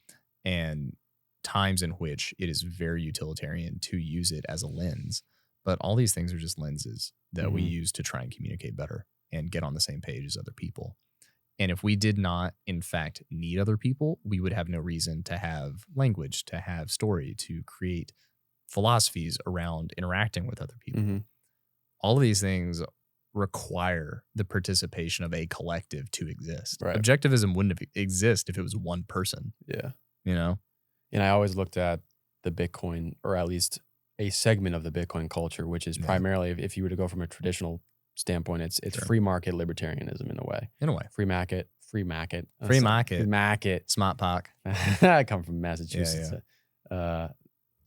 [SPEAKER 1] and times in which it is very utilitarian to use it as a lens. But all these things are just lenses that we use to try and communicate better and get on the same page as other people. And if we did not, in fact, need other people, we would have no reason to have language, to have story, to create philosophies around interacting with other people. All of these things require the participation of a collective to exist.
[SPEAKER 2] Right.
[SPEAKER 1] Objectivism wouldn't exist if it was one person.
[SPEAKER 2] Yeah.
[SPEAKER 1] You know?
[SPEAKER 2] And I always looked at the Bitcoin, or at least a segment of the Bitcoin culture, which is primarily, if you were to go from a traditional standpoint, it's free market libertarianism in a way. Free market.
[SPEAKER 1] Smart park.
[SPEAKER 2] I come from Massachusetts.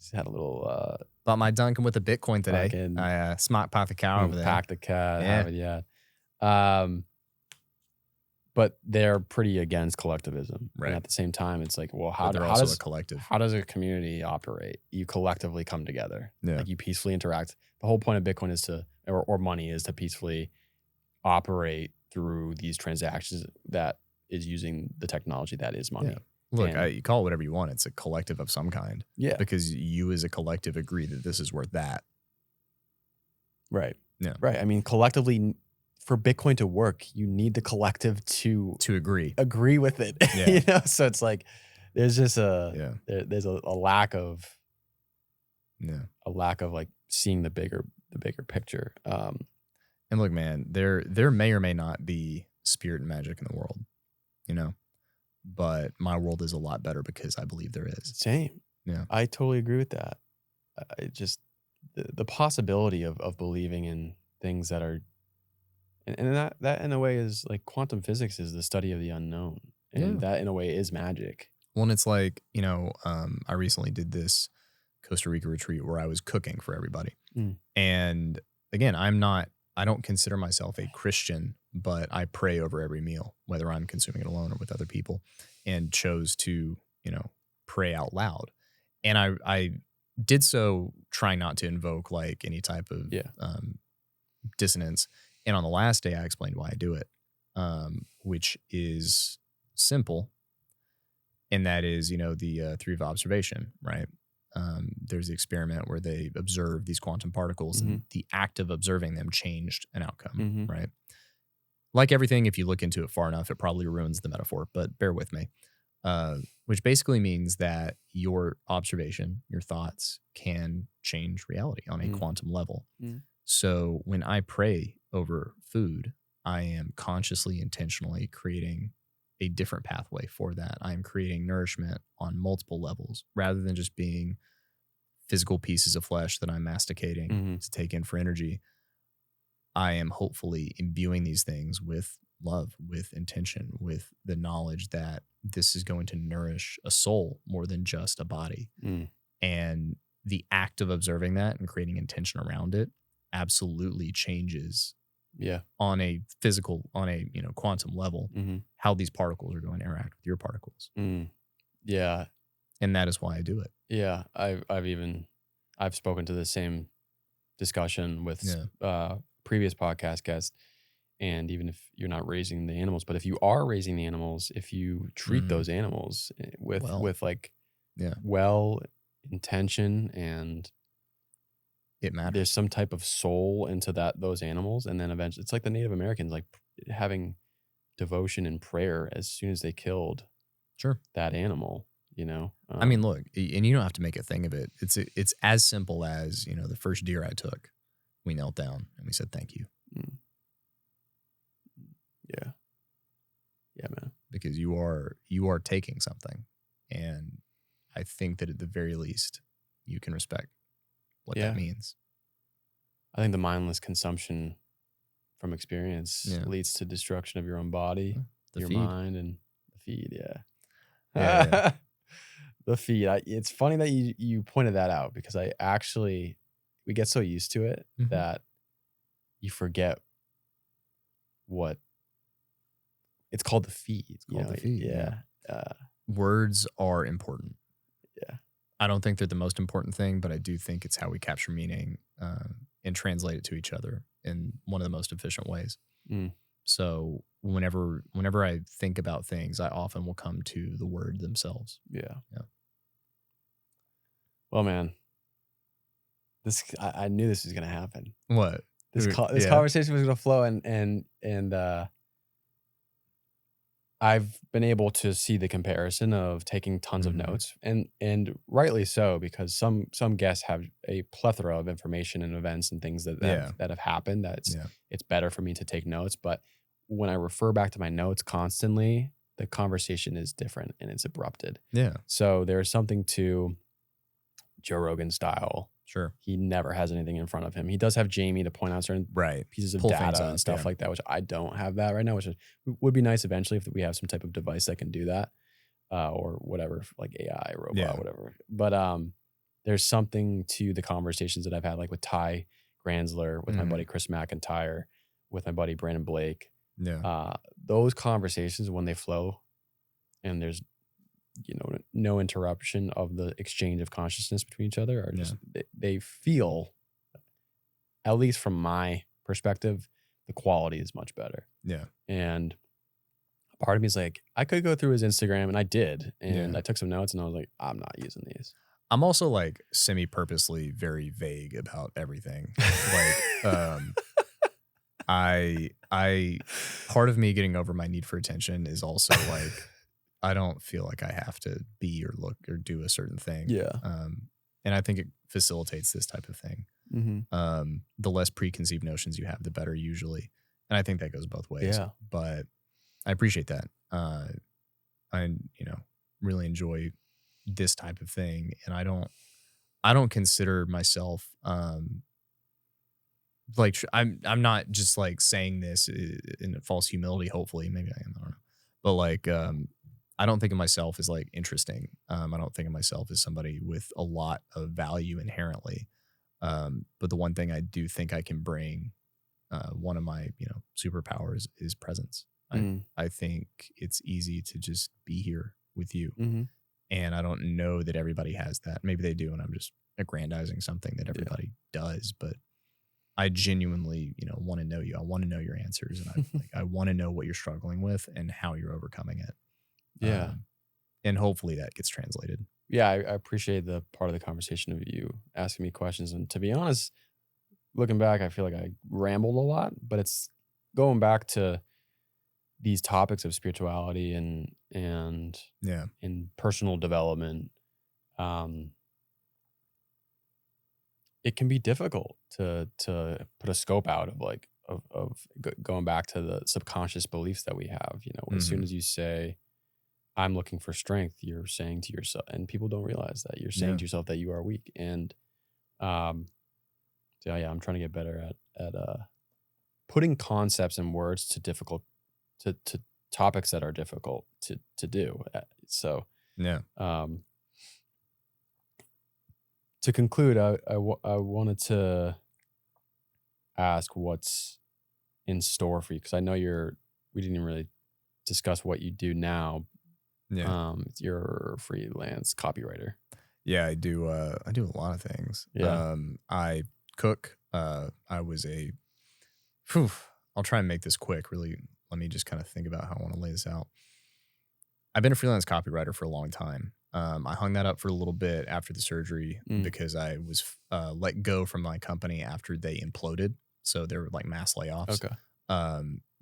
[SPEAKER 2] Just had a little
[SPEAKER 1] bought my Dunkin' with a Bitcoin today. I smart parked the car over there.
[SPEAKER 2] Packed the car. But they're pretty against collectivism.
[SPEAKER 1] Right.
[SPEAKER 2] And at the same time, it's like, well, how
[SPEAKER 1] does a collective?
[SPEAKER 2] How does a community operate? You collectively come together.
[SPEAKER 1] Yeah.
[SPEAKER 2] Like, you peacefully interact. The whole point of Bitcoin is to, or money is to peacefully operate through these transactions that is using the technology that is money.
[SPEAKER 1] Yeah. Look, you call it whatever you want. It's a collective of some kind.
[SPEAKER 2] Yeah.
[SPEAKER 1] Because you as a collective agree that this is worth that.
[SPEAKER 2] Right.
[SPEAKER 1] Yeah.
[SPEAKER 2] Right. I mean, collectively, for Bitcoin to work, you need the collective to agree with it.
[SPEAKER 1] Yeah.
[SPEAKER 2] You know? So it's like, there's just there's a lack of like seeing the bigger picture.
[SPEAKER 1] And look, man, there may or may not be spirit and magic in the world, you know, but my world is a lot better because I believe there is.
[SPEAKER 2] Same.
[SPEAKER 1] Yeah.
[SPEAKER 2] I totally agree with that. Just the possibility of believing in things that are, and that in a way is like quantum physics is the study of the unknown. And that in a way is magic.
[SPEAKER 1] Well, and it's like, you know, I recently did this Costa Rica retreat where I was cooking for everybody. And again, I don't consider myself a Christian, but I pray over every meal, whether I'm consuming it alone or with other people, and chose to, you know, pray out loud. And I did so trying not to invoke like any type of dissonance. And on the last day, I explained why I do it. which is simple. And that is, the theory of observation, right? There's the experiment where they observe these quantum particles and the act of observing them changed an outcome, right? Like everything, if you look into it far enough, it probably ruins the metaphor, but bear with me. Which basically means that your observation, your thoughts can change reality on a quantum level. So when I pray over food, I am consciously, intentionally creating a different pathway for that. I'm creating nourishment on multiple levels rather than just being physical pieces of flesh that I'm masticating to take in for energy. I am hopefully imbuing these things with love, with intention, with the knowledge that this is going to nourish a soul more than just a body. And the act of observing that and creating intention around it absolutely changes on a physical, on a quantum level, how these particles are going to interact with your particles.
[SPEAKER 2] Yeah.
[SPEAKER 1] And that is why I do it.
[SPEAKER 2] Yeah. I've spoken to the same discussion with previous podcast guests. And even if you're not raising the animals, but if you are raising the animals, if you treat those animals with well intention and
[SPEAKER 1] it matters.
[SPEAKER 2] There's some type of soul into those animals, and then eventually it's like the Native Americans, like having devotion and prayer as soon as they killed that animal.
[SPEAKER 1] I mean, look, and you don't have to make a thing of it. It's as simple as the first deer I took, we knelt down and we said thank you.
[SPEAKER 2] Yeah, man.
[SPEAKER 1] Because you are taking something, and I think that at the very least you can respect what that means.
[SPEAKER 2] I think the mindless consumption from experience leads to destruction of your own body, your mind, and the feed. Yeah. The feed. It's funny that you pointed that out, because we get so used to it that you forget what it's called. The feed. It's
[SPEAKER 1] called the feed.
[SPEAKER 2] Yeah.
[SPEAKER 1] Words are important.
[SPEAKER 2] Yeah.
[SPEAKER 1] I don't think they're the most important thing, but I do think it's how we capture meaning and translate it to each other in one of the most efficient ways. So whenever I think about things, I often will come to the word themselves.
[SPEAKER 2] Yeah. Well, man, I knew this was going to happen.
[SPEAKER 1] What?
[SPEAKER 2] This conversation was going to flow, and I've been able to see the comparison of taking tons of notes, and rightly so, because some guests have a plethora of information and events and things that have happened that it's better for me to take notes. But when I refer back to my notes constantly, the conversation is different and it's abrupted.
[SPEAKER 1] Yeah.
[SPEAKER 2] So there's something to Joe Rogan style.
[SPEAKER 1] Sure.
[SPEAKER 2] He never has anything in front of him. He does have Jamie to point out certain pieces of data and stuff like that, which I don't have that right now, which would be nice eventually if we have some type of device that can do that, or whatever, like AI, robot, whatever. But there's something to the conversations that I've had, like with Ty Granzler, with my buddy Chris McIntyre, with my buddy Brandon Blake.
[SPEAKER 1] Yeah.
[SPEAKER 2] Those conversations, when they flow and there's no interruption of the exchange of consciousness between each other, are just they feel, at least from my perspective, the quality is much better.
[SPEAKER 1] Yeah.
[SPEAKER 2] And part of me is like, I could go through his Instagram, and I did, and I took some notes, and I was like, I'm not using these.
[SPEAKER 1] I'm also like semi-purposely very vague about everything. Like, I part of me getting over my need for attention is also like, I don't feel like I have to be or look or do a certain thing.
[SPEAKER 2] Yeah.
[SPEAKER 1] And I think it facilitates this type of thing. The less preconceived notions you have, the better usually. And I think that goes both ways.
[SPEAKER 2] Yeah.
[SPEAKER 1] But I appreciate that. I really enjoy this type of thing. And I don't consider myself like I'm not just like saying this in false humility. Hopefully, maybe I am. I don't know. But like I don't think of myself as like interesting. I don't think of myself as somebody with a lot of value inherently. But the one thing I do think I can bring, one of my superpowers is presence. I think it's easy to just be here with you. And I don't know that everybody has that. Maybe they do, and I'm just aggrandizing something that everybody does. But I genuinely, want to know you. I want to know your answers, and I want to know what you're struggling with and how you're overcoming it.
[SPEAKER 2] Yeah.
[SPEAKER 1] And hopefully that gets translated.
[SPEAKER 2] Yeah, I appreciate the part of the conversation of you asking me questions. And to be honest, looking back, I feel like I rambled a lot, but it's going back to these topics of spirituality and
[SPEAKER 1] Yeah.
[SPEAKER 2] personal development. It can be difficult to put a scope out of like going back to the subconscious beliefs that we have. As soon as you say, I'm looking for strength, you're saying to yourself, and people don't realize that you're saying to yourself that you are weak. And I'm trying to get better at putting concepts and words to topics that are difficult to do. So to conclude, I wanted to ask what's in store for you, because I know we didn't even really discuss what you do now.
[SPEAKER 1] Yeah.
[SPEAKER 2] You're a freelance copywriter.
[SPEAKER 1] Yeah, I do a lot of things.
[SPEAKER 2] Yeah.
[SPEAKER 1] I cook. I'll try and make this quick. Really, let me just kind of think about how I want to lay this out. I've been a freelance copywriter for a long time. I hung that up for a little bit after the surgery because I was let go from my company after they imploded. So there were like mass layoffs.
[SPEAKER 2] Okay.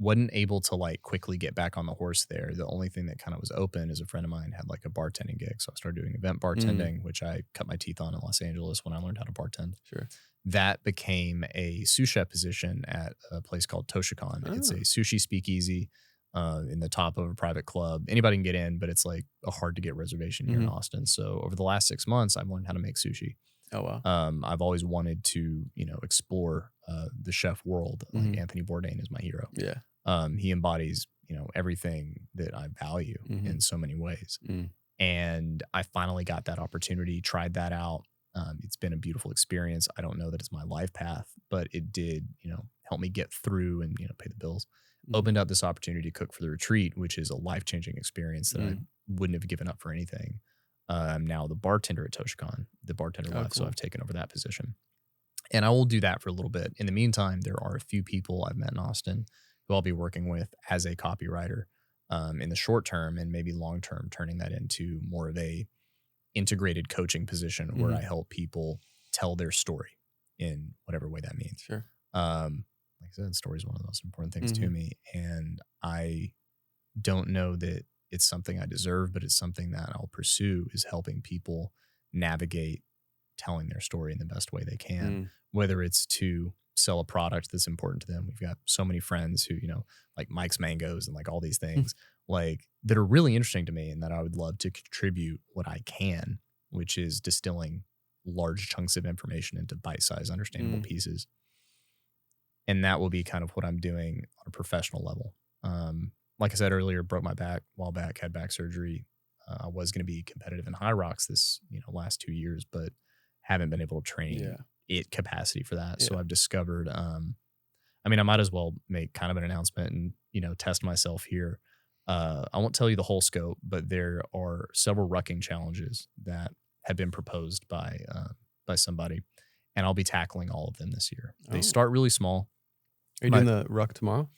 [SPEAKER 1] Wasn't able to like quickly get back on the horse there. The only thing that kind of was open is a friend of mine had like a bartending gig. So I started doing event bartending, which I cut my teeth on in Los Angeles when I learned how to bartend.
[SPEAKER 2] Sure.
[SPEAKER 1] That became a sous chef position at a place called Toshokan. Oh. It's a sushi speakeasy in the top of a private club. Anybody can get in, but it's like a hard to get reservation here in Austin. So over the last 6 months, I've learned how to make sushi.
[SPEAKER 2] Oh, wow.
[SPEAKER 1] I've always wanted to, explore the chef world. Like Anthony Bourdain is my hero.
[SPEAKER 2] Yeah.
[SPEAKER 1] He embodies, everything that I value in so many ways. And I finally got that opportunity, tried that out. It's been a beautiful experience. I don't know that it's my life path, but it did, help me get through and, pay the bills. Opened up this opportunity to cook for the retreat, which is a life-changing experience that I wouldn't have given up for anything. I'm now the bartender at Toshokan. The bartender left, so I've taken over that position. And I will do that for a little bit. In the meantime, there are a few people I've met in Austin who I'll be working with as a copywriter in the short term, and maybe long term, turning that into more of a integrated coaching position where I help people tell their story in whatever way that means.
[SPEAKER 2] Sure.
[SPEAKER 1] Like I said, story is one of the most important things to me. And I don't know that it's something I deserve, but it's something that I'll pursue, is helping people navigate telling their story in the best way they can, whether it's to sell a product that's important to them. We've got so many friends who, like Mike's Mangoes and like all these things like that are really interesting to me, and that I would love to contribute what I can, which is distilling large chunks of information into bite-sized understandable pieces. And that will be kind of what I'm doing on a professional level. Like I said earlier, broke my back a while back, had back surgery. I was going to be competitive in high rocks this, last 2 years, but haven't been able to train it capacity for that. So I've discovered, I might as well make kind of an announcement and, test myself here. I won't tell you the whole scope, but there are several rucking challenges that have been proposed by somebody, and I'll be tackling all of them this year. They start really small.
[SPEAKER 2] Are you doing the ruck tomorrow?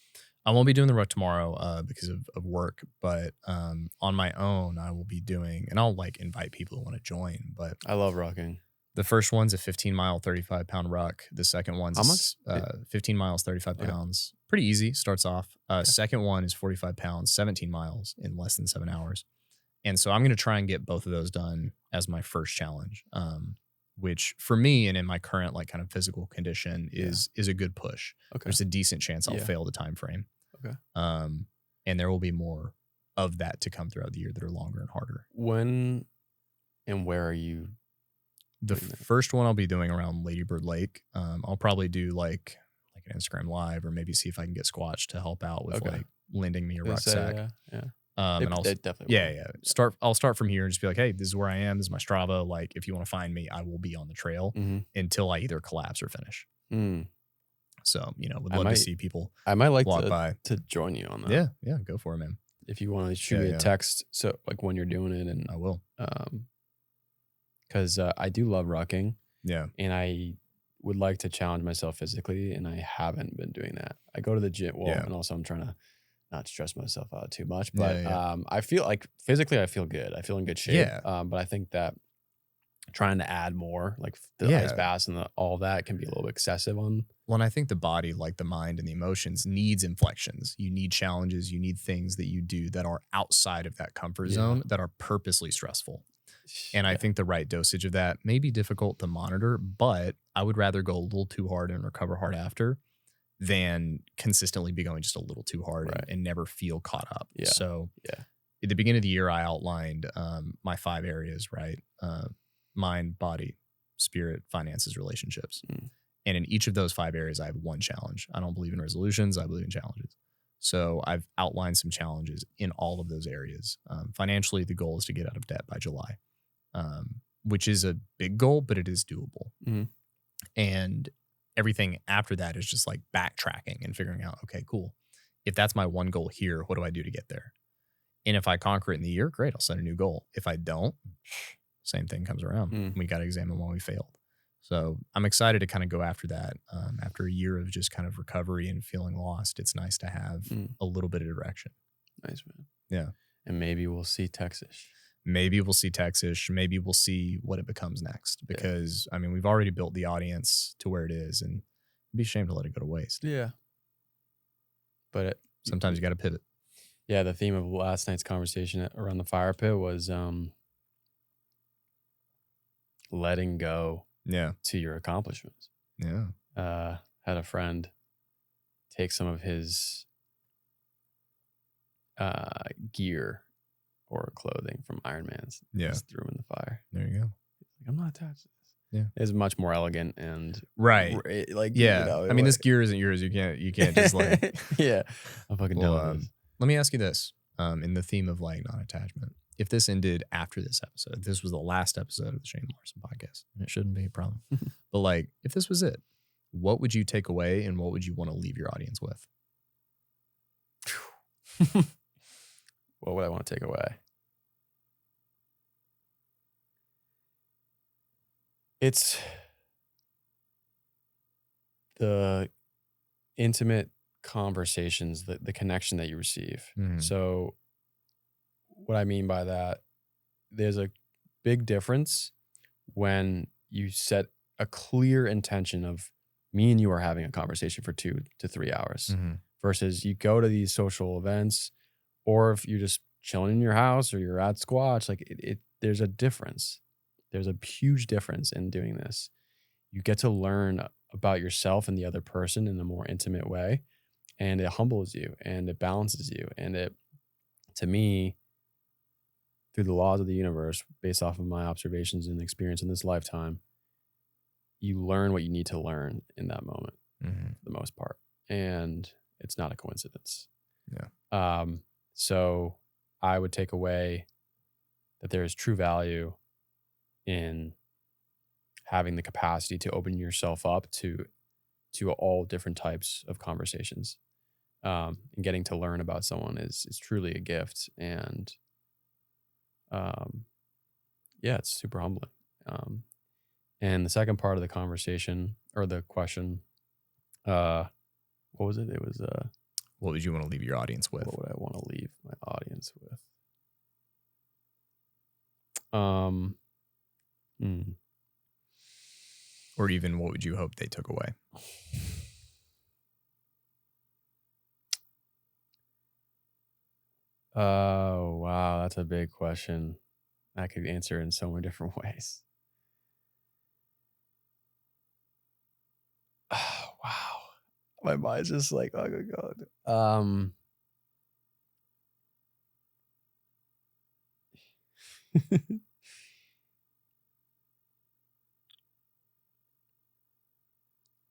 [SPEAKER 1] I won't be doing the ruck tomorrow because of work, but on my own, I will be doing, and I'll like invite people who want to join. But
[SPEAKER 2] I love rucking.
[SPEAKER 1] The first one's a 15-mile, 35-pound ruck. The second one's 15 miles, 35 pounds. Pretty easy, starts off. Second one is 45 pounds, 17 miles in less than 7 hours. And so I'm going to try and get both of those done as my first challenge, which for me and in my current like kind of physical condition is a good push. Okay. There's a decent chance I'll fail the time frame.
[SPEAKER 2] Okay.
[SPEAKER 1] And there will be more of that to come throughout the year that are longer and harder.
[SPEAKER 2] When and where are you?
[SPEAKER 1] The first one I'll be doing around Lady Bird Lake. I'll probably do like an Instagram live, or maybe see if I can get Squatch to help out with like lending me a rucksack.
[SPEAKER 2] And
[SPEAKER 1] I'll
[SPEAKER 2] definitely
[SPEAKER 1] I'll start from here and just be like, hey, this is where I am. This is my Strava. Like, if you want to find me, I will be on the trail until I either collapse or finish. So, would love to see people.
[SPEAKER 2] I might like
[SPEAKER 1] walk by
[SPEAKER 2] to join you on that.
[SPEAKER 1] Yeah, go for it, man.
[SPEAKER 2] If you want to shoot me a text, so like when you're doing it, and
[SPEAKER 1] I will.
[SPEAKER 2] Because I do love rucking.
[SPEAKER 1] Yeah.
[SPEAKER 2] And would like to challenge myself physically, and I haven't been doing that. I go to the gym, and also I'm trying to not stress myself out too much, but I feel like physically I feel good. I feel in good shape. But I think that trying to add more, like the ice baths and all that, can be a little bit excessive on.
[SPEAKER 1] Well, and I think the body, like the mind and the emotions, needs inflections. You need challenges. You need things that you do that are outside of that comfort zone, that are purposely stressful. And I think the right dosage of that may be difficult to monitor, but I would rather go a little too hard and recover hard after than consistently be going just a little too hard and never feel caught up. So at the beginning of the year, I outlined my 5 areas, right? Mind, body, spirit, finances, relationships. And in each of those 5 areas, I have one challenge. I don't believe in resolutions. I believe in challenges. So I've outlined some challenges in all of those areas. Financially, the goal is to get out of debt by July, which is a big goal, but it is doable. And everything after that is just like backtracking and figuring out, okay, cool. If that's my one goal here, what do I do to get there? And if I conquer it in the year, great, I'll set a new goal. If I don't, same thing comes around. We got to examine why we failed. So I'm excited to kind of go after that. After a year of just kind of recovery and feeling lost, it's nice to have a little bit of direction.
[SPEAKER 2] Nice, man.
[SPEAKER 1] Yeah.
[SPEAKER 2] And maybe we'll see Texish.
[SPEAKER 1] Maybe we'll see Texish. Maybe we'll see what it becomes next. Because, I mean, we've already built the audience to where it is, and it'd be a shame to let it go to waste.
[SPEAKER 2] Yeah. But
[SPEAKER 1] sometimes you got to pivot.
[SPEAKER 2] Yeah, the theme of last night's conversation around the fire pit was letting go to your accomplishments. Had a friend take some of his gear or clothing from Iron Man's. Just threw him in the fire.
[SPEAKER 1] There you go.
[SPEAKER 2] Like, I'm not attached to this. It's much more elegant and like
[SPEAKER 1] you know, I mean, this gear isn't yours. You can't just like
[SPEAKER 2] I'm fucking done with this.
[SPEAKER 1] Let me ask you this. In the theme of like non-attachment, if this ended after this episode, if this was the last episode of the Shane Larson podcast, and it shouldn't be a problem, but like if this was it, what would you take away and what would you want to leave your audience with?
[SPEAKER 2] What would I want to take away? It's the intimate conversations, the connection that you receive. So what I mean by that, there's a big difference when you set a clear intention of me and you are having a conversation for 2 to 3 hours versus you go to these social events, or if you're just chilling in your house or you're at Squatch, like there's a difference. There's a huge difference in doing this. You get to learn about yourself and the other person in a more intimate way, and it humbles you and it balances you. And it, to me, through the laws of the universe, based off of my observations and experience in this lifetime, you learn what you need to learn in that moment for the most part. And it's not a coincidence. So I would take away that there is true value in having the capacity to open yourself up to all different types of conversations. And getting to learn about someone is truly a gift. And it's super humbling. And the second part of the conversation, or the question, what was it? It was
[SPEAKER 1] what would you want to leave your audience with?
[SPEAKER 2] What would I want to leave my audience with?
[SPEAKER 1] Or even what would you hope they took away?
[SPEAKER 2] Oh, wow. That's a big question. I could answer in so many different ways. Oh, wow. My mind's just like, oh my God.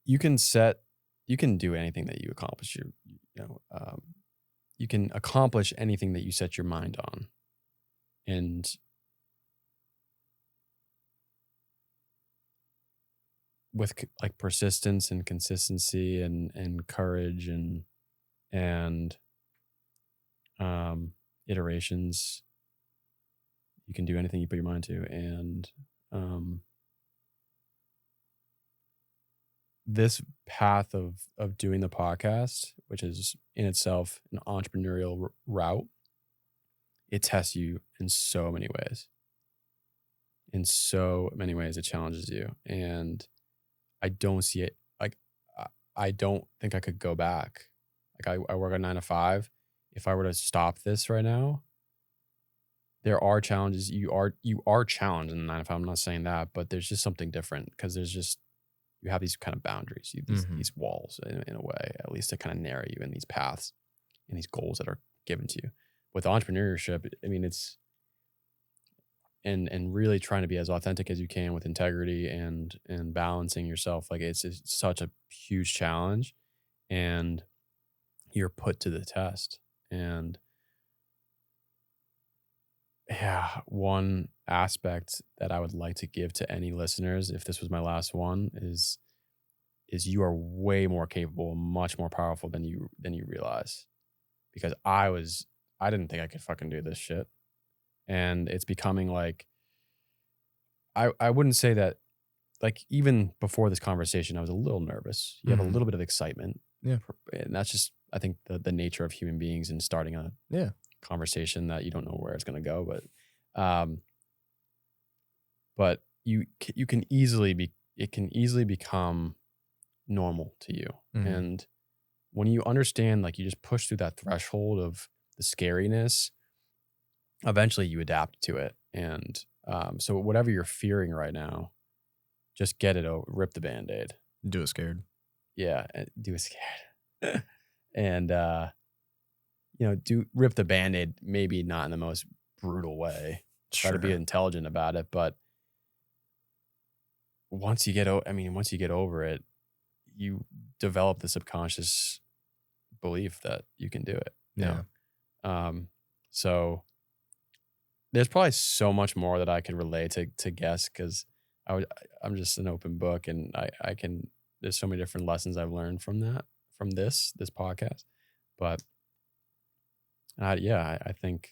[SPEAKER 2] You can do anything that you accomplish. You can accomplish anything that you set your mind on. And with like persistence and consistency and courage and iterations, you can do anything you put your mind to. And this path of doing the podcast, which is in itself an entrepreneurial route, it tests you in so many ways. In so many ways, it challenges you. And I don't see it, like, I don't think I could go back. Like, I work a 9 to 5. If I were to stop this right now, there are challenges. You are challenged in the 9 to 5. I'm not saying that, but there's just something different because there's just, you have these kind of boundaries, these walls in a way, at least to kind of narrow you in these paths and these goals that are given to you. With entrepreneurship, I mean, it's, and really trying to be as authentic as you can with integrity and balancing yourself. Like it's such a huge challenge, and you're put to the test. And yeah, one aspect that I would like to give to any listeners, if this was my last one, is you are way more capable, much more powerful than you realize. Because I didn't think I could fucking do this shit. And it's becoming like, I wouldn't say that, like, even before this conversation, I was a little nervous. You have a little bit of excitement.
[SPEAKER 1] Yeah.
[SPEAKER 2] And that's just, I think, the nature of human beings and starting a conversation that you don't know where it's going to go. But you can easily it can easily become normal to you. And when you understand, like, you just push through that threshold of the scariness, eventually you adapt to it. And so whatever you're fearing right now, just get it over, rip the Band-Aid.
[SPEAKER 1] Do it scared.
[SPEAKER 2] Yeah, do it scared. And, rip the Band-Aid, maybe not in the most brutal way. Try to be intelligent about it. But once you get over it, you develop the subconscious belief that you can do it.
[SPEAKER 1] Yeah.
[SPEAKER 2] So there's probably so much more that I could relate to guests, because I'm just an open book, and I can, there's so many different lessons I've learned from this podcast. But I think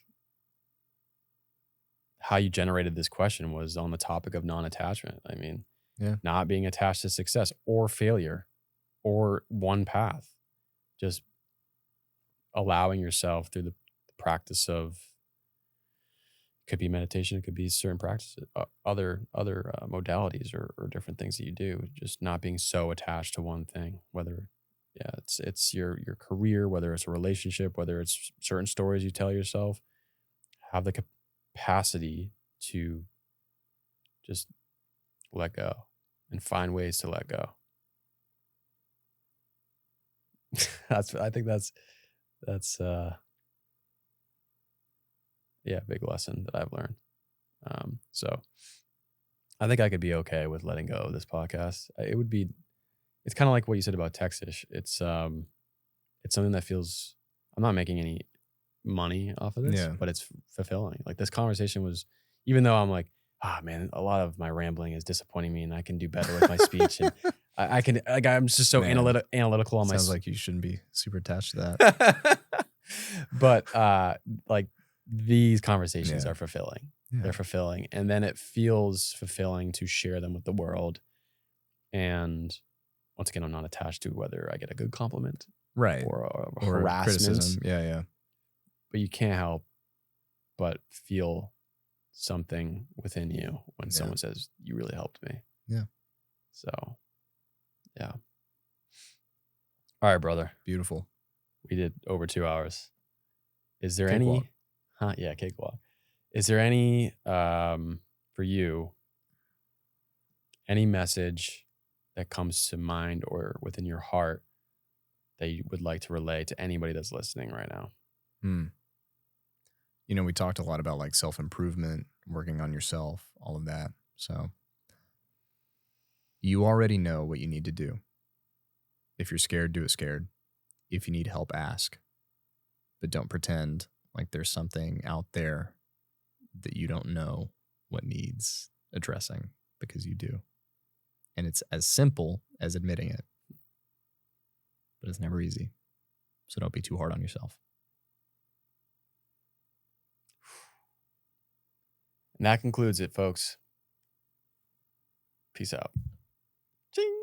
[SPEAKER 2] how you generated this question was on the topic of non-attachment. I mean, not being attached to success or failure or one path, just allowing yourself through the practice of, could be meditation, it could be certain practices, other modalities or different things that you do, just not being so attached to one thing, whether it's your career, whether it's a relationship, whether it's certain stories you tell yourself. Have the capacity to just let go and find ways to let go. I think that's big lesson that I've learned. So I think I could be okay with letting go of this podcast. It's kind of like what you said about Texish. It's something that feels, I'm not making any money off of this, but it's fulfilling. Like, this conversation was, even though I'm like, man, a lot of my rambling is disappointing me and I can do better with my speech. And I can, like, I'm just so analytical on my.
[SPEAKER 1] Sounds like you shouldn't be super attached to that.
[SPEAKER 2] But like, these conversations are fulfilling. Yeah. They're fulfilling. And then it feels fulfilling to share them with the world. And once again, I'm not attached to whether I get a good compliment,
[SPEAKER 1] right,
[SPEAKER 2] or harassment.
[SPEAKER 1] Criticism. Yeah.
[SPEAKER 2] But you can't help but feel something within you when someone says, you really helped me.
[SPEAKER 1] Yeah.
[SPEAKER 2] So, yeah. All right, brother.
[SPEAKER 1] Beautiful.
[SPEAKER 2] We did over 2 hours. Is there
[SPEAKER 1] Cakewalk.
[SPEAKER 2] any? Cakewalk. Is there any, for you, any message that comes to mind or within your heart that you would like to relay to anybody that's listening right now?
[SPEAKER 1] We talked a lot about, like, self-improvement, working on yourself, all of that. So you already know what you need to do. If you're scared, do it scared. If you need help, ask. But don't pretend like there's something out there that you don't know what needs addressing, because you do. And it's as simple as admitting it. But it's never easy. So don't be too hard on yourself.
[SPEAKER 2] And that concludes it, folks. Peace out. Ching.